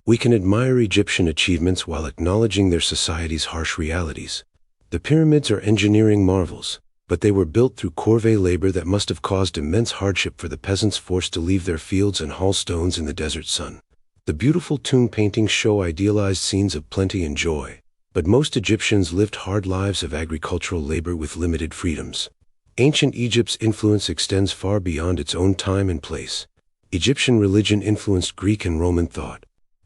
Speaker 1: We can admire Egyptian achievements while acknowledging their society's harsh realities. The pyramids are engineering marvels, but they were built through corvée labor that must have caused immense hardship for the peasants forced to leave their fields and haul stones in the desert sun. The beautiful tomb paintings show idealized scenes of plenty and joy, but most Egyptians lived hard lives of agricultural labor with limited freedoms. Ancient Egypt's influence extends far beyond its own time and place. Egyptian religion influenced Greek and Roman thought.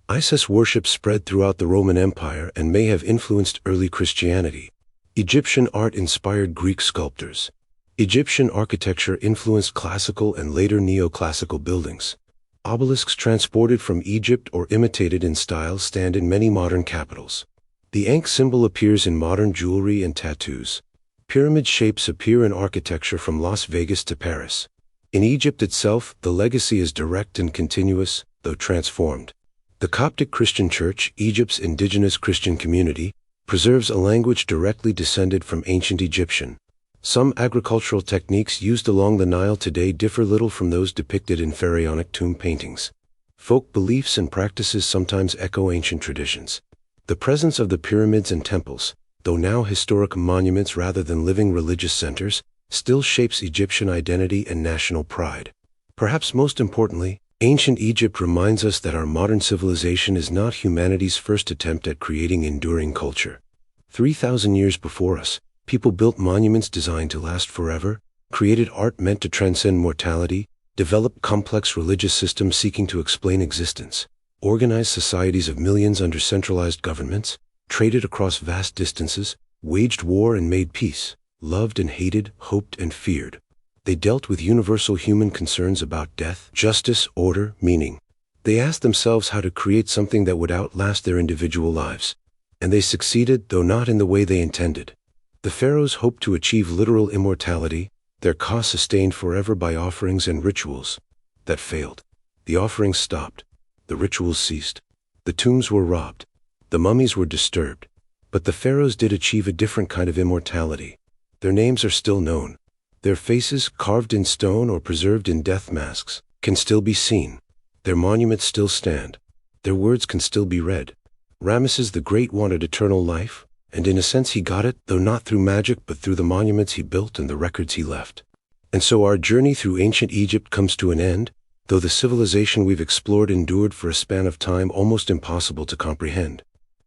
Speaker 1: Isis worship spread throughout the Roman Empire and may have influenced early Christianity. Egyptian art inspired Greek sculptors. Egyptian architecture influenced classical and later neoclassical buildings. Obelisks transported from Egypt or imitated in style stand in many modern capitals. The Ankh symbol appears in modern jewelry and tattoos. Pyramid shapes appear in architecture from Las Vegas to Paris. In Egypt itself, the legacy is direct and continuous, though transformed. The Coptic Christian Church, Egypt's indigenous Christian community, preserves a language directly descended from ancient Egyptian. Some agricultural techniques used along the Nile today differ little from those depicted in pharaonic tomb paintings. Folk beliefs and practices sometimes echo ancient traditions. The presence of the pyramids and temples, though now historic monuments rather than living religious centers, still shapes Egyptian identity and national pride. Perhaps most importantly, ancient Egypt reminds us that our modern civilization is not humanity's first attempt at creating enduring culture. 3,000 years before us, people built monuments designed to last forever, created art meant to transcend mortality, developed complex religious systems seeking to explain existence, organized societies of millions under centralized governments, traded across vast distances, waged war and made peace, loved and hated, hoped and feared. They dealt with universal human concerns about death, justice, order, meaning. They asked themselves how to create something that would outlast their individual lives. And they succeeded, though not in the way they intended. The pharaohs hoped to achieve literal immortality, their cause sustained forever by offerings and rituals. That failed. The offerings stopped. The rituals ceased. The tombs were robbed. The mummies were disturbed. But the pharaohs did achieve a different kind of immortality. Their names are still known. Their faces, carved in stone or preserved in death masks, can still be seen. Their monuments still stand. Their words can still be read. Ramesses the Great wanted eternal life, and in a sense he got it, though not through magic but through the monuments he built and the records he left. And so our journey through ancient Egypt comes to an end, though the civilization we've explored endured for a span of time almost impossible to comprehend.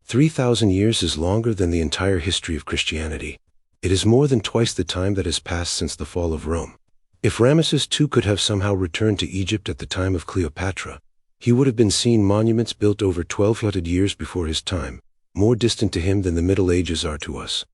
Speaker 1: 3,000 years is longer than the entire history of Christianity. It is more than twice the time that has passed since the fall of Rome. If Ramesses II could have somehow returned to Egypt at the time of Cleopatra, he would have been seen monuments built over 1,200 years before his time, more distant to him than the Middle Ages are to us.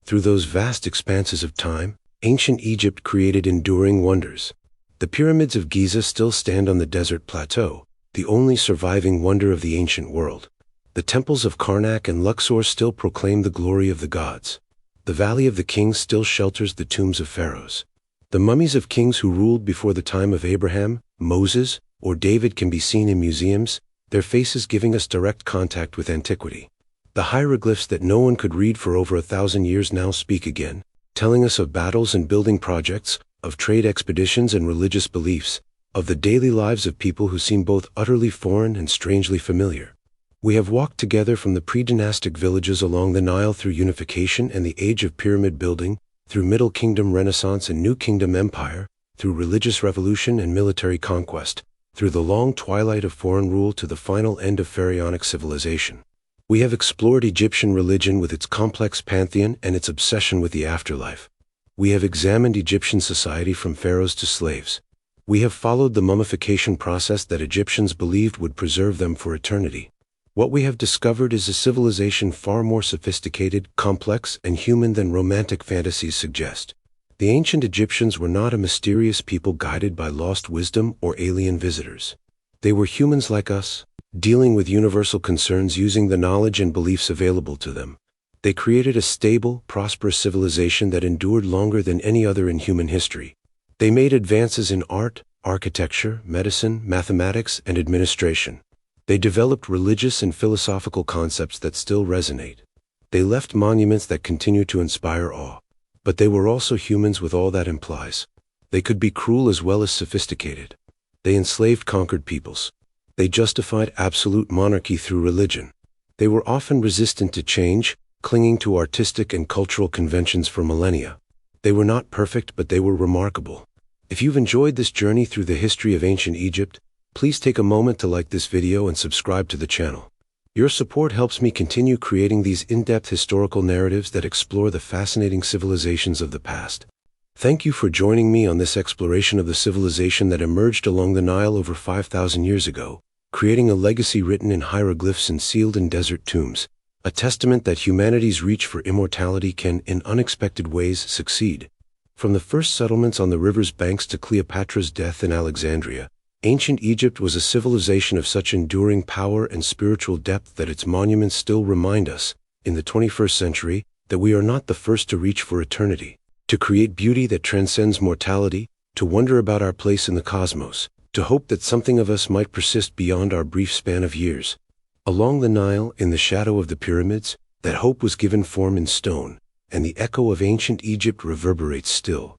Speaker 1: Through those vast expanses of time, ancient Egypt created enduring wonders. The pyramids of Giza still stand on the desert plateau, the only surviving wonder of the ancient world. The temples of Karnak and Luxor still proclaim the glory of the gods. The Valley of the Kings still shelters the tombs of pharaohs. The mummies of kings who ruled before the time of Abraham, Moses, or David can be seen in museums, their faces giving us direct contact with antiquity. The hieroglyphs that no one could read for over 1,000 years now speak again, telling us of battles and building projects, of trade expeditions and religious beliefs, of the daily lives of people who seem both utterly foreign and strangely familiar. We have walked together from the pre-dynastic villages along the Nile through unification and the age of pyramid building, through Middle Kingdom Renaissance and New Kingdom Empire, through religious revolution and military conquest, through the long twilight of foreign rule to the final end of pharaonic civilization. We have explored Egyptian religion with its complex pantheon and its obsession with the afterlife. We have examined Egyptian society from pharaohs to slaves. We have followed the mummification process that Egyptians believed would preserve them for eternity. What we have discovered is a civilization far more sophisticated, complex, and human than romantic fantasies suggest. The ancient Egyptians were not a mysterious people guided by lost wisdom or alien visitors. They were humans like us, dealing with universal concerns using the knowledge and beliefs available to them. They created a stable, prosperous civilization that endured longer than any other in human history. They made advances in art, architecture, medicine, mathematics, and administration. They developed religious and philosophical concepts that still resonate. They left monuments that continue to inspire awe. But they were also humans with all that implies. They could be cruel as well as sophisticated. They enslaved conquered peoples. They justified absolute monarchy through religion. They were often resistant to change, clinging to artistic and cultural conventions for millennia. They were not perfect, but they were remarkable. If you've enjoyed this journey through the history of ancient Egypt, please take a moment to like this video and subscribe to the channel. Your support helps me continue creating these in-depth historical narratives that explore the fascinating civilizations of the past. Thank you for joining me on this exploration of the civilization that emerged along the Nile over 5,000 years ago, creating a legacy written in hieroglyphs and sealed in desert tombs, a testament that humanity's reach for immortality can, in unexpected ways, succeed. From the first settlements on the river's banks to Cleopatra's death in Alexandria, ancient Egypt was a civilization of such enduring power and spiritual depth that its monuments still remind us, in the 21st century, that we are not the first to reach for eternity, to create beauty that transcends mortality, to wonder about our place in the cosmos, to hope that something of us might persist beyond our brief span of years. Along the Nile, in the shadow of the pyramids, that hope was given form in stone, and the echo of ancient Egypt reverberates still.